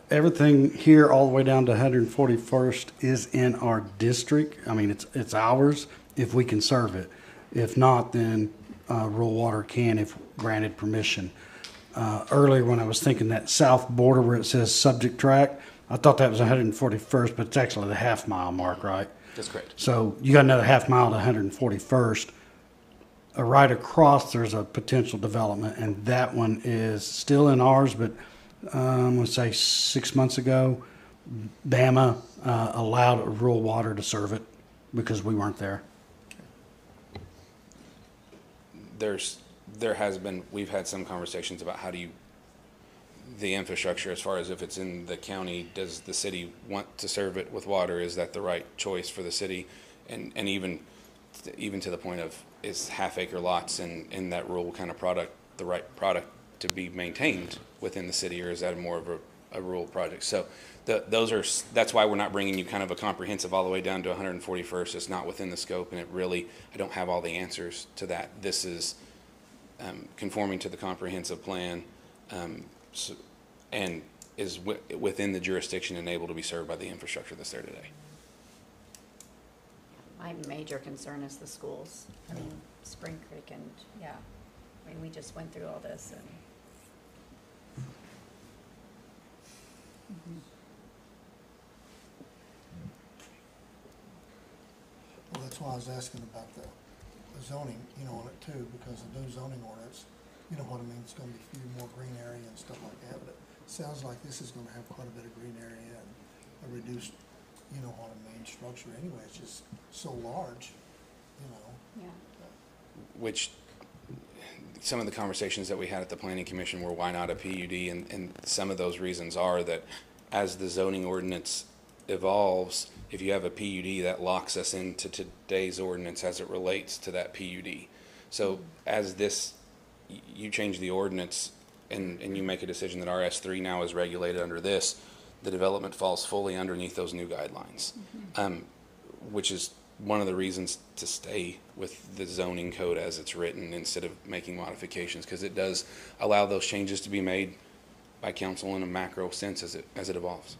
everything here all the way down to 141st is in our district. I mean, it's ours if we can serve it. If not, then rural water can if granted permission. Earlier when I was thinking that south border where it says subject tract, I thought that was 141st, but it's actually the half-mile mark, right? That's correct. So you got another half mile to 141st. Right across, there's a potential development, and that one is still in ours, but I'm going to say 6 months ago, Bama allowed rural water to serve it because we weren't there. We've had some conversations about how do you, the infrastructure as far as if it's in the county, does the city want to serve it with water? Is that the right choice for the city? And even to the point of, is half-acre lots in that rural kind of product the right product to be maintained within the city, or is that more of a rural project? So that's why we're not bringing you kind of a comprehensive all the way down to 141st. It's not within the scope, and I don't have all the answers to that. This is conforming to the comprehensive plan, and is within the jurisdiction and able to be served by the infrastructure that's there today. My major concern is the schools. I mean, Spring Creek and, yeah, I mean, we just went through all this and. Well, that's why I was asking about the zoning, on it too, because the new zoning ordinance, you know what I mean, it's gonna be a few more green area and stuff like that, but it sounds like this is gonna have quite a bit of green area and a reduced, what I mean, structure anyway, it's just so large, Yeah. Which, some of the conversations that we had at the Planning Commission were why not a PUD, and some of those reasons are that as the zoning ordinance evolves, if you have a PUD, that locks us into today's ordinance as it relates to that PUD. So as you change the ordinance and you make a decision that RS3 now is regulated under this, the development falls fully underneath those new guidelines, which is one of the reasons to stay with the zoning code as it's written instead of making modifications, because it does allow those changes to be made by council in a macro sense as it evolves.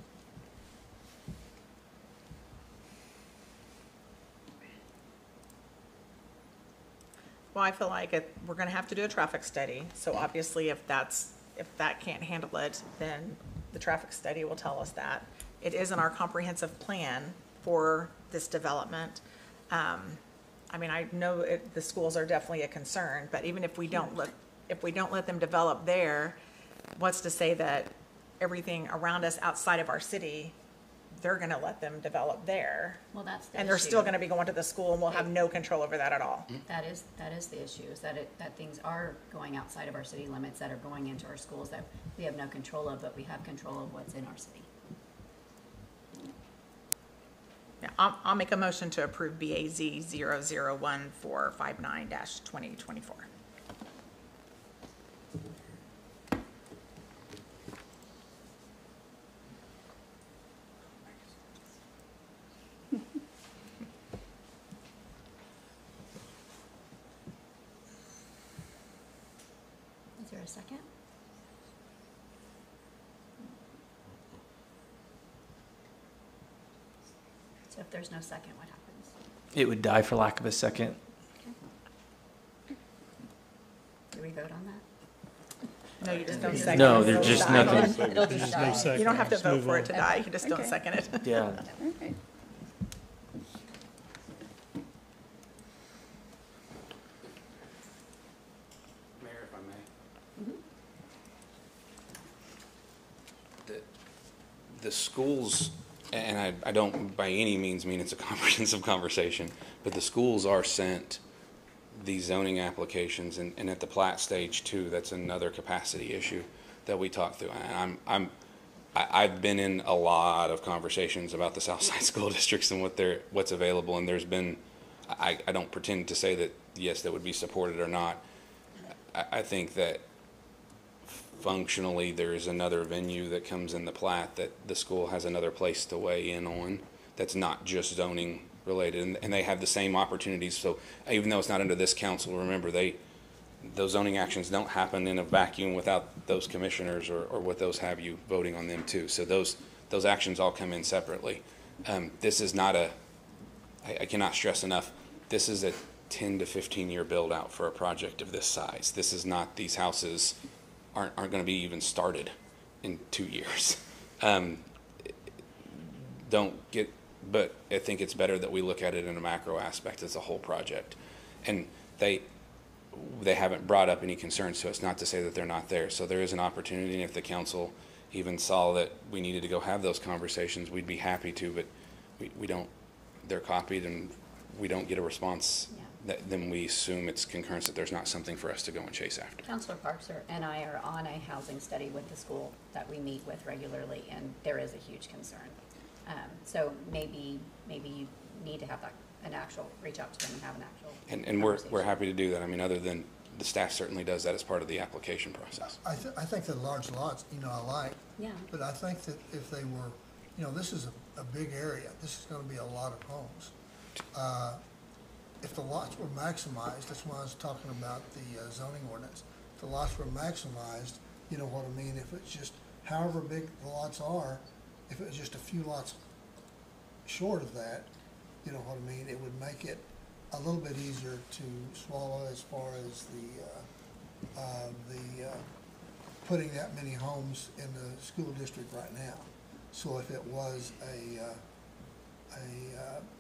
Well, I feel like we're going to have to do a traffic study. So obviously, if that can't handle it, then the traffic study will tell us that. It is in our comprehensive plan for this development. I mean, I know the schools are definitely a concern, but even if we don't let them develop there, what's to say that everything around us outside of our city, they're going to let them develop there? Well, that's the and they're issue. Still going to be going to the school, and we'll have no control over that at all. That is the issue, is that things are going outside of our city limits, that are going into our schools that we have no control of, but we have control of what's in our city. Yeah, I'll make a motion to approve BAZ 001-459-2024. Is there a second? So if there's no second, what happens? It would die for lack of a second. Do we vote on that? No, you just don't second it. No, there's just nothing. It'll just die. You don't have to vote for it to die, you just don't second it. Yeah. Okay. Mayor, if I may. The schools, and I don't by any means mean it's a comprehensive conversation, but the schools are sent these zoning applications, and at the plat stage too, that's another capacity issue that we talk through. And I've been in a lot of conversations about the Southside school districts and what's available, and there's been, I don't pretend to say that yes, that would be supported or not. I think that functionally there is another venue that comes in the plat that the school has another place to weigh in on that's not just zoning related, and they have the same opportunities. So even though it's not under this council, remember those zoning actions don't happen in a vacuum without those commissioners or what those have you voting on them too. So those actions all come in separately. This is not I cannot stress enough, this is a 10 to 15 year build out for a project of this size. This is not, these houses aren't going to be even started in 2 years. But I think it's better that we look at it in a macro aspect as a whole project. And they haven't brought up any concerns, so it's not to say that they're not there. So there is an opportunity, and if the council even saw that we needed to go have those conversations, we'd be happy to, but we don't, they're copied and we don't get a response. Yeah. Then we assume it's concurrence that there's not something for us to go and chase after. Councilor Parks and I are on a housing study with the school that we meet with regularly, and there is a huge concern. So maybe you need to have an actual, reach out to them and have an actual And we're happy to do that. I mean, other than the staff certainly does that as part of the application process. I think the large lots, I like. Yeah. But I think that if they were, this is a big area. This is going to be a lot of homes. if the lots were maximized, that's why I was talking about the zoning ordinance. If the lots were maximized, you know what I mean, if it's just, however big the lots are, if it was just a few lots short of that, you know what I mean, it would make it a little bit easier to swallow as far as the putting that many homes in the school district right now. So if it was a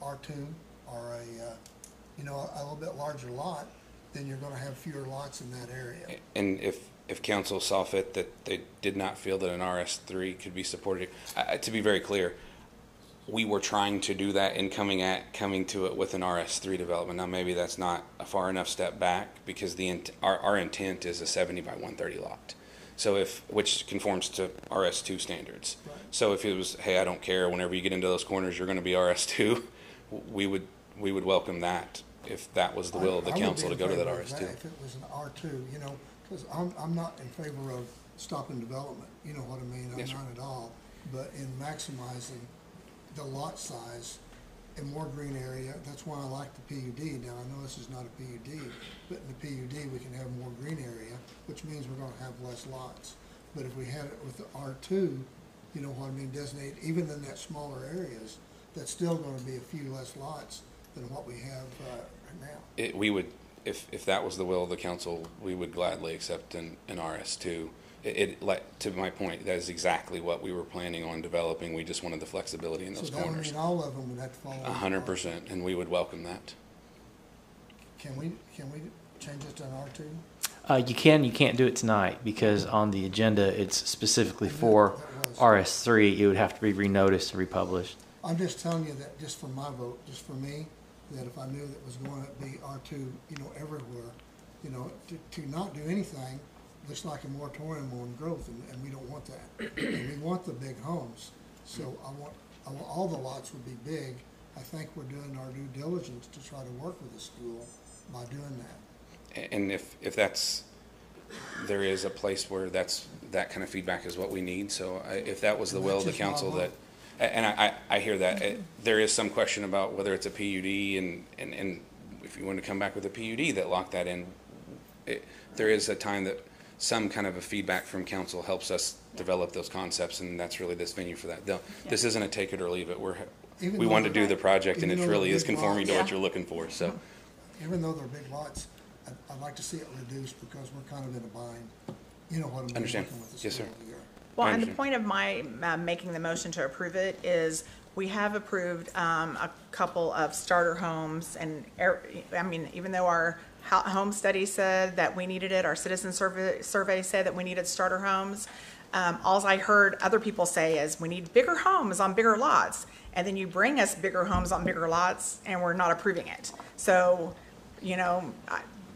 R2 or a little bit larger lot, then you're going to have fewer lots in that area. And if council saw fit that they did not feel that an RS3 could be supported, to be very clear, we were trying to do that in coming to it with an RS3 development. Now maybe that's not a far enough step back, because our intent is a 70 by 130 lot. So which conforms to RS2 standards. Right. So if it was, hey, I don't care, whenever you get into those corners, you're going to be RS2, we would welcome that if that was the will of the council to go to that RS2. If it was an R2, because I'm not in favor of stopping development. You know what I mean? I'm not at all. But in maximizing the lot size and more green area, that's why I like the PUD. Now, I know this is not a PUD, but in the PUD we can have more green area, which means we're going to have less lots. But if we had it with the R2, you know what I mean, designate, even in that smaller areas, that's still going to be a few less lots than what we have right now. We would, if that was the will of the council, we would gladly accept an RS2. To my point, that is exactly what we were planning on developing. We just wanted the flexibility in those corners. So that would mean all of them would have to follow? 100%, and we would welcome that. Can we change it to an R2? You can. You can't do it tonight because on the agenda it's specifically for RS3. It would have to be renoticed and republished. I'm just telling you that just for my vote, just for me, that if I knew that it was going to be R2, everywhere, to not do anything looks like a moratorium on growth, and we don't want that. And we want the big homes. So I want all the lots would be big. I think we're doing our due diligence to try to work with the school by doing that. And if there is a place where that kind of feedback is what we need. So if that was the will of the council, and I hear that. There is some question about whether it's a PUD, and if you want to come back with a PUD that locked that in, there is a time that some kind of a feedback from council helps us develop those concepts, and that's really this venue for that. This isn't a take it or leave it. We want to do the project, and it really is conforming to what you're looking for. So, even though they're big lots, I'd like to see it reduced because we're kind of in a bind. You know what I mean? Understand? Yes, sir. Well, and the point of my making the motion to approve it is we have approved a couple of starter homes, and even though our home study said that we needed it, our citizen survey said that we needed starter homes. All I heard other people say is we need bigger homes on bigger lots, and then you bring us bigger homes on bigger lots, and we're not approving it. So,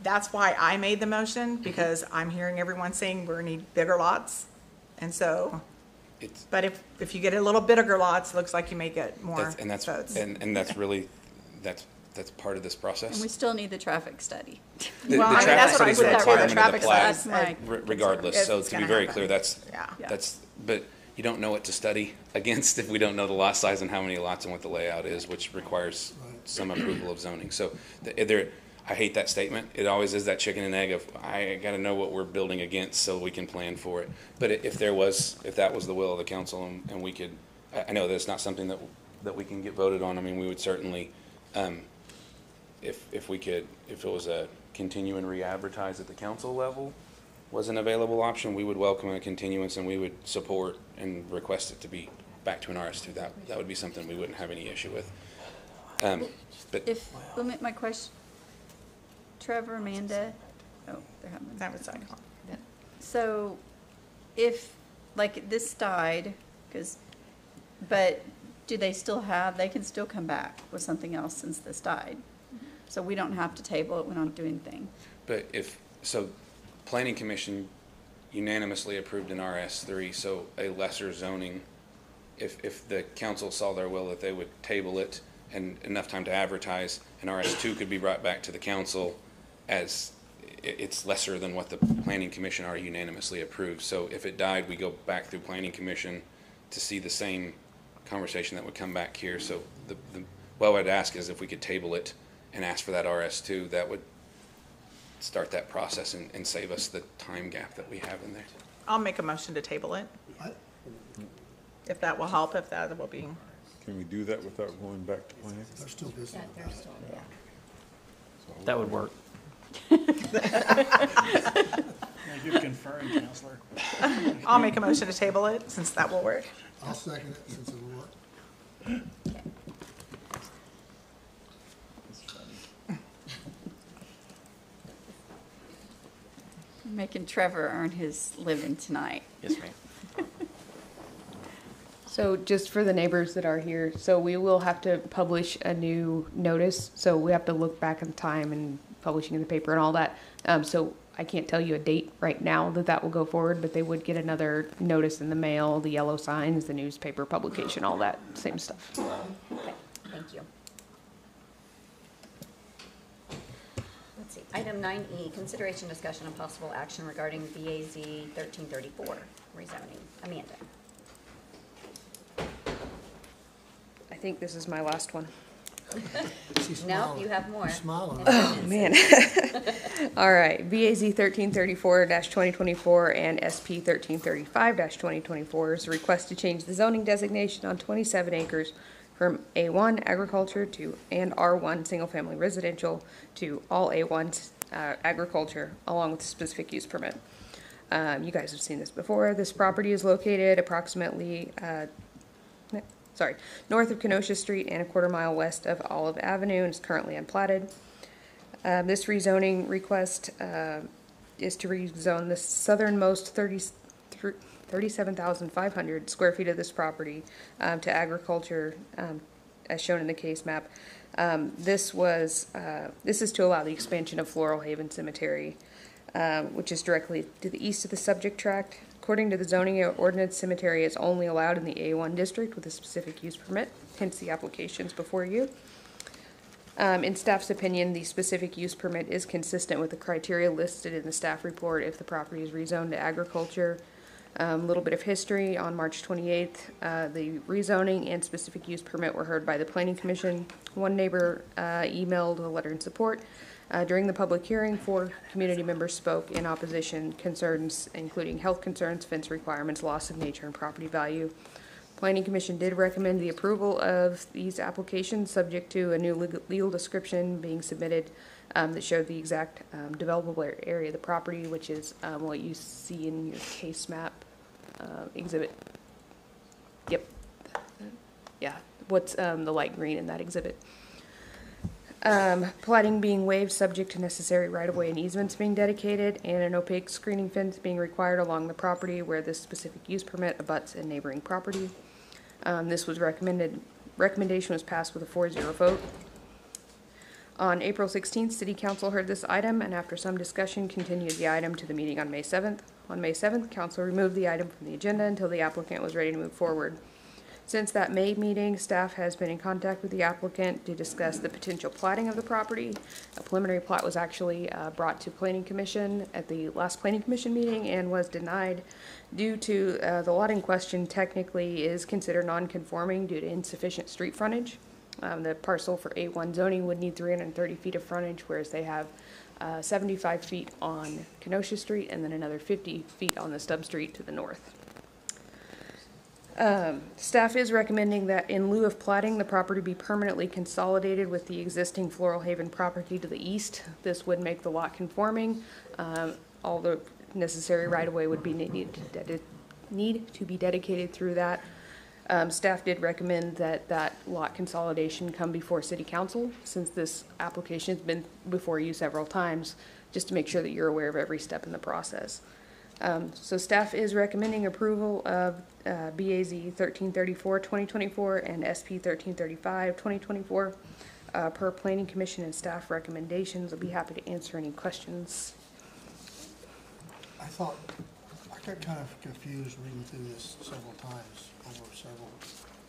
that's why I made the motion, because I'm hearing everyone saying we need bigger lots, and so. But if you get a little bigger lots, it looks like you may get more votes. And that's really that's part of this process. And we still need the traffic study. That's what I said too, the traffic study. Regardless, so to be very clear, but you don't know what to study against if we don't know the lot size and how many lots and what the layout is, which requires some approval of zoning. So I hate that statement. It always is that chicken and egg of, I got to know what we're building against so we can plan for it. But if that was the will of the council, and we could, I know that's not something that we can get voted on. I mean, we would certainly, if it was a continue and re-advertise at the council level was an available option, we would welcome a continuance, and we would support and request it to be back to an RS2. That would be something we wouldn't have any issue with. But my question, Trevor, Amanda, they're having that was So, if this died, but do they still have? They can still come back with something else since this died. So we don't have to table it. We don't do anything. But Planning Commission unanimously approved an RS3, so a lesser zoning. If the council saw their will that they would table it and enough time to advertise, an RS2 could be brought back to the council as it's lesser than what the Planning Commission already unanimously approved. So if it died, we go back through Planning Commission to see the same conversation that would come back here. So what I would ask is if we could table it and ask for that RS2, that would start that process and save us the time gap that we have in there. I'll make a motion to table it. What? If that will help, if that will be. Can we do that without going back to planning? They're still busy. Yeah, they're still, yeah. That would work. You're conferring, Counselor. I'll make a motion to table it, since that will work. I'll second it since it will work. Making Trevor earn his living tonight. Yes, ma'am. So just for the neighbors that are here, so we will have to publish a new notice. So we have to look back in time and publishing in the paper and all that. So I can't tell you a date right now that will go forward, but they would get another notice in the mail, the yellow signs, the newspaper publication, all that same stuff. Okay, thank you. Let's see, item 9E, consideration, discussion, and possible action regarding BAZ 1334 rezoning. Amanda. I think this is my last one. No, you have more. Smiling. Oh, man. All right. BAZ 1334-2024 and SP 1335-2024 is a request to change the zoning designation on 27 acres from A1 agriculture to and R1 single-family residential to all A1 agriculture, along with a specific use permit. You guys have seen this before. This property is located approximately north of Kenosha Street and a quarter-mile west of Olive Avenue, and is currently unplatted. This rezoning request is to rezone the southernmost 37,500 square feet of this property to agriculture, as shown in the case map. This is to allow the expansion of Floral Haven Cemetery, which is directly to the east of the subject tract. According to the zoning ordinance, cemetery is only allowed in the A1 district with a specific use permit, hence the applications before you. In staff's opinion, the specific use permit is consistent with the criteria listed in the staff report if the property is rezoned to agriculture. A little bit of history. On March 28th, the rezoning and specific use permit were heard by the Planning Commission. One neighbor emailed a letter in support. During the public hearing, 4 community members spoke in opposition, concerns including health concerns, fence requirements, loss of nature, and property value. Planning Commission did recommend the approval of these applications, subject to a new legal description being submitted that showed the exact developable area of the property, which is what you see in your case map exhibit. Yep. Yeah, what's the light green in that exhibit. Plating being waived subject to necessary right-of-way and easements being dedicated, and an opaque screening fence being required along the property where this specific use permit abuts a neighboring property. This was recommendation was passed with a 4-0 vote. On April 16th, City Council heard this item, and after some discussion, continued the item to the meeting on May 7th. On May 7th, Council removed the item from the agenda until the applicant was ready to move forward. Since that May meeting, staff has been in contact with the applicant to discuss the potential plating of the property. A preliminary plat was actually brought to Planning Commission at the last Planning Commission meeting and was denied due to the lot in question technically is considered non-conforming due to insufficient street frontage. The parcel for A1 zoning would need 330 feet of frontage, whereas they have 75 feet on Kenosha Street and then another 50 feet on the stub street to the north. Staff is recommending that in lieu of platting, the property be permanently consolidated with the existing Floral Haven property to the east. This would make the lot conforming. All the necessary right-of-way would be need to be dedicated through that. Staff did recommend that lot consolidation come before City Council, since this application has been before you several times, just to make sure that you're aware of every step in the process. So staff is recommending approval of BAZ 1334-2024 and SP 1335-2024 per Planning Commission and staff recommendations. I'll be happy to answer any questions. I got kind of confused reading through this several times over several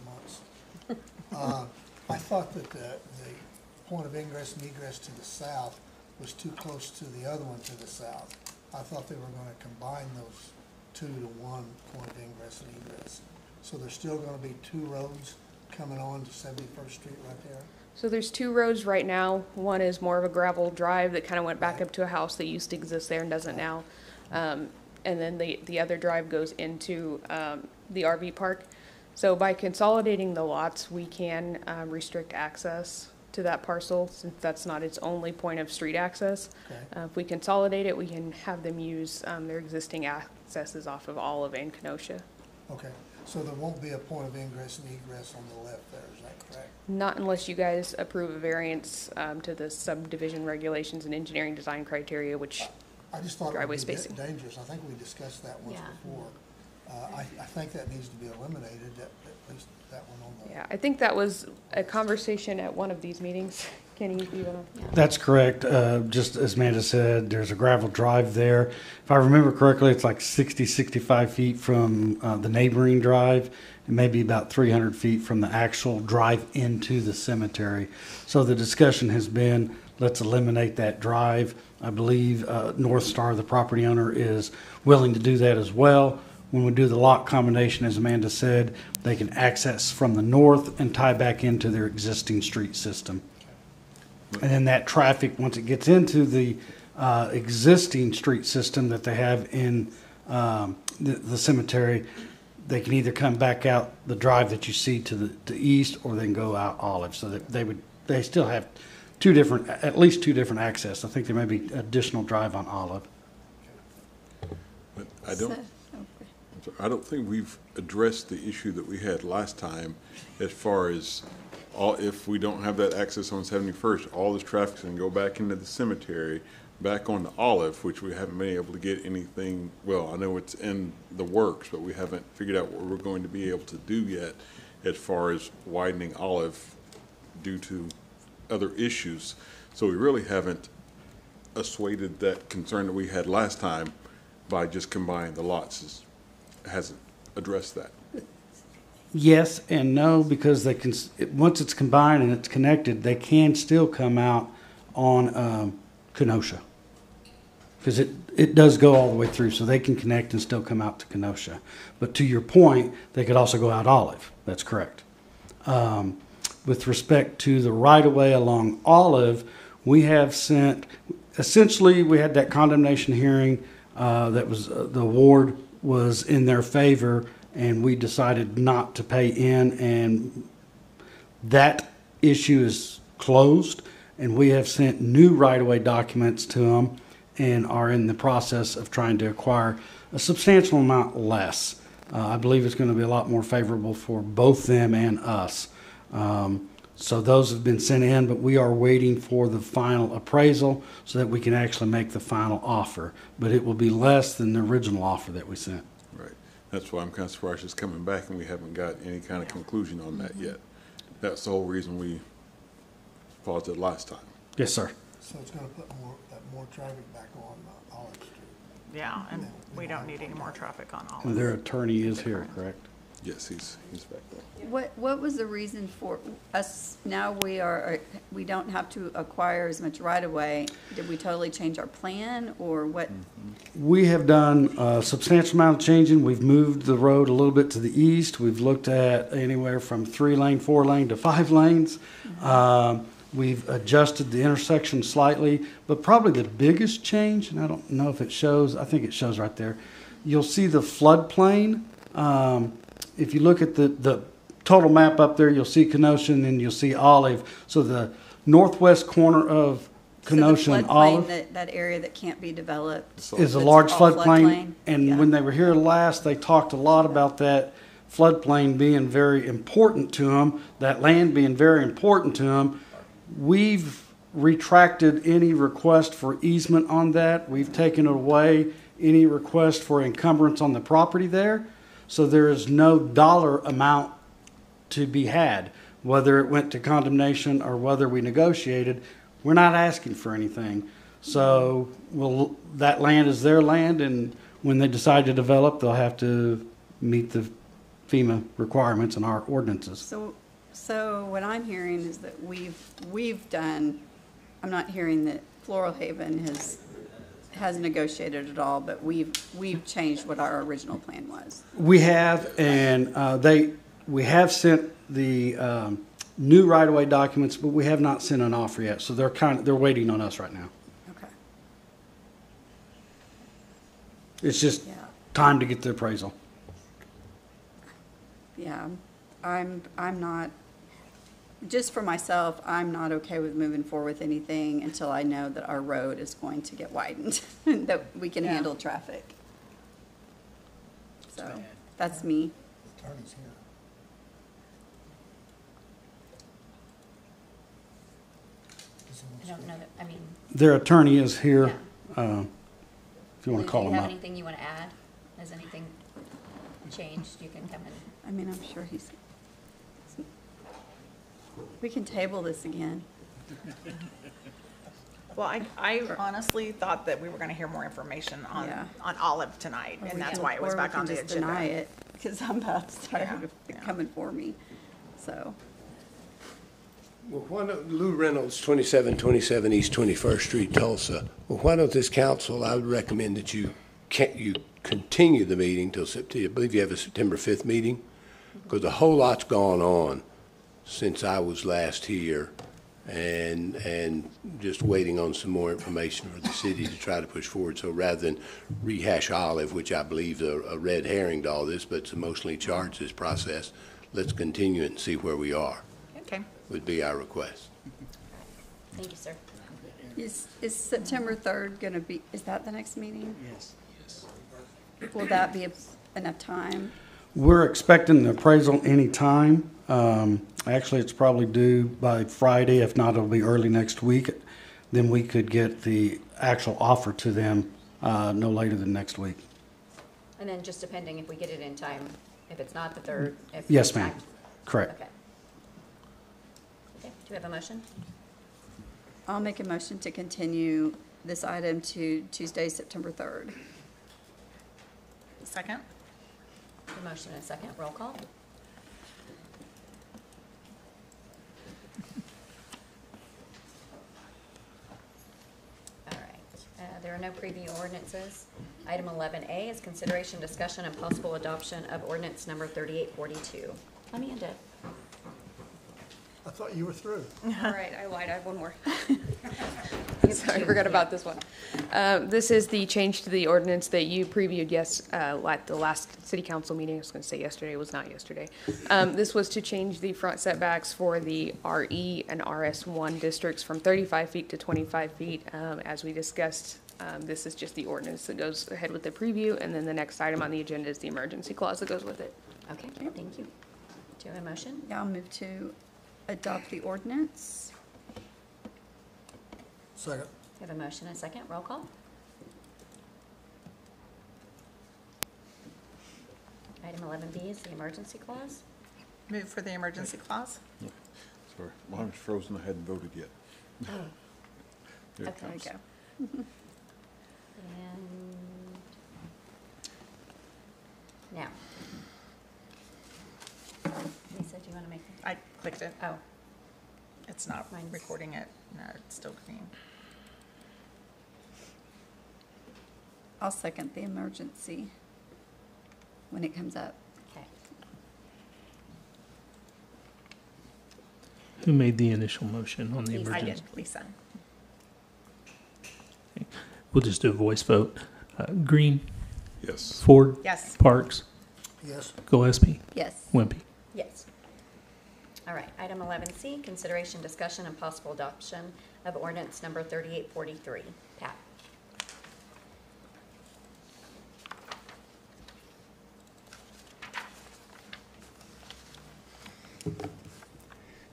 months. I thought that the point of ingress and egress to the south was too close to the other one to the south. I thought they were going to combine those 2 to 1 point of ingress and egress. So there's still going to be 2 roads coming on to 71st Street right there? So there's two roads right now. One is more of a gravel drive that kind of went back up to a house that used to exist there and doesn't now. And then the other drive goes into the RV park. So by consolidating the lots, we can restrict access to that parcel since that's not its only point of street access. Okay. If we consolidate it, we can have them use their existing accesses off of Olive and Kenosha. Okay, so there won't be a point of ingress and egress on the left there, is that correct? Not unless you guys approve a variance to the subdivision regulations and engineering design criteria, which I just thought it driveway would be spacing. dangerous. I think we discussed that once before. I think that needs to be eliminated, at least that one on the. Yeah, I think that was a conversation at one of these meetings. Kenny, you wanna? That's correct. Just as Amanda said, there's a gravel drive there. If I remember correctly, it's like 65 feet from the neighboring drive, and maybe about 300 feet from the actual drive into the cemetery. So the discussion has been, let's eliminate that drive. I believe North Star, the property owner, is willing to do that as well. When we do the lot combination, as Amanda said, they can access from the north and tie back into their existing street system. And then that traffic, once it gets into the existing street system that they have in the cemetery, they can either come back out the drive that you see to the east, or they can go out Olive. So that they still have at least two different access. I think there may be additional drive on Olive. But I don't think we've addressed the issue that we had last time, as far as if we don't have that access on 71st, all this traffic's going to go back into the cemetery, back onto Olive, which we haven't been able to get anything. Well, I know it's in the works, but we haven't figured out what we're going to be able to do yet as far as widening Olive due to other issues. So we really haven't assuaded that concern that we had last time by just combining the lots. Hasn't addressed that. Yes and no, because they can. Once it's combined and it's connected, they can still come out on Kenosha, because it does go all the way through, so they can connect and still come out to Kenosha. But to your point, they could also go out Olive. That's correct. With respect to the right-of-way along Olive, we have sent. Essentially, we had that condemnation hearing. That was the award was in their favor, and we decided not to pay in, and that issue is closed, and we have sent new right-of-way documents to them and are in the process of trying to acquire a substantial amount less. I believe it's going to be a lot more favorable for both them and us. So those have been sent in, but we are waiting for the final appraisal so that we can actually make the final offer. But it will be less than the original offer that we sent. Right. That's why I'm kind of surprised it's coming back and we haven't got any kind of conclusion on that yet. That's the whole reason we paused it last time. Yes, sir. So it's going to put more traffic back on Olive Street. Yeah, and we don't need any more traffic on Olive. Their attorney is here, correct? Yes, he's back there. What was the reason for us, now we don't have to acquire as much right-of-way? Did we totally change our plan, or what? We have done a substantial amount of changing. We've moved the road a little bit to the east. We've looked at anywhere from 3-lane, 4-lane to 5 lanes. We've adjusted the intersection slightly, but probably the biggest change, and I don't know if it shows, I think it shows right there, you'll see the floodplain. If you look at the total map up there, you'll see Kenosha and then you'll see Olive. So the northwest corner of Kenosha and Olive. That area that can't be developed. Is a large floodplain. And when they were here last, they talked a lot about that floodplain being very important to them, that land being very important to them. We've retracted any request for easement on that. We've taken away any request for encumbrance on the property there. So there is no dollar amount to be had, whether it went to condemnation or whether we negotiated. We're not asking for anything. So that land is their land, and when they decide to develop, they'll have to meet the FEMA requirements and our ordinances. So what I'm hearing is that we've done, I'm not hearing that Floral Haven has negotiated at all, but we've changed what our original plan was. We have, and we have sent the new right-of-way documents, but we have not sent an offer yet, so they're waiting on us right now. Okay. It's just Yeah. time to get the appraisal. Yeah, I'm not, just for myself, I'm not okay with moving forward with anything until I know that our road is going to get widened, that we can handle traffic. So, that's me. Attorney's here. I don't know that, I mean. Their attorney is here, if you want to Do call you him have up. anything you want to add? Has anything changed? You can come in. I mean, I'm sure he's, we can table this again. Well, I honestly thought that we were gonna hear more information Yeah. on Olive tonight, Or and we that's can- why it was or we back can on the just agenda. deny it, because I'm about tired of it coming for me, so. Well, why don't, Lou Reynolds, 2727 East 21st Street, Tulsa. Well, why don't this council, I would recommend that you continue the meeting till September, I believe you have a September 5th meeting, because a whole lot's gone on since I was last here, and just waiting on some more information for the city to try to push forward. So rather than rehash Olive, which I believe is a red herring to all this, but it's emotionally charged, this process, let's continue it and see where we are. Okay. Would be our request. Thank you, sir. Is September 3rd going to be, is that the next meeting? Yes. Will that be enough time? We're expecting the appraisal anytime. Actually, it's probably due by Friday. If not, it'll be early next week. Then we could get the actual offer to them no later than next week. And then just depending if we get it in time, if it's not the 3rd. If Yes, it's ma'am. not- Correct. Okay. Okay, do we have a motion? I'll make a motion to continue this item to Tuesday, September 3rd. Second? A motion and a second, roll call. All right, there are no preview ordinances. Item 11A is consideration, discussion, and possible adoption of ordinance number 3842. Amanda. I thought you were through. All right, I lied, I have one more. Sorry, I forgot about this one. This is the change to the ordinance that you previewed at the last city council meeting. I was gonna say yesterday, it was not yesterday. This was to change the front setbacks for the RE and RS1 districts from 35 feet to 25 feet. As we discussed, this is just the ordinance that goes ahead with the preview, and then the next item on the agenda is the emergency clause that goes with it. Okay, thank you. Do you have a motion? Yeah, I'll move to adopt the ordinance. Second. We have a motion and a second, roll call. Item 11B is the emergency clause. Move for the emergency clause? Sorry, mine was frozen, I hadn't voted yet. Oh. There it Okay. comes. There you go. And now. Lisa, do you want to make? I clicked it. Oh. It's not Mine's- recording it. No, it's still green. I'll second the emergency when it comes up. Okay. Who made the initial motion on the I emergency? did, Lisa. We'll just do a voice vote. Green? Yes. Ford? Yes. Parks? Yes. Gillespie? Yes. Wimpy? Yes. All right, item 11C, consideration, discussion, and possible adoption of ordinance number 3843. Pat.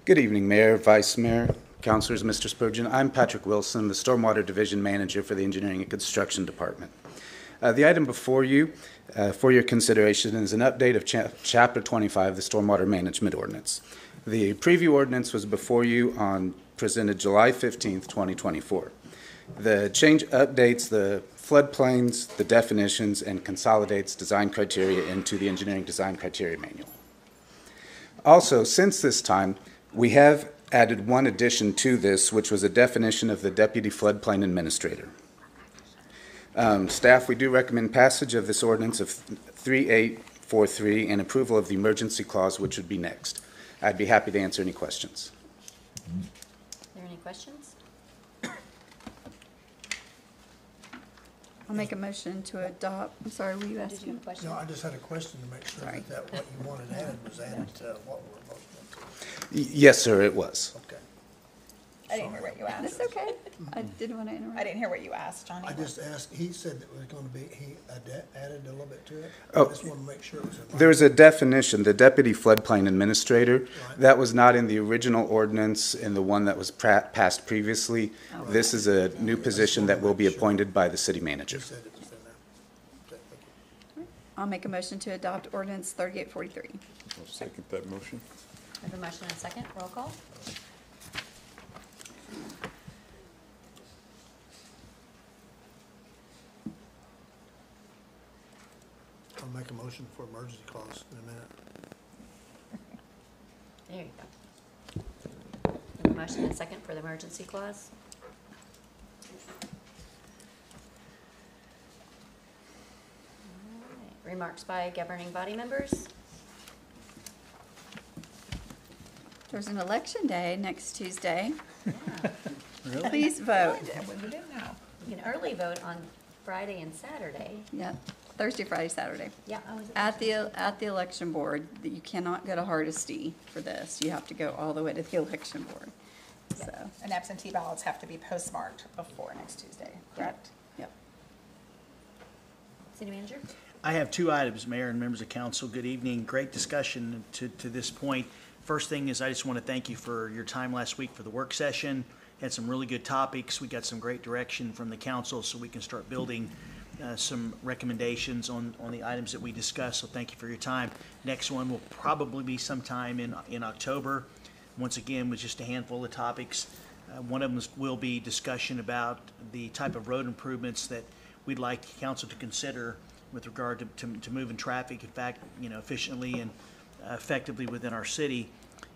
Good evening, Mayor, Vice Mayor, Councilors, Mr. Spurgeon. I'm Patrick Wilson, the Stormwater Division Manager for the Engineering and Construction Department. The item before you for your consideration is an update of Chapter 25 of the Stormwater Management Ordinance. The preview ordinance was before you presented July 15th, 2024. The change updates the floodplains, the definitions, and consolidates design criteria into the Engineering Design Criteria Manual. Also, since this time, we have added one addition to this, which was a definition of the Deputy Floodplain Administrator. Staff, we do recommend passage of this ordinance of 3843 and approval of the emergency clause, which would be next. I'd be happy to answer any questions. Are there any questions? I'll make a motion to adopt, I'm sorry, were you asking? No, I just had a question to make sure that what you wanted added was added to what we're voting Yes, sir, it was. on. Okay. I didn't hear what you asked. It's okay. I didn't want to interrupt. I didn't hear what you asked, Johnny. I just asked, he said that it was gonna be, he added a little bit to it. Oh. I just wanted to make sure it was in line. There's a definition, the deputy floodplain administrator. That was not in the original ordinance in the one that was passed previously. This is a new position that will be appointed by the city manager. He said it was in there. Okay, thank you. I'll make a motion to adopt ordinance 3843. I'll second that motion. I have a motion and a second. Roll call. I'll make a motion for emergency clause in a minute. There you go. I have a motion and a second for the emergency clause. All right. Remarks by governing body members. There's an election day next Tuesday. Yeah. Please vote. You can early vote on Friday and Saturday. Yep, Thursday, Friday, Saturday. Yeah. Oh, is it At the election board, that you cannot go to Hardesty for this. You have to go all the way to the election board. So, And absentee ballots have to be postmarked before next Tuesday, correct? yep. City manager? I have two items, Mayor and members of council. Good evening. Great discussion to this point. First thing is I just want to thank you for your time last week for the work session. Had some really good topics. We got some great direction from the council so we can start building some recommendations on the items that we discussed. So thank you for your time. Next one will probably be sometime in October. Once again, with just a handful of topics. One of them will be discussion about the type of road improvements that we'd like council to consider with regard to moving traffic, in fact, efficiently and effectively within our city.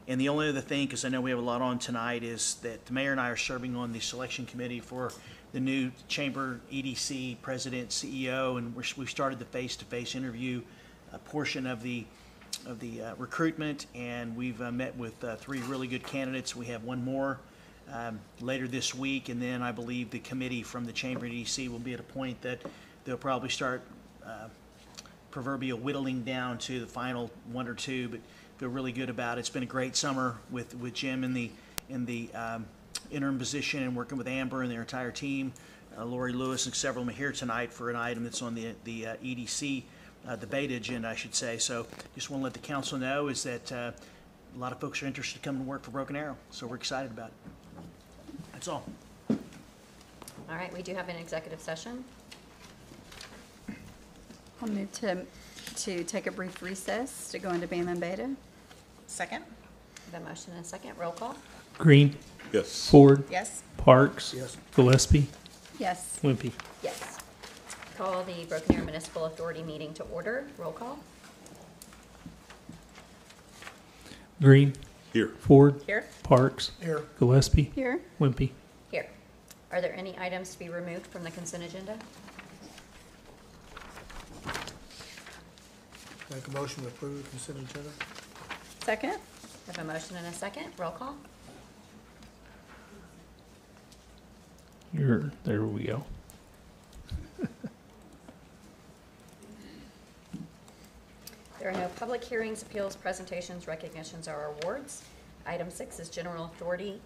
And the only other thing, because I know we have a lot on tonight, is that the mayor and I are serving on the selection committee for the new chamber EDC president, CEO, and we started the face-to-face interview portion of the recruitment, and we've met with 3 really good candidates. We have one more later this week, and then I believe the committee from the chamber EDC will be at a point that they'll probably start proverbial whittling down to the final 1 or 2, but feel really good about it. It's been a great summer with Jim in the interim position and working with Amber and their entire team. Lori Lewis and several of them are here tonight for an item that's on the EDC, the beta agenda, I should say. So just want to let the council know is that a lot of folks are interested in coming to work for Broken Arrow, so we're excited about it. That's all. All right, we do have an executive session. I'll move to take a brief recess to go into Bama Beta. Second? The motion and a second. Roll call. Green. Yes. Ford. Yes. Parks. Yes. Gillespie. Yes. Wimpy. Yes. Call the Broken Arrow Municipal Authority meeting to order. Roll call. Green. Here. Ford. Here. Parks. Here. Gillespie. Here. Wimpy. Here. Are there any items to be removed from the consent agenda? Make a motion to approve the consent agenda. Second? I have a motion and a second. Roll call. There we go. There are no public hearings, appeals, presentations, recognitions, or awards. Item 6 is general authority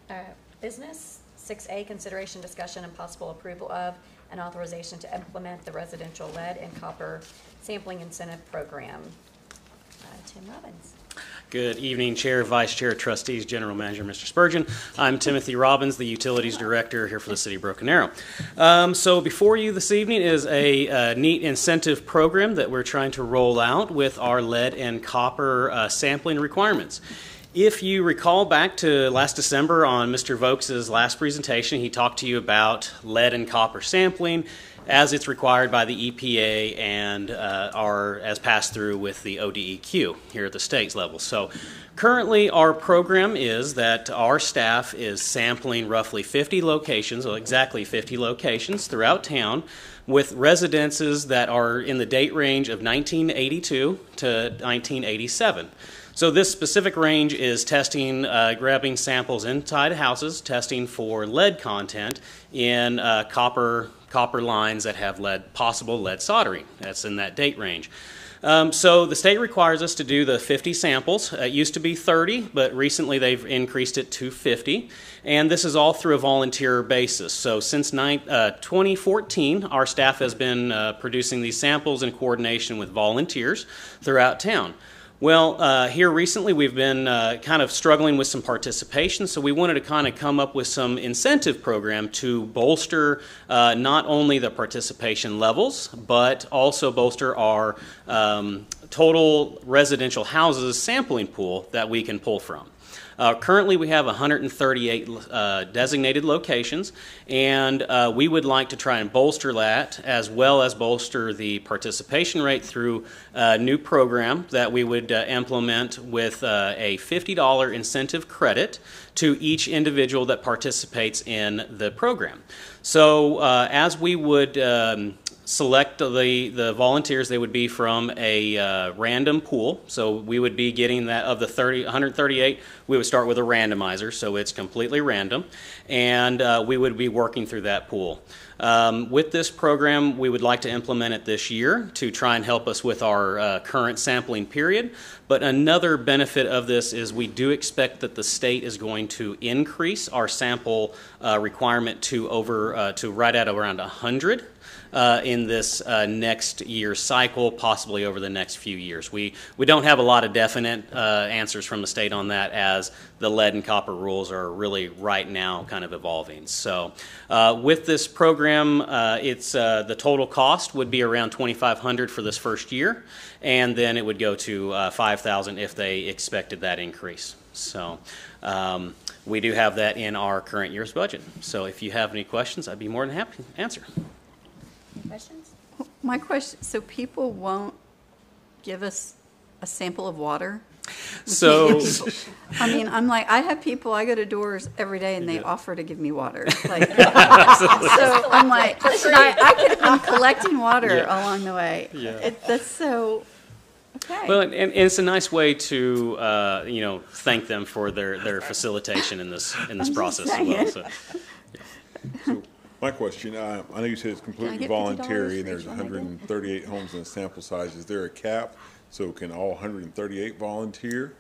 business. 6A, consideration, discussion, and possible approval of an authorization to implement the residential lead and copper sampling incentive program. Tim Robbins. Good evening, Chair, Vice Chair, Trustees, General Manager, Mr. Spurgeon. I'm Timothy Robbins, the Utilities Director here for the City of Broken Arrow. So before you this evening is a neat incentive program that we're trying to roll out with our lead and copper sampling requirements. If you recall back to last December on Mr. Vokes' last presentation, he talked to you about lead and copper sampling as it's required by the EPA and as passed through with the ODEQ here at the state's level. So currently our program is that our staff is sampling roughly 50 locations, well, exactly 50 locations throughout town with residences that are in the date range of 1982 to 1987. So this specific range is testing, grabbing samples inside houses, testing for lead content in copper lines that have possible lead soldering. That's in that date range. So the state requires us to do the 50 samples. It used to be 30, but recently they've increased it to 50. And this is all through a volunteer basis. So since 2014, our staff has been producing these samples in coordination with volunteers throughout town. Well, here recently we've been kind of struggling with some participation, so we wanted to kind of come up with some incentive program to bolster not only the participation levels, but also bolster our total residential houses sampling pool that we can pull from. Currently, we have 138 designated locations, and we would like to try and bolster that, as well as bolster the participation rate through a new program that we would implement with a $50 incentive credit to each individual that participates in the program. So as we would select the volunteers, they would be from a random pool. So we would be getting that of the 138, we would start with a randomizer, so it's completely random, and we would be working through that pool. With this program, we would like to implement it this year to try and help us with our current sampling period. But another benefit of this is we do expect that the state is going to increase our sample requirement to right at around 100. In this next year's cycle, possibly over the next few years. We don't have a lot of definite answers from the state on that, as the lead and copper rules are really right now kind of evolving. So with this program, it's the total cost would be around $2,500 for this first year, and then it would go to $5,000 if they expected that increase. So we do have that in our current year's budget. So if you have any questions, I'd be more than happy to answer. Questions? My question, so people won't give us a sample of water? So, I mean, I'm like, I have people, I go to doors every day and they offer to give me water. Like, so I'm like, I'm collecting water along the way. Yeah. That's so, okay. Well, and it's a nice way to, thank them for their facilitation in this process as well. So, So my question, I know you said it's completely voluntary and there's 138 homes in the sample size. Is there a cap? So can all 138 volunteer?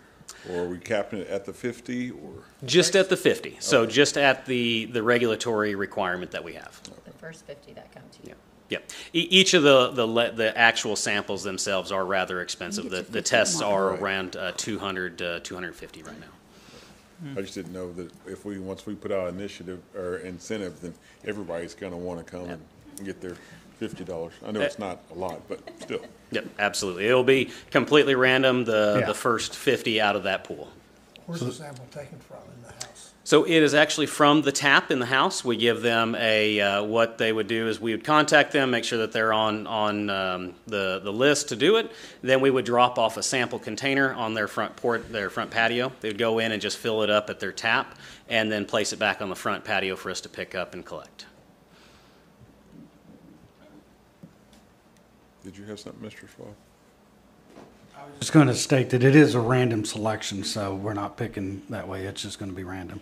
Or are we capping it at the 50? Or just at the 50. So just at the regulatory requirement that we have. The first 50 that come to you. Yep. Each of the actual samples themselves are rather expensive. The tests are around 200 to 250 right now. I just didn't know that if once we put out an initiative or incentive, then everybody's going to want to come and get their $50. I know it's not a lot, but still. Yep, absolutely. It'll be completely random, the first 50 out of that pool. Where's the sample taken from in the house? So it is actually from the tap in the house. We give them what they would do is we would contact them, make sure that they're on the list to do it. Then we would drop off a sample container on their front patio. They would go in and just fill it up at their tap and then place it back on the front patio for us to pick up and collect. Did you have something, Mr. Schwab? Just going to state that it is a random selection, so we're not picking that way. It's just going to be random.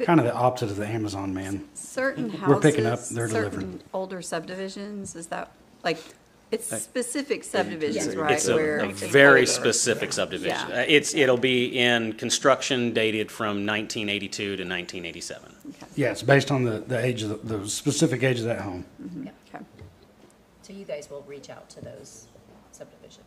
Kind of the opposite of the Amazon man. Certain houses, we're picking up, they're delivering. certain older subdivisions, is that, like, it's specific subdivisions, right? It's a very specific subdivision. Yeah. It'll be in construction dated from 1982 to 1987. Okay. Yeah, it's based on the age of the specific age of that home. Mm-hmm. Okay. So you guys will reach out to those subdivisions?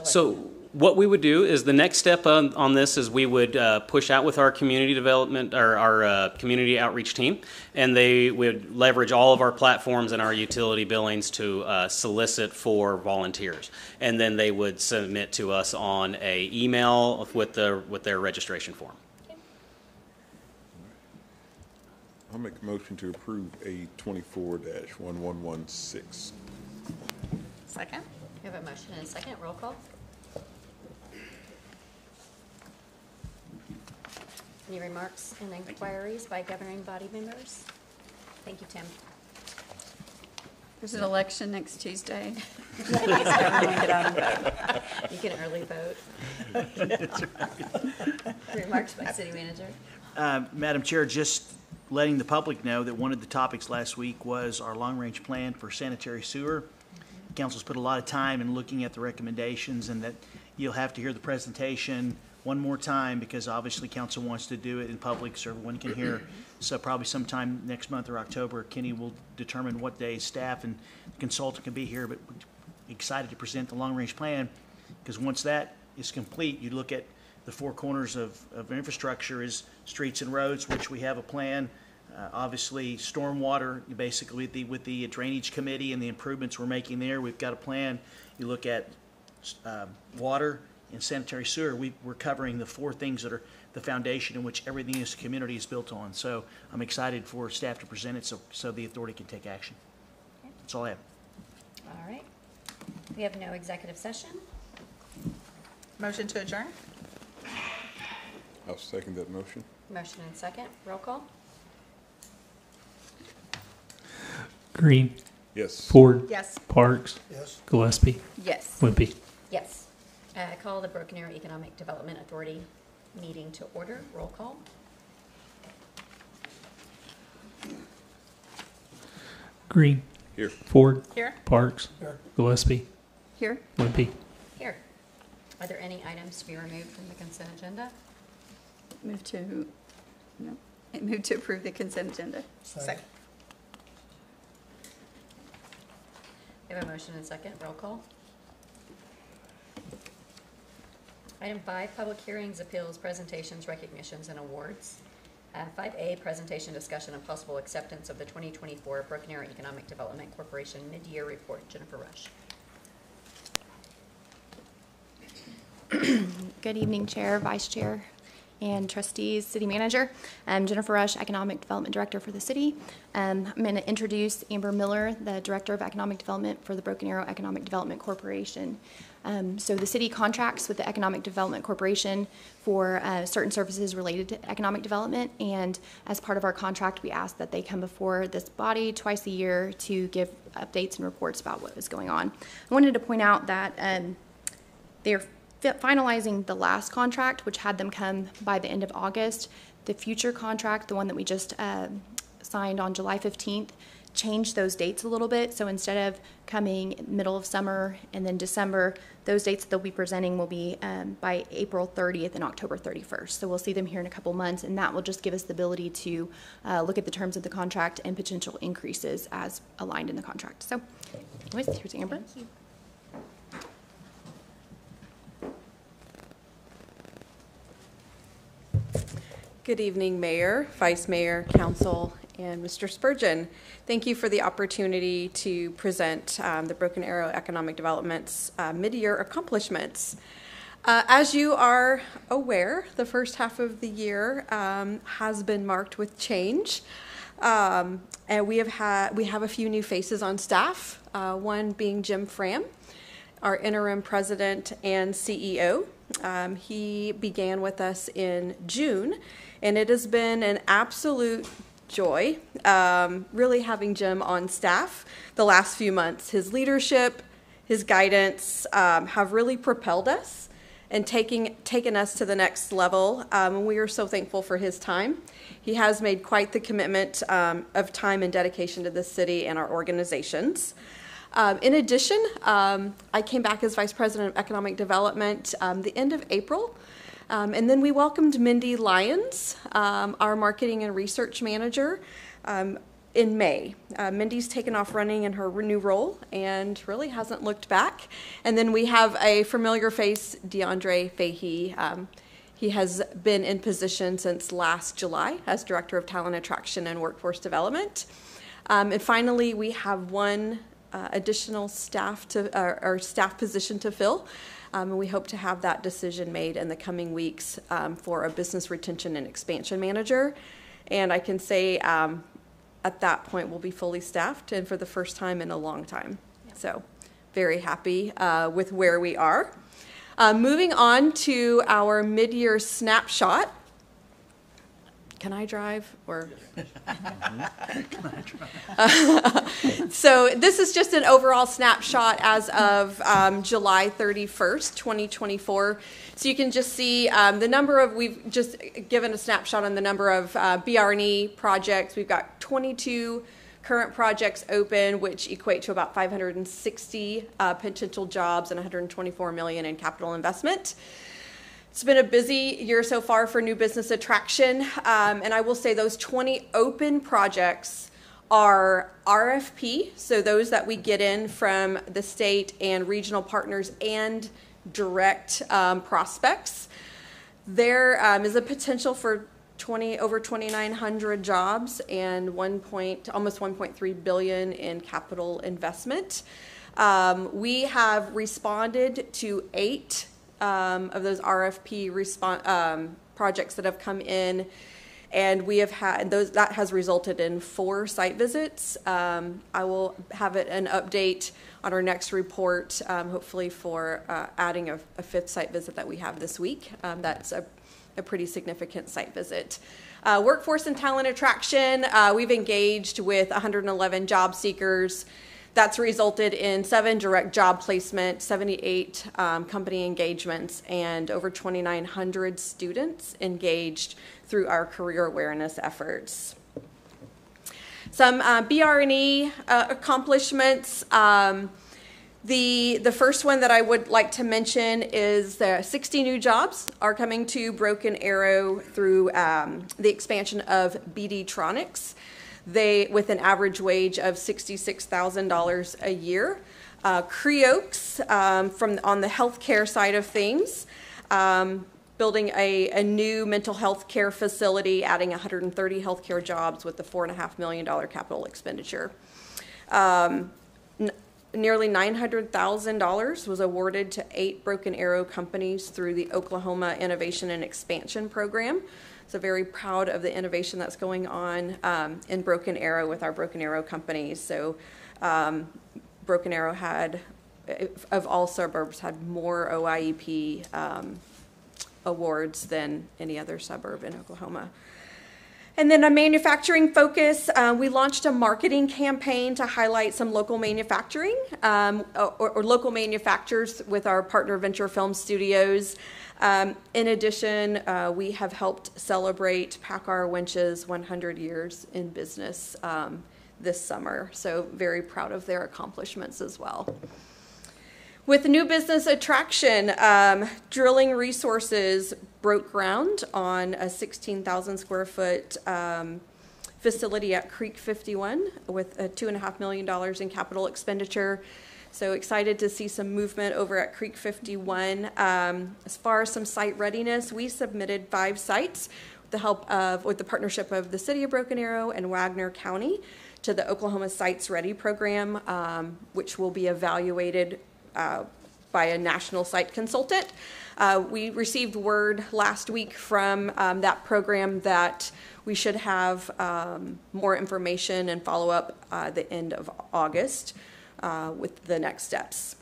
So what we would do is the next step on this is we would push out with our community development or our community outreach team, and they would leverage all of our platforms and our utility billings to solicit for volunteers, and then they would submit to us on a email with their registration form. I'll make a motion to approve A24-1116. Second. We have a motion and a second. Roll call. Any remarks and inquiries by governing body members? Thank you, Tim. There's an election next Tuesday. You can early vote. Remarks by city manager. Madam Chair, just letting the public know that one of the topics last week was our long-range plan for sanitary sewer. Council's put a lot of time in looking at the recommendations, and that you'll have to hear the presentation one more time because obviously council wants to do it in public so everyone can hear. So probably sometime next month or October, Kenny will determine what day staff and consultant can be here, but we're excited to present the long-range plan because once that is complete, you look at the four corners of infrastructure is streets and roads, which we have a plan. Obviously, stormwater, basically with the drainage committee and the improvements we're making there, we've got a plan. You look at water and sanitary sewer, we're covering the four things that are the foundation in which everything in this community is built on. So I'm excited for staff to present it so the authority can take action. Okay. That's all I have. All right. We have no executive session. Motion to adjourn? I'll second that motion. Motion and second. Roll call. Green. Yes. Ford. Yes. Parks. Yes. Gillespie. Yes. Wimpy. Yes. Call the Broken Arrow Economic Development Authority meeting to order. Roll call. Green. Here. Ford. Here. Parks. Here. Gillespie. Here? Wimpy. Here. Are there any items to be removed from the consent agenda? Move to, no, move to approve the consent agenda. Second. We have a motion and second. Roll call. Item 5, public hearings, appeals, presentations, recognitions, and awards. 5A, presentation, discussion, and possible acceptance of the 2024 Broken Arrow Economic Development Corporation mid-year report. Jennifer Rush. Good evening, Chair, Vice Chair, and trustees, City Manager. I'm Jennifer Rush, Economic Development Director for the city. I'm going to introduce Amber Miller, the Director of Economic Development for the Broken Arrow Economic Development Corporation. So the city contracts with the Economic Development Corporation for certain services related to economic development, and as part of our contract, we ask that they come before this body twice a year to give updates and reports about what is going on. I wanted to point out that they're finalizing the last contract, which had them come by the end of August. The future contract, the one that we just signed on July 15th, changed those dates a little bit. So instead of coming middle of summer and then December, those dates that they'll be presenting will be by April 30th and October 31st. So we'll see them here in a couple months, and that will just give us the ability to look at the terms of the contract and potential increases as aligned in the contract. So anyways, here's Amber. Thank you. Good evening, Mayor, Vice Mayor, Council, and Mr. Spurgeon. Thank you for the opportunity to present the Broken Arrow Economic Development's mid-year accomplishments. As you are aware, the first half of the year has been marked with change. And we have a few new faces on staff, one being Jim Fram, our interim president and CEO. He began with us in June, and it has been an absolute joy really having Jim on staff the last few months. His leadership, his guidance have really propelled us and taken us to the next level, and we are so thankful for his time. He has made quite the commitment of time and dedication to this city and our organizations. In addition, I came back as Vice President of Economic Development the end of April, and then we welcomed Mindy Lyons, our Marketing and Research Manager, in May. Mindy's taken off running in her new role and really hasn't looked back. And then we have a familiar face, DeAndre Fahey. He has been in position since last July as Director of Talent Attraction and Workforce Development. And finally, we have one additional staff position to fill, and we hope to have that decision made in the coming weeks for a business retention and expansion manager. And I can say at that point we'll be fully staffed, and for the first time in a long time. Yeah. So very happy with where we are. Moving on to our mid-year snapshot. Can I drive? Or so this is just an overall snapshot as of July 31st, 2024. So you can just see the number of, we've just given a snapshot on the number of BR&E projects. We've got 22 current projects open, which equate to about 560 potential jobs and $124 million in capital investment. It's been a busy year so far for new business attraction, and I will say those 20 open projects are RFP, so those that we get in from the state and regional partners and direct prospects. There is a potential for over 2,900 jobs and almost 1.3 billion in capital investment. We have responded to 8 of those RFP projects that have come in, and we have had those. That has resulted in 4 site visits. I will have an update on our next report, hopefully for adding a 5th site visit that we have this week. That's a pretty significant site visit. Workforce and talent attraction, we've engaged with 111 job seekers. That's resulted in 7 direct job placements, 78 company engagements, and over 2,900 students engaged through our career awareness efforts. Some BR&E accomplishments. The first one that I would like to mention is 60 new jobs are coming to Broken Arrow through the expansion of BD Tronics. With an average wage of $66,000 a year. Creoaks on the healthcare side of things, building a new mental health care facility, adding 130 healthcare jobs with the $4.5 million capital expenditure. Nearly $900,000 was awarded to 8 Broken Arrow companies through the Oklahoma Innovation and Expansion Program. So very proud of the innovation that's going on in Broken Arrow with our Broken Arrow companies. So Broken Arrow had, of all suburbs, had more OIEP awards than any other suburb in Oklahoma. And then a manufacturing focus, we launched a marketing campaign to highlight some local manufacturing or local manufacturers with our partner Venture Film Studios. In addition, we have helped celebrate PACCAR Winch's 100 years in business this summer. So very proud of their accomplishments as well. With new business attraction, Drilling Resources broke ground on a 16,000 square foot facility at Creek 51 with $2.5 million in capital expenditure. So excited to see some movement over at Creek 51. As far as some site readiness, we submitted 5 sites with the partnership of the City of Broken Arrow and Wagner County to the Oklahoma Sites Ready program, which will be evaluated by a national site consultant. We received word last week from that program that we should have more information and follow up the end of August with the next steps.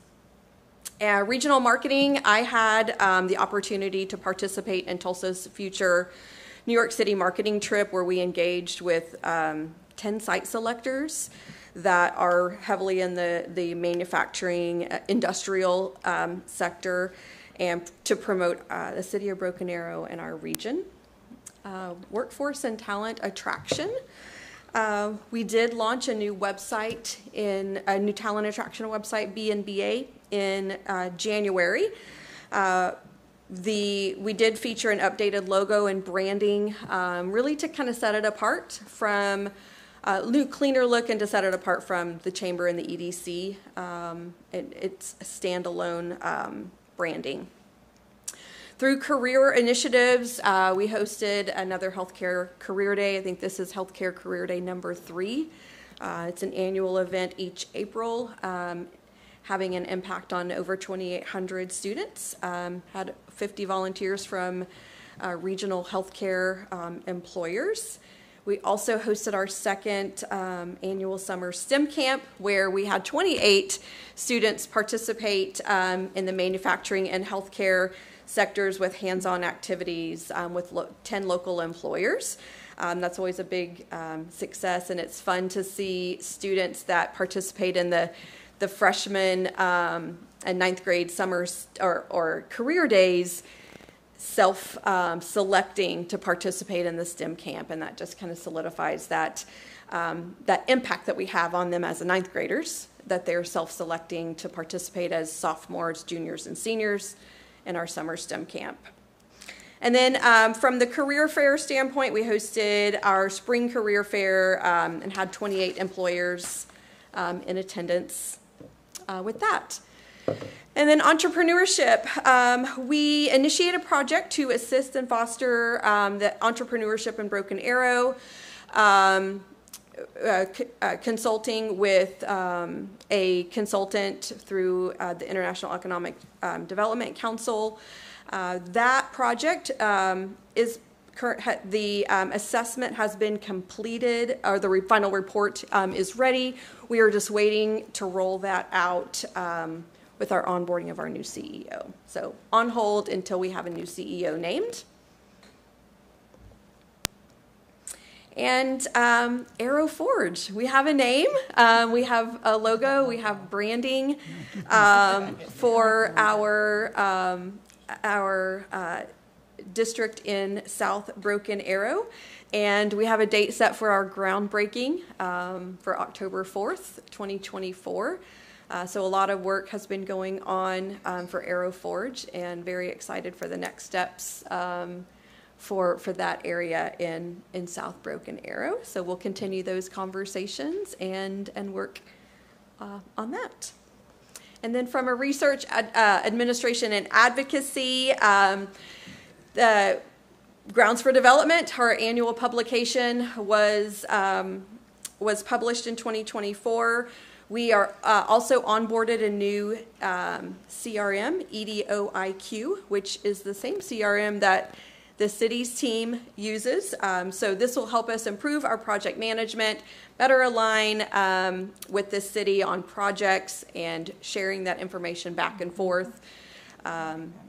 Regional marketing, I had the opportunity to participate in Tulsa's future New York City marketing trip where we engaged with 10 site selectors that are heavily in the manufacturing industrial sector and to promote the City of Broken Arrow and our region. Workforce and talent attraction. We did launch a new website, a new talent attraction website, BNBA, in January. We did feature an updated logo and branding, really to kind of set it apart from new, cleaner look and to set it apart from the Chamber and the EDC. It's a standalone branding. Through career initiatives, we hosted another Healthcare Career Day. I think this is Healthcare Career Day number 3. It's an annual event each April, having an impact on over 2,800 students. Had 50 volunteers from regional healthcare employers. We also hosted our second annual summer STEM camp where we had 28 students participate in the manufacturing and healthcare sectors with hands-on activities with 10 local employers. That's always a big success, and it's fun to see students that participate in the freshman and ninth grade summers or career days selecting to participate in the STEM camp, and that just kind of solidifies that impact that we have on them as ninth graders, that they're self-selecting to participate as sophomores, juniors, and seniors in our summer STEM camp. And then from the career fair standpoint, we hosted our spring career fair and had 28 employers in attendance with that. And then entrepreneurship. We initiate a project to assist and foster the entrepreneurship in Broken Arrow, consulting with a consultant through the International Economic Development Council. That project is current. The assessment has been completed, or the final report is ready. We are just waiting to roll that out with our onboarding of our new CEO. So on hold until we have a new CEO named. And Arrow Forge, we have a name, we have a logo, we have branding for our district in South Broken Arrow. And we have a date set for our groundbreaking for October 4th, 2024. So a lot of work has been going on for Arrow Forge, and very excited for the next steps for that area in South Broken Arrow. So we'll continue those conversations and work on that. And then from a research, administration, and advocacy, the Grounds for Development, our annual publication, was published in 2024. We are also onboarded a new CRM, EDOIQ, which is the same CRM that the city's team uses. So this will help us improve our project management, better align with the city on projects and sharing that information back and forth.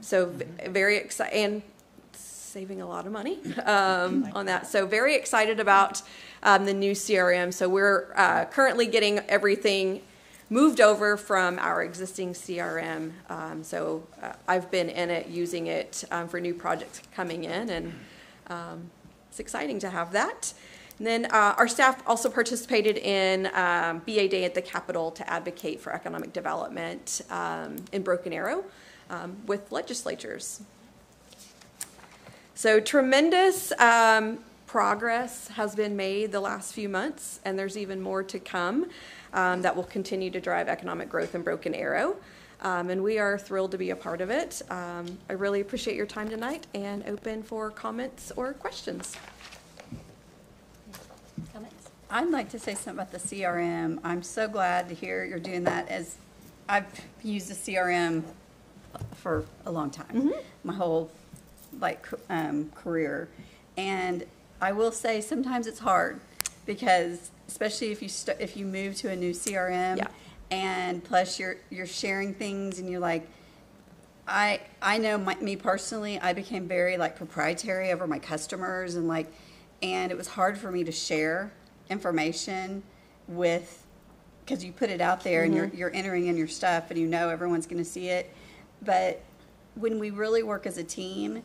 So very excited, and saving a lot of money on that. So very excited about the new CRM. So we're currently getting everything moved over from our existing CRM. So I've been in it, using it for new projects coming in, and it's exciting to have that. And then our staff also participated in BA Day at the Capitol to advocate for economic development in Broken Arrow with legislatures. So tremendous progress has been made the last few months, and there's even more to come that will continue to drive economic growth in Broken Arrow. And we are thrilled to be a part of it. I really appreciate your time tonight, and open for comments or questions. Comments? I'd like to say something about the CRM. I'm so glad to hear you're doing that, as I've used the CRM for a long time, my whole career. And I will say sometimes it's hard, because especially if you move to a new CRM, and plus you're sharing things, and you're like, I know me personally, I became very proprietary over my customers, and it was hard for me to share information because you put it out there, and you're entering in your stuff, and everyone's going to see it. But when we really work as a team,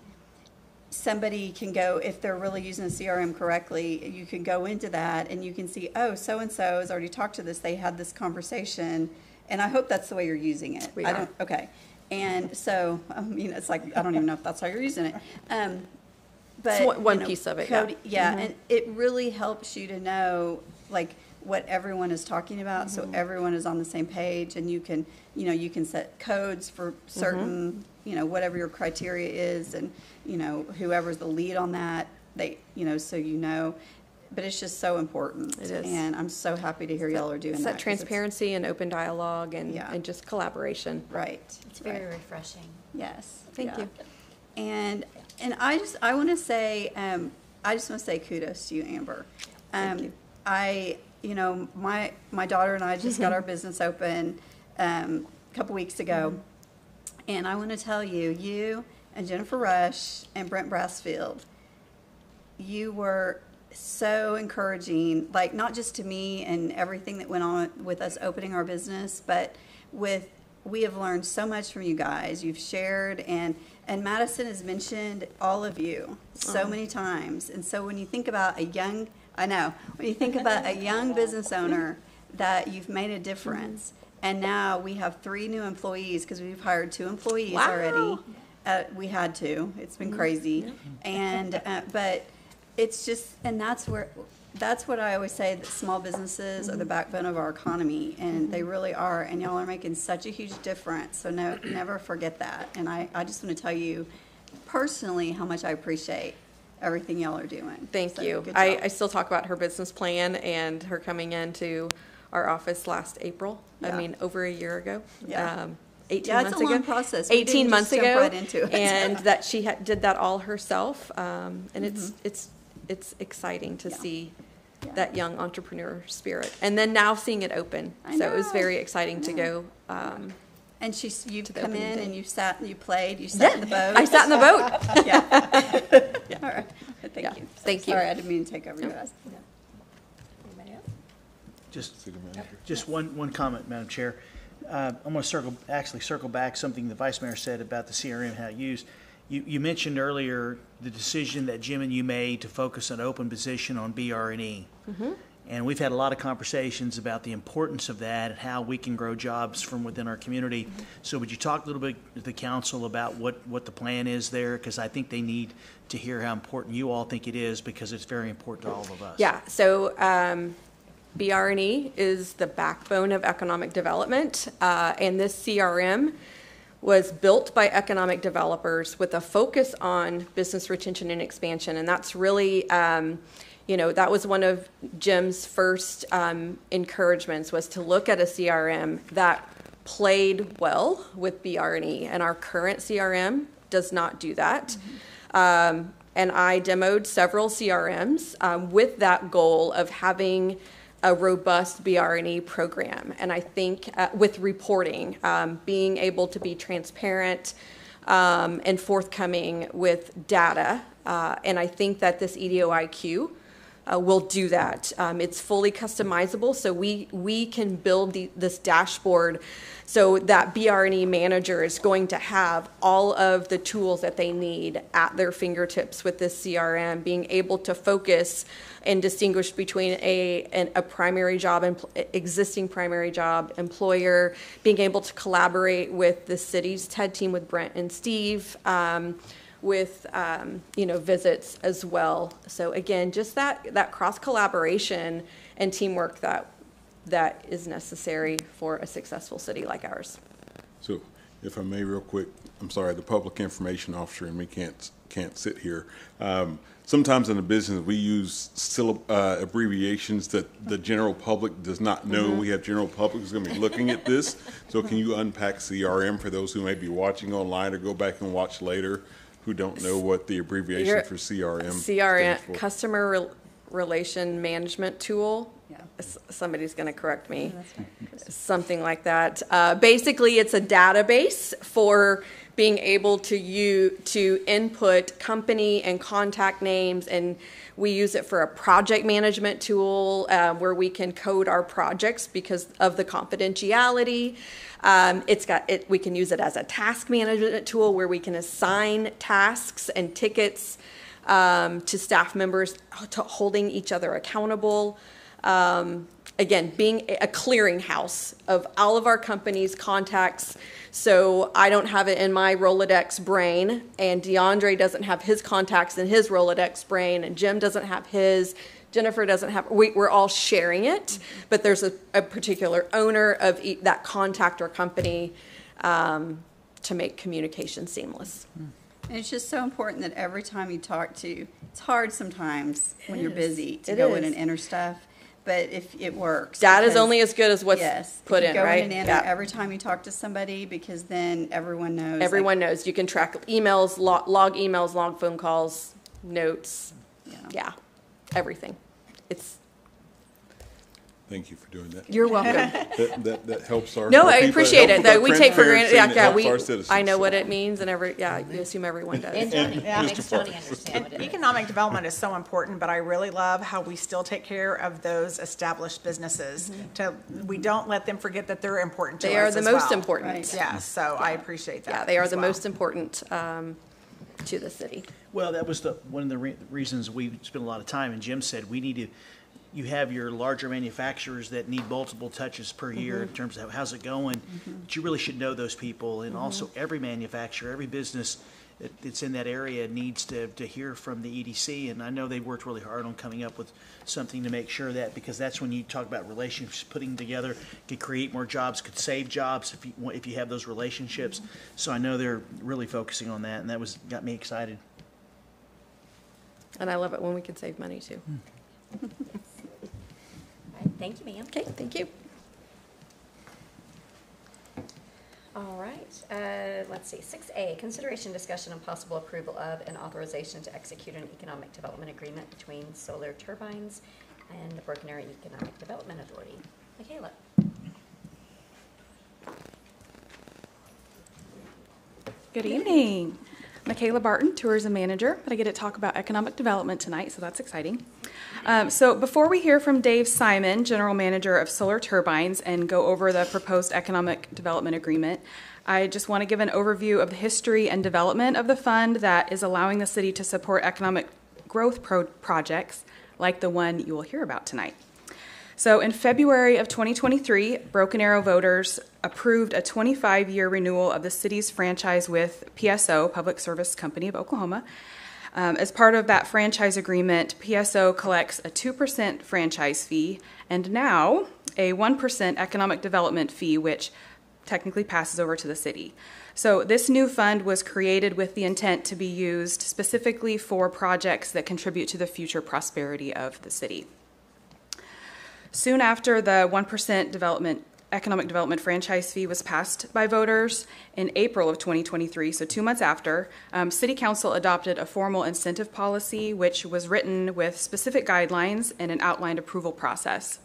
somebody can go, if they're really using the CRM correctly, you can go into that and you can see, oh, so-and-so has already talked to this, they had this conversation, and I hope that's the way you're using it. Okay. And so, it's I don't even know if that's how you're using it. But it's one piece of it, and it really helps you to know, what everyone is talking about, so everyone is on the same page, and you can set codes for certain, whatever your criteria is, and, whoever's the lead on that, but it's just so important. It is. And I'm so happy to hear y'all are doing that. Transparency and open dialogue and just collaboration. Right. It's very refreshing. Yes. Thank you. And I want to say, kudos to you, Amber. Thank you. My daughter and I just got our business open a couple weeks ago, and I want to tell you, you and Jennifer Rush and Brent Brassfield, you were so encouraging, like not just to me and everything that went on with us opening our business, but we have learned so much from you guys. You've shared, and Madison has mentioned all of you so many times. And so when you think about when you think about a young business owner that you've made a difference, and now we have 3 new employees because we've hired 2 employees already. We had to. It's been crazy. And but it's just, and that's what I always say, that small businesses are the backbone of our economy, and they really are, and y'all are making such a huge difference. So never forget that. And I just want to tell you personally how much I appreciate everything y'all are doing. Thank you. I still talk about her business plan and her coming into our office last April. Yeah. I mean, over a year ago. Yeah. 18 yeah, months it's a ago. long process. 18 months ago. Right into it. And that she did that all herself. And it's exciting to see that young entrepreneur spirit. And then now seeing it open. So it was very exciting to go. And you've come in and you sat in the boat. I sat in the boat. Yeah. All right. Thank you. Thank you. Sorry, I didn't mean to take over you guys. Anybody else? Just one comment, Madam Chair. I'm going to circle back something the Vice Mayor said about the CRM, how it's used. You mentioned earlier the decision that Jim and you made to focus an open position on BR&E. And we've had a lot of conversations about the importance of that and how we can grow jobs from within our community. So would you talk a little bit to the council about what the plan is there? Because I think they need to hear how important you all think it is, because it's very important to all of us. Yeah, so BR&E is the backbone of economic development, and this CRM was built by economic developers with a focus on business retention and expansion, and that's really, that was one of Jim's first encouragements, was to look at a CRM that played well with BR&E, and our current CRM does not do that. And I demoed several CRMs with that goal of having a robust BR&E program. And I think with reporting, being able to be transparent and forthcoming with data. And I think that this EDOIQ will do that. It's fully customizable, so we can build this dashboard so that BR&E manager is going to have all of the tools that they need at their fingertips with this CRM, being able to focus and distinguish between a primary job, existing primary job employer, being able to collaborate with the city's TED team with Brent and Steve, with visits as well. So again, just that cross collaboration and teamwork that is necessary for a successful city like ours. So, if I may, real quick, I'm sorry, the public information officer and me can't sit here. Sometimes in the business we use abbreviations that the general public does not know. We have general public who's going to be looking at this. So can you unpack CRM for those who may be watching online or go back and watch later, who don't know what the abbreviation for CRM stands for? Customer Relation Management Tool. Yeah. Somebody's going to correct me. That's right. Something like that. Basically, it's a database for being able to input company and contact names, and we use it for a project management tool where we can code our projects because of the confidentiality. We can use it as a task management tool where we can assign tasks and tickets to staff members, to holding each other accountable. Again, being a clearinghouse of all of our company's contacts. So I don't have it in my Rolodex brain, and DeAndre doesn't have his contacts in his Rolodex brain, and Jim doesn't have his, Jennifer doesn't have, we're all sharing it, but there's a particular owner of that contact or company to make communication seamless. And it's just so important that every time you talk to, it's hard sometimes when you're busy to go in and enter stuff, but if it works. Data's only as good as what's put in, right? Go in and enter every time you talk to somebody, because then everyone knows. Everyone knows. You can track emails, log emails, log phone calls, notes. Yeah, everything. Thank you for doing that. You're welcome. That helps our. No, our I people. appreciate it. Helps That our we take for granted. transparency, and it Yeah, helps we. our citizens, I know so. what it means, and you assume everyone does. And Johnny, And makes Mr. Johnny Parks. understand what it is. Economic development is so important, but I really love how we still take care of those established businesses. We don't let them forget that they're important to us They are the as most well. important. Right. Yeah, so I appreciate that. Yeah, they are as the well. most important to the city. Well, that was one of the reasons we spent a lot of time, and Jim said we need to, you have your larger manufacturers that need multiple touches per year in terms of how's it going, but you really should know those people, and also every manufacturer, every business that's in that area needs to hear from the EDC, and I know they worked really hard on coming up with something to make sure that, because that's when you talk about relationships, putting together, could create more jobs, could save jobs if you have those relationships. So I know they're really focusing on that, and that got me excited. And I love it when we can save money too. All right, thank you, ma'am. Okay, thank you. All right, let's see, 6A, consideration, discussion, and possible approval of and authorization to execute an economic development agreement between Solar Turbines and the Broken Arrow Economic Development Authority. Michaela. Good evening. Michaela Barton, Tourism Manager, but I get to talk about economic development tonight, so that's exciting. So before we hear from Dave Simon, General Manager of Solar Turbines, and go over the proposed economic development agreement, I just want to give an overview of the history and development of the fund that is allowing the city to support economic growth projects like the one you will hear about tonight. So in February of 2023, Broken Arrow voters approved a 25-year renewal of the city's franchise with PSO, Public Service Company of Oklahoma. As part of that franchise agreement, PSO collects a 2% franchise fee and now a 1% economic development fee, which technically passes over to the city. So this new fund was created with the intent to be used specifically for projects that contribute to the future prosperity of the city. Soon after the 1% economic development franchise fee was passed by voters in April of 2023, so 2 months after, City Council adopted a formal incentive policy which was written with specific guidelines and an outlined approval process.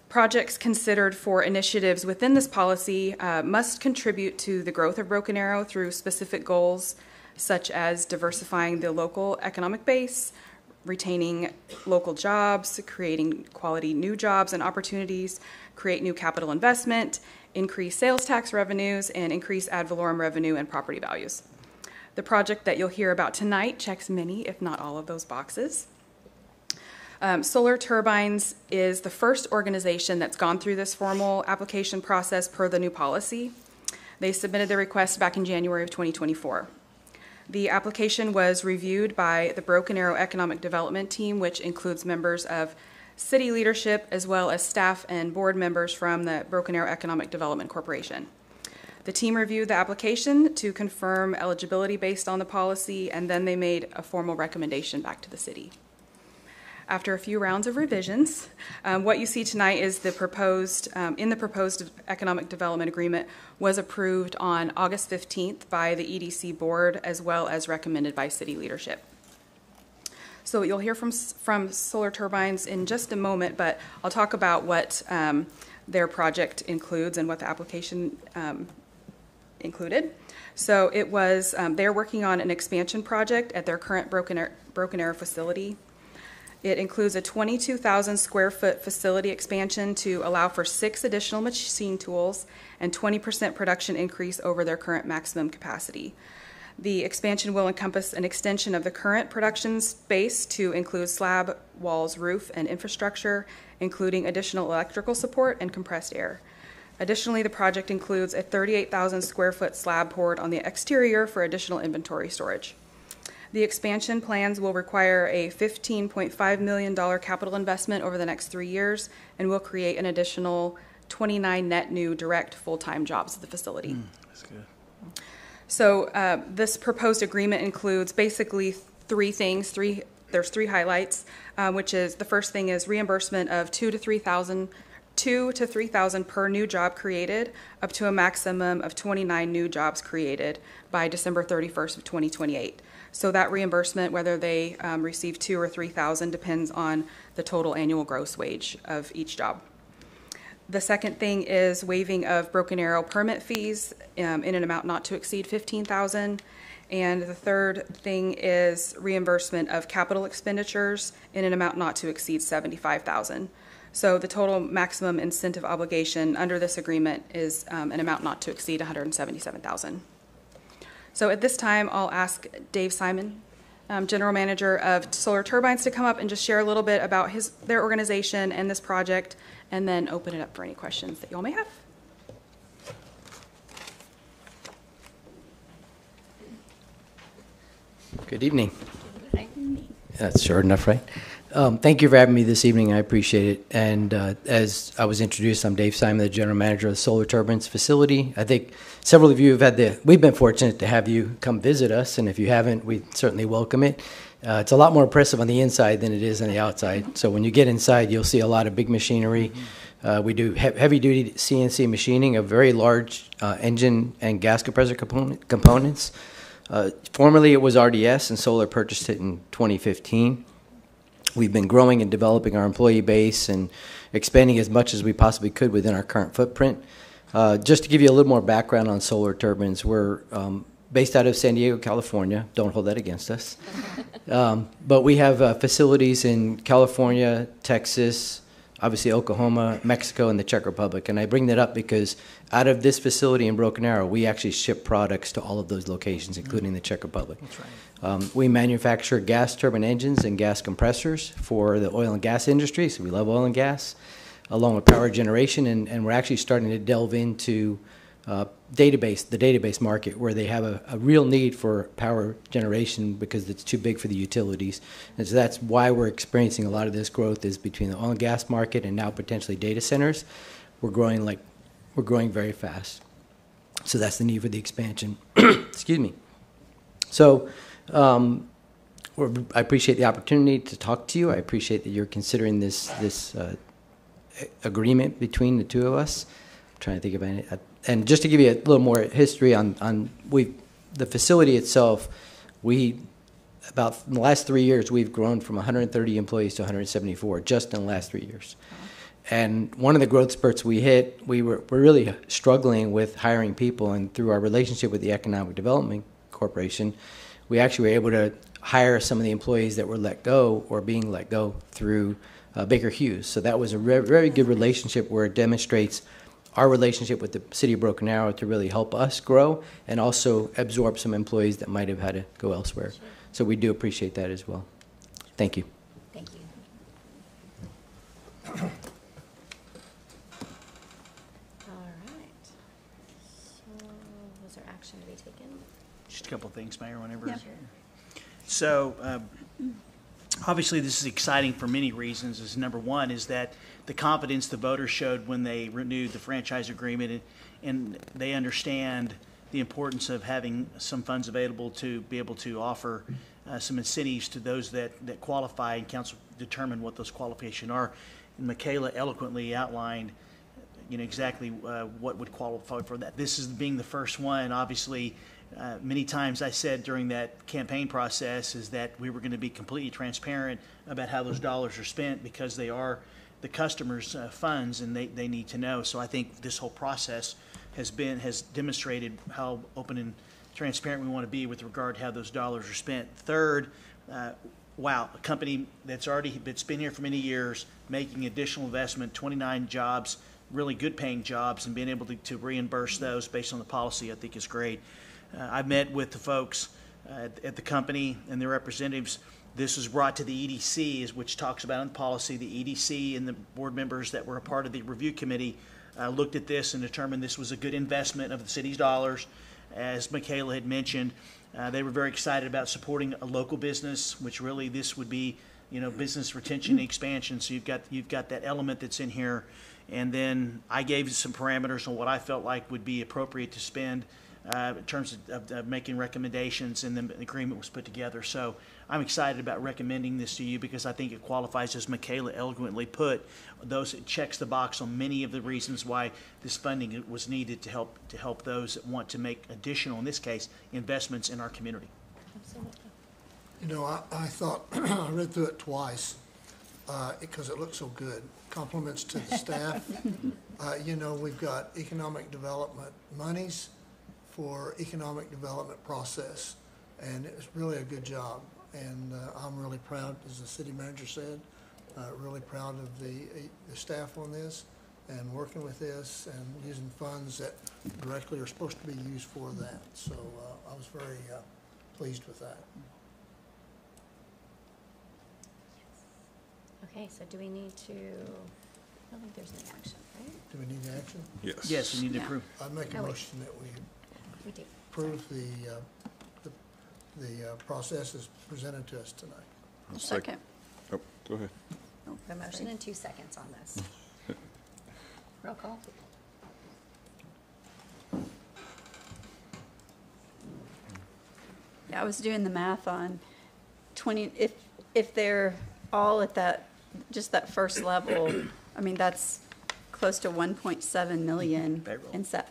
Projects considered for initiatives within this policy must contribute to the growth of Broken Arrow through specific goals such as diversifying the local economic base, retaining local jobs, creating quality new jobs and opportunities, create new capital investment, increase sales tax revenues, and increase ad valorem revenue and property values. The project that you'll hear about tonight checks many, if not all, of those boxes. Solar Turbines is the first organization that's gone through this formal application process per the new policy. They submitted their request back in January of 2024. The application was reviewed by the Broken Arrow Economic Development Team, which includes members of city leadership as well as staff and board members from the Broken Arrow Economic Development Corporation. The team reviewed the application to confirm eligibility based on the policy, and then they made a formal recommendation back to the city. After a few rounds of revisions, what you see tonight is the proposed economic development agreement was approved on August 15th by the EDC board as well as recommended by city leadership. So you'll hear from Solar Turbines in just a moment, but I'll talk about what their project includes and what the application included. So it was, they're working on an expansion project at their current Broken Arrow facility. It includes a 22,000 square foot facility expansion to allow for 6 additional machine tools and 20% production increase over their current maximum capacity. The expansion will encompass an extension of the current production space to include slab, walls, roof, and infrastructure, including additional electrical support and compressed air. Additionally, the project includes a 38,000 square foot slab poured on the exterior for additional inventory storage. The expansion plans will require a $15.5 million capital investment over the next 3 years and will create an additional 29 net new direct full-time jobs at the facility. That's good. So this proposed agreement includes basically 3 things. There's 3 highlights, which is the first thing is reimbursement of $2,000 to 2,000 to 3,000 per new job created, up to a maximum of 29 new jobs created by December 31st of 2028. So that reimbursement, whether they receive 2,000 or 3,000, depends on the total annual gross wage of each job. The second thing is waiving of Broken Arrow permit fees in an amount not to exceed $15,000. And the third thing is reimbursement of capital expenditures in an amount not to exceed $75,000. So the total maximum incentive obligation under this agreement is an amount not to exceed $177,000. So at this time, I'll ask Dave Simon, General Manager of Solar Turbines, to come up and just share a little bit about their organization and this project, and then open it up for any questions that you all may have. Good evening. That's short enough, right? Thank you for having me this evening. I appreciate it. And as I was introduced, I'm Dave Simon, the General Manager of the Solar Turbines facility. I think several of you have we've been fortunate to have you come visit us, and if you haven't, we certainly welcome it. It's a lot more impressive on the inside than it is on the outside. So when you get inside, you'll see a lot of big machinery. We do heavy-duty CNC machining of very large engine and gas compressor components. Formerly, it was RDS, and Solar purchased it in 2015. We've been growing and developing our employee base and expanding as much as we possibly could within our current footprint. Just to give you a little more background on Solar Turbines, we're based out of San Diego, California. Don't hold that against us. But we have facilities in California, Texas, obviously Oklahoma, Mexico, and the Czech Republic. And I bring that up because out of this facility in Broken Arrow, we actually ship products to all of those locations, including the Czech Republic. That's right. We manufacture gas turbine engines and gas compressors for the oil and gas industry, so we love oil and gas, along with power generation, and we're actually starting to delve into the database market, where they have a real need for power generation because it's too big for the utilities. And so that's why we're experiencing a lot of this growth, is between the oil and gas market and now potentially data centers. We're growing very fast. So that's the need for the expansion. Excuse me. So I appreciate the opportunity to talk to you. I appreciate that you're considering this agreement between the two of us. I'm trying to think about it. And just to give you a little more history on the facility itself, about in the last 3 years, we've grown from 130 employees to 174 just in the last 3 years. And one of the growth spurts we hit, we're really struggling with hiring people, and through our relationship with the Economic Development Corporation, we actually were able to hire some of the employees that were let go or being let go through Baker Hughes. So that was a very good relationship, where it demonstrates our relationship with the City of Broken Arrow to really help us grow and also absorb some employees that might have had to go elsewhere. Sure. So we do appreciate that as well. Thank you. Thank you. All right. So was there action to be taken? Just a couple of things, Mayor, whenever. Yeah. Sure. So obviously this is exciting for many reasons. Is number one is that the confidence the voters showed when they renewed the franchise agreement, and they understand the importance of having some funds available to be able to offer some incentives to those that qualify, and council determine what those qualifications are. And Michaela eloquently outlined, exactly what would qualify for that. This is being the first one. Obviously, many times I said during that campaign process is that we were going to be completely transparent about how those dollars are spent, because they are the customers' funds, and they need to know. So I think this whole process has demonstrated how open and transparent we want to be with regard to how those dollars are spent. Third, wow, a company that's been here for many years, making additional investment, 29 jobs, really good paying jobs, and being able to reimburse those based on the policy, I think is great. I've met with the folks at the company and their representatives. This was brought to the EDC, which talks about in the policy. The EDC and the board members that were a part of the review committee looked at this and determined this was a good investment of the city's dollars. As Michaela had mentioned, they were very excited about supporting a local business, which really this would be, business retention and expansion. So you've got that element that's in here. And then I gave some parameters on what I felt like would be appropriate to spend in terms of making recommendations, and then the agreement was put together. So I'm excited about recommending this to you because I think it qualifies, as Michaela eloquently put, it checks the box on many of the reasons why this funding was needed to help those that want to make additional, in this case, investments in our community. Absolutely. You know, I thought, I read through it twice, because it looked so good. Compliments to the staff. You know, we've got economic development monies for economic development process, and it was really a good job. And I'm really proud, as the city manager said, really proud of the staff on this and working with this and using funds that directly are supposed to be used for that. So I was very pleased with that. Okay, so do we need to, I don't think there's any action, right? Do we need action? Yes. Yes, we need to approve. I'd make a motion that We do. approve the process as presented to us tonight. I'll Second. Oh, go ahead. A motion in 2 seconds on this. Roll call. Yeah, I was doing the math on 20, if they're all at just that first level, I mean, that's close to 1.7 million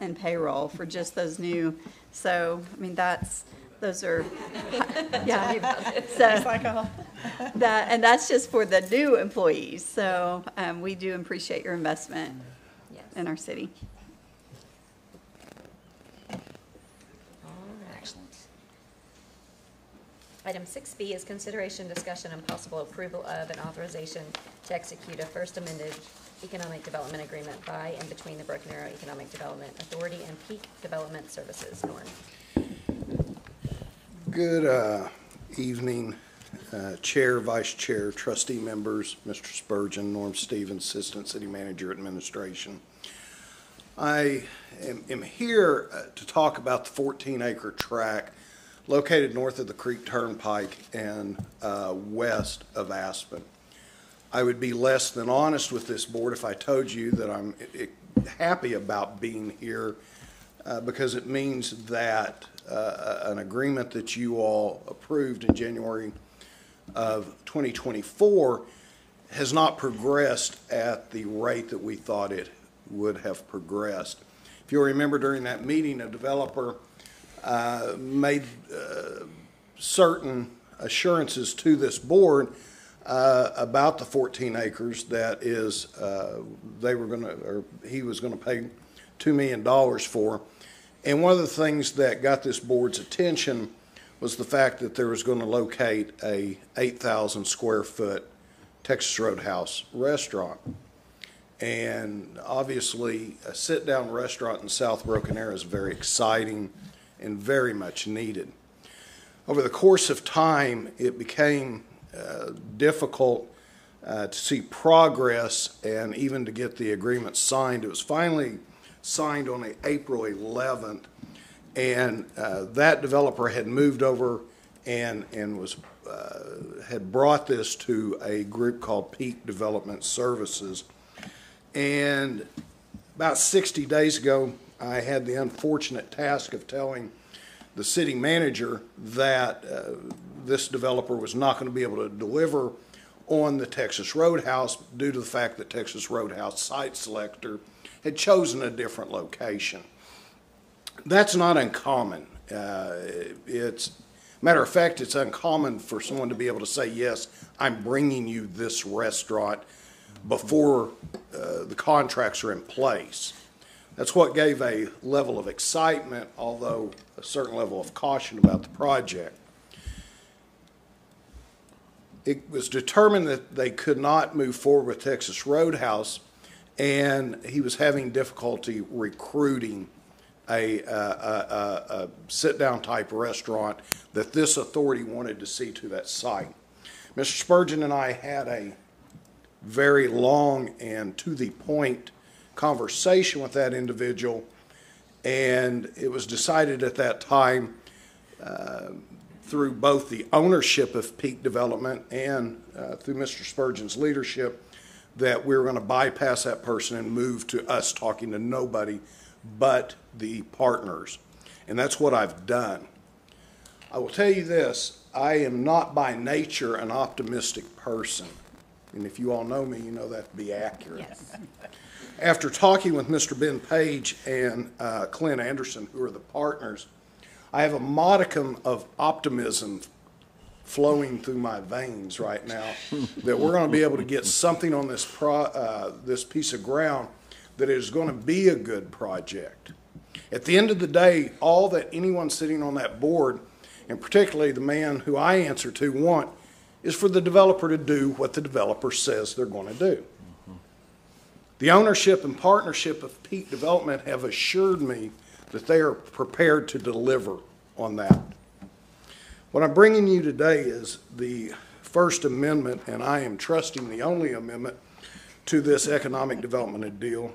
in payroll for just those new. So, I mean, those are, yeah. So and that's just for the new employees. So we do appreciate your investment in our city. Item 6B is consideration, discussion, and possible approval of an authorization to execute a first amended economic development agreement by and between the Broken Arrow Economic Development Authority and Peak Development Services. Norm. Good evening, Chair, Vice Chair, trustee members, Mr. Spurgeon, Norm Stevens, Assistant City Manager Administration. I am here to talk about the 14-acre tract located north of the Creek Turnpike and west of Aspen. I would be less than honest with this board if I told you that I'm happy about being here because it means that an agreement that you all approved in January of 2024 has not progressed at the rate that we thought it would have progressed. If you'll remember, during that meeting, a developer made certain assurances to this board about the 14 acres that is he was going to pay $2 million for. And one of the things that got this board's attention was the fact that there was going to locate a 8,000 square foot Texas Roadhouse restaurant. And obviously a sit-down restaurant in South Broken Arrow is very exciting and very much needed. Over the course of time, it became difficult to see progress and even to get the agreement signed. It was finally signed on April 11th, and that developer had moved over and had brought this to a group called Peak Development Services. And about 60 days ago, I had the unfortunate task of telling the city manager that this developer was not going to be able to deliver on the Texas Roadhouse due to the fact that Texas Roadhouse site selector had chosen a different location. That's not uncommon. Matter of fact, it's uncommon for someone to be able to say, yes, I'm bringing you this restaurant before the contracts are in place. That's what gave a level of excitement, although a certain level of caution about the project. It was determined that they could not move forward with Texas Roadhouse, and he was having difficulty recruiting a sit-down type restaurant that this authority wanted to see to that site. Mr. Spurgeon and I had a very long and to the point conversation with that individual, and it was decided at that time through both the ownership of Peak Development and through Mr. Spurgeon's leadership that we were going to bypass that person and move to us talking to nobody but the partners. and that's what I've done. I will tell you this, I am not by nature an optimistic person. And if you all know me, you know that to be accurate. Yes. After talking with Mr. Ben Page and Clint Anderson, who are the partners, I have a modicum of optimism flowing through my veins right now that we're going to be able to get something on this this piece of ground that is going to be a good project. At the end of the day, all that anyone sitting on that board, and particularly the man who I answer to, want is for the developer to do what the developer says they're going to do. The ownership and partnership of Peak Development have assured me that they are prepared to deliver on that. What I'm bringing you today is the First Amendment, and I am trusting the only amendment to this economic development deal.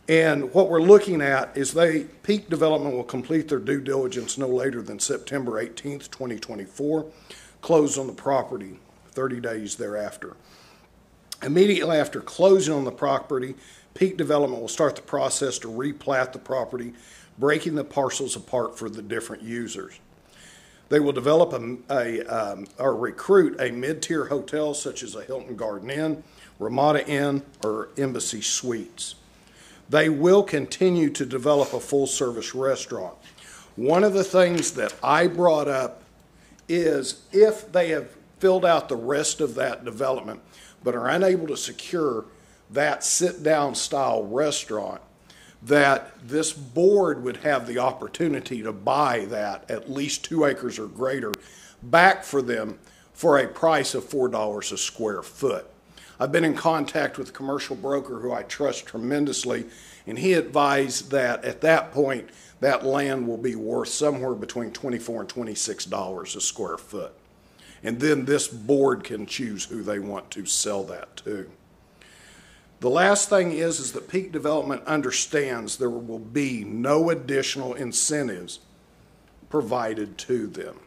And what we're looking at is Peak Development will complete their due diligence no later than September 18th, 2024, close on the property 30 days thereafter. Immediately after closing on the property, Peak Development will start the process to replat the property, breaking the parcels apart for the different users. They will develop or recruit a mid-tier hotel such as a Hilton Garden Inn, Ramada Inn, or Embassy Suites. They will continue to develop a full-service restaurant. One of the things that I brought up is if they have filled out the rest of that development but are unable to secure that sit-down style restaurant, that this board would have the opportunity to buy that at least 2 acres or greater back for them for a price of $4 a square foot. I've been in contact with a commercial broker who I trust tremendously, and he advised that at that point, that land will be worth somewhere between $24 and $26 a square foot. And then this board can choose who they want to sell that to. The last thing is that Peak Development understands there will be no additional incentives provided to them.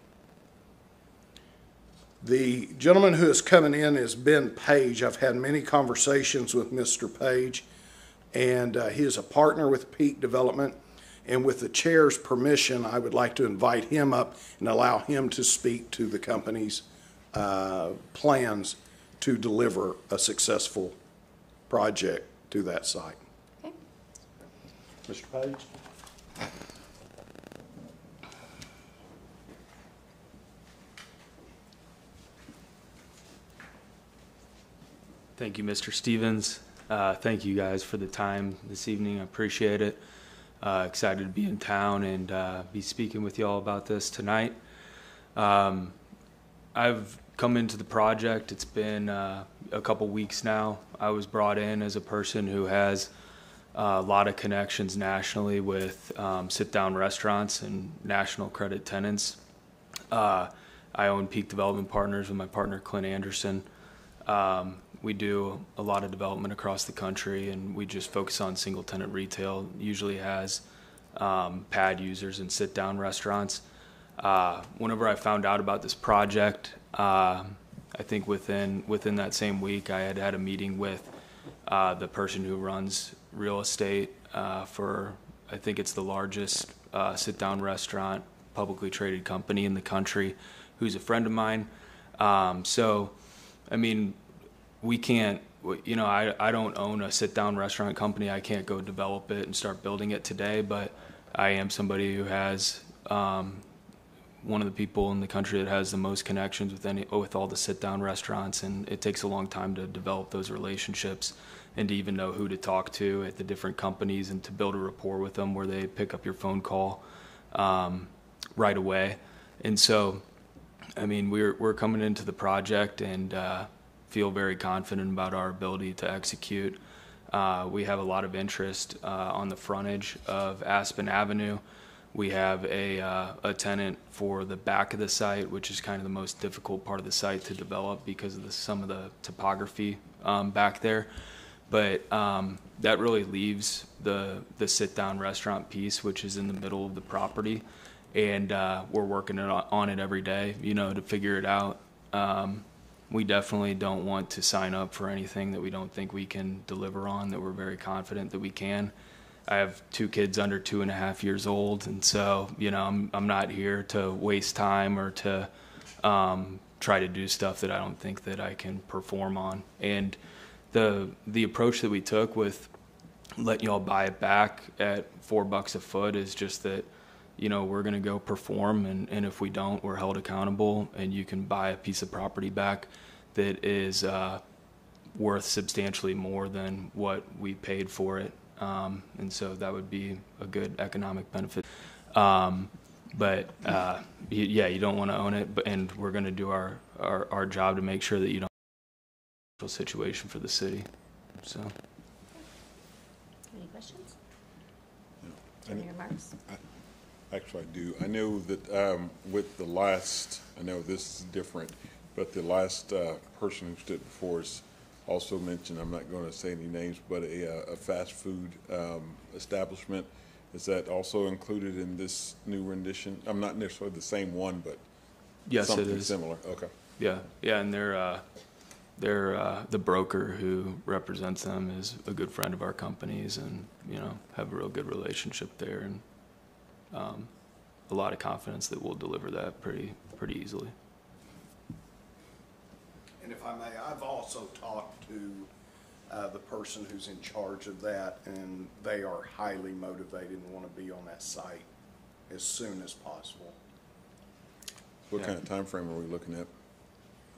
The gentleman who is coming in is Ben Page. I've had many conversations with Mr. Page, and he is a partner with Peak Development. And with the chair's permission, I would like to invite him up and allow him to speak to the company's plans to deliver a successful project to that site. Okay. Mr. Page? Thank you, Mr. Stevens. Thank you guys for the time this evening. I appreciate it. Excited to be in town and be speaking with you all about this tonight. I've come into the project. It's been a couple weeks now. I was brought in as a person who has a lot of connections nationally with sit-down restaurants and national credit tenants. I own Peak Development Partners with my partner Clint Anderson. We do a lot of development across the country, and we just focus on single-tenant retail. Usually has pad users and sit-down restaurants. Whenever I found out about this project, I think within that same week, I had a meeting with the person who runs real estate for, I think it's the largest sit-down restaurant publicly traded company in the country, who's a friend of mine. So, I mean, we can't, you know, I don't own a sit-down restaurant company. I can't go develop it and start building it today, but I am somebody who has one of the people in the country that has the most connections with all the sit-down restaurants, and it takes a long time to develop those relationships and to even know who to talk to at the different companies and to build a rapport with them where they pick up your phone call right away. And so, I mean, we're coming into the project and feel very confident about our ability to execute. We have a lot of interest on the frontage of Aspen Avenue. We have a tenant for the back of the site, which is kind of the most difficult part of the site to develop because of some of the topography back there. But that really leaves the sit-down restaurant piece, which is in the middle of the property. And we're working on it every day, you know, to figure it out. We definitely don't want to sign up for anything that we don't think we can deliver on, that we're very confident that we can. I have 2 kids under 2.5 years old, and so, you know, I'm not here to waste time or to try to do stuff that I don't think that I can perform on. And the approach that we took with letting y'all buy it back at $4 a foot is just that, you know, we're going to go perform, and if we don't, we're held accountable, and you can buy a piece of property back that is worth substantially more than what we paid for it. And so that would be a good economic benefit. But yeah, you don't want to own it, and we're going to do our job to make sure that you don't have a situation for the city. So. Any questions? No. Any remarks? Actually, I do. I know that with the last, I know this is different, but the last person who stood before us also mentioned, I'm not going to say any names, but a fast food establishment. Is that also included in this new rendition? I'm not necessarily the same one, but yes, something it is similar. Okay. Yeah, yeah, and they're the broker who represents them is a good friend of our company's, and you know, have a real good relationship there, and a lot of confidence that we'll deliver that pretty easily. And if I may, I've also talked to the person who's in charge of that, and they are highly motivated and want to be on that site as soon as possible. What kind of time frame are we looking at?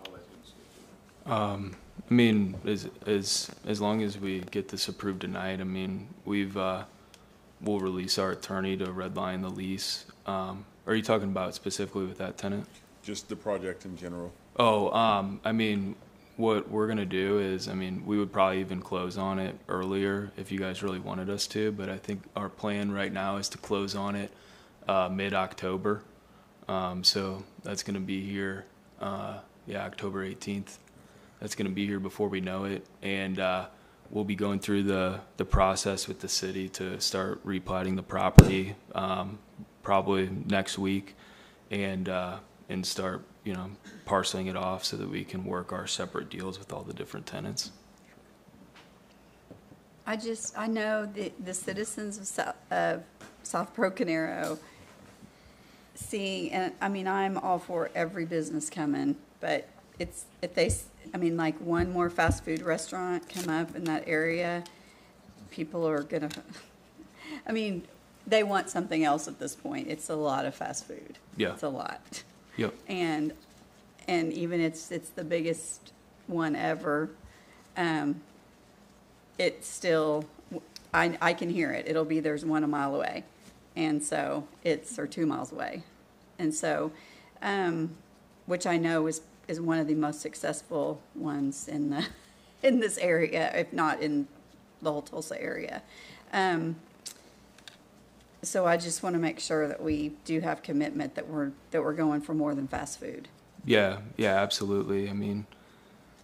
I'll let them speak to that. I mean, as long as we get this approved tonight, I mean, we'll release our attorney to redline the lease. Are you talking about specifically with that tenant? Just the project in general. Oh, I mean, what we're gonna do is, I mean, we would probably even close on it earlier if you guys really wanted us to, but I think our plan right now is to close on it mid-October. So that's gonna be here, yeah, October 18th. That's gonna be here before we know it, and we'll be going through the process with the city to start replatting the property probably next week, and start, you know, parceling it off so that we can work our separate deals with all the different tenants. I know the citizens of South Broken Arrow seeing, and I mean, I'm all for every business coming, but I mean, like one more fast food restaurant come up in that area, people are gonna, I mean, they want something else at this point. It's a lot of fast food. Yeah. It's a lot. Yep. And even it's the biggest one ever. It's still, I can hear it. There's one a mile away, and so or 2 miles away, and so, which I know is one of the most successful ones in this area, if not in the whole Tulsa area. So I just want to make sure that we do have commitment that we're going for more than fast food. Yeah, yeah, absolutely. I mean,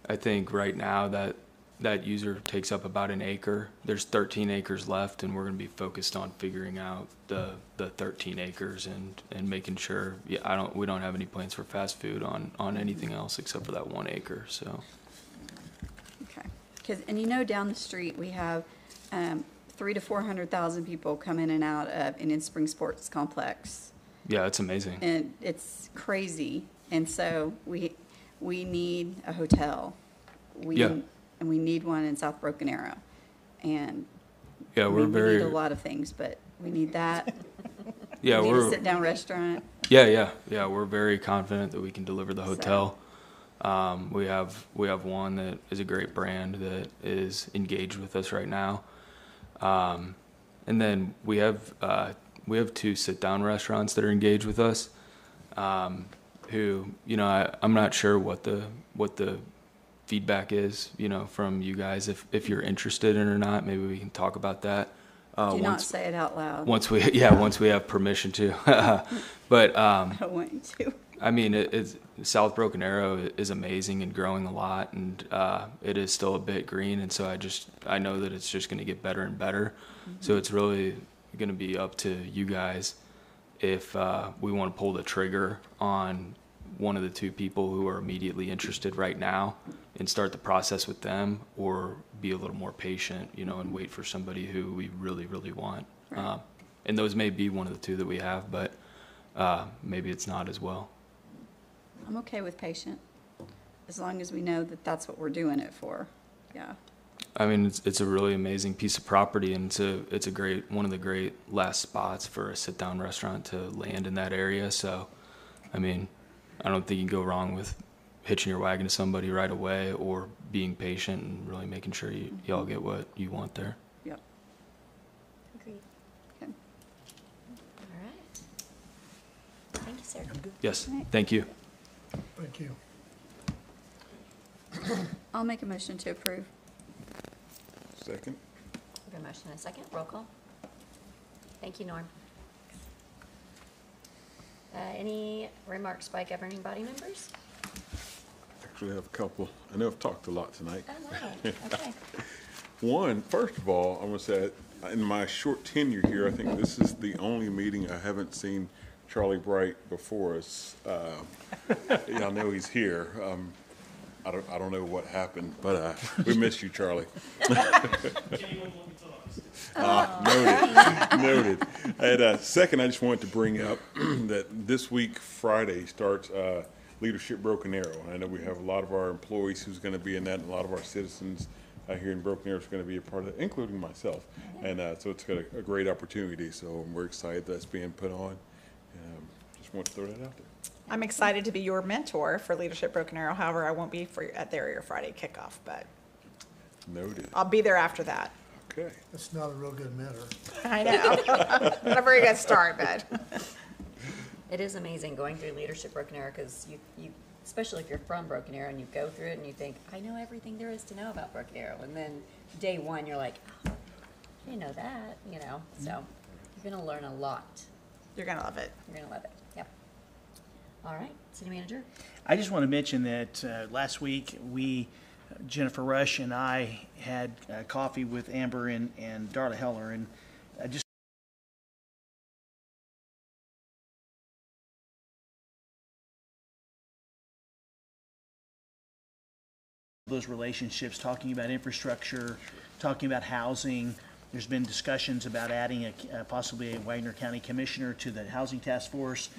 I think right now that user takes up about an acre. There's 13 acres left, and we're going to be focused on figuring out the 13 acres and making sure. Yeah, we don't have any plans for fast food on anything else except for that 1 acre. So. Okay, and you know, down the street we have 300,000 to 400,000 people come in and out of an in-spring sports complex. Yeah, it's amazing. And it's crazy. And so we need a hotel. And we need one in South Broken Arrow. And yeah, we need a lot of things, but we need that. Yeah, we need a sit-down restaurant. Yeah. We're very confident that we can deliver the hotel. We have one that is a great brand that is engaged with us right now. And then we have 2 sit-down restaurants that are engaged with us, who, you know, I'm not sure what the feedback is, you know, from you guys. If you're interested in it or not, maybe we can talk about that. Do not say it out loud. Once we have permission to. But I don't want you to. I mean, it's South Broken Arrow is amazing and growing a lot, and it is still a bit green, and so I know that it's just going to get better and better. Mm-hmm. So it's really going to be up to you guys if we want to pull the trigger on one of the two people who are immediately interested right now and start the process with them, or be a little more patient, and wait for somebody who we really, really want. Right. And those may be one of the two that we have, but maybe it's not as well. I'm okay with patient, as long as we know that that's what we're doing it for. Yeah. I mean, it's a really amazing piece of property, and it's a great, one of the great last spots for a sit-down restaurant to land in that area. So, I mean, I don't think you can go wrong with hitching your wagon to somebody right away, or being patient and really making sure y'all get what you want there. Yep. Agreed. Okay. All right. Thank you, sir. Yes, Right. thank you. Thank you. I'll make a motion to approve. Second. We have a motion and a second. Roll call. Thank you, Norm. Any remarks by governing body members? Actually, I have a couple. I know I've talked a lot tonight. Oh, wow. Okay. One, first of all, I'm going to say, in my short tenure here, I think this is the only meeting I haven't seen Charlie Bright before us. I know he's here. I don't know what happened, but we miss you, Charlie. Noted. And second, I just wanted to bring up that this week, Friday, starts Leadership Broken Arrow. And I know we have a lot of our employees who's going to be in that, and a lot of our citizens here in Broken Arrow is going to be a part of it, including myself. And so it's got a great opportunity. So we're excited that's being put on. Just want to throw that out there. I'm excited to be your mentor for Leadership Broken Arrow. However, I won't be at the area Friday kickoff, but Noted. I'll be there after that. Okay. That's not a real good mentor. I know. Not a very good start, but. It is amazing going through Leadership Broken Arrow, because you, especially if you're from Broken Arrow and you go through it and you think, I know everything there is to know about Broken Arrow. And then day one, you're like, oh, I didn't know that, So you're going to learn a lot. You're going to love it. You're going to love it. Yep. All right. City Manager? I just want to mention that last week Jennifer Rush and I had coffee with Amber and Darla Heller, and just those relationships, talking about infrastructure, talking about housing. There's been discussions about adding possibly a Wagner County Commissioner to the Housing Task Force.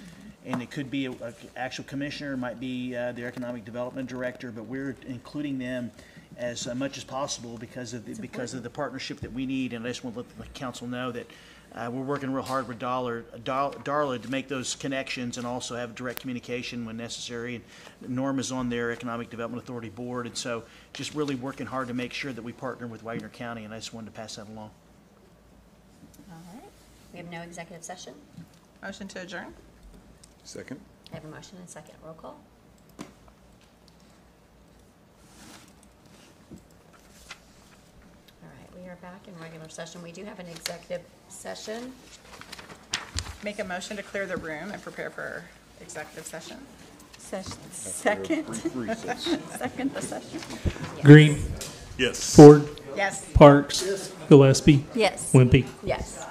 And it could be an actual commissioner, might be the Economic Development Director, but we're including them as much as possible because of the partnership that we need. And I just want to let the council know that we're working real hard with Darla to make those connections and also have direct communication when necessary. And Norm is on their Economic Development Authority board, and so just really working hard to make sure that we partner with Wagner County, and I just wanted to pass that along. All right. We have no executive session. Motion to adjourn. Second. I have a motion and a second. Roll call. All right, we are back in regular session. We do have an executive session. Make a motion to clear the room and prepare for executive session. Second. Recess. Second the session. Green. Yes. Ford. Yes. Parks. Gillespie. Yes. Wimpy. Yes.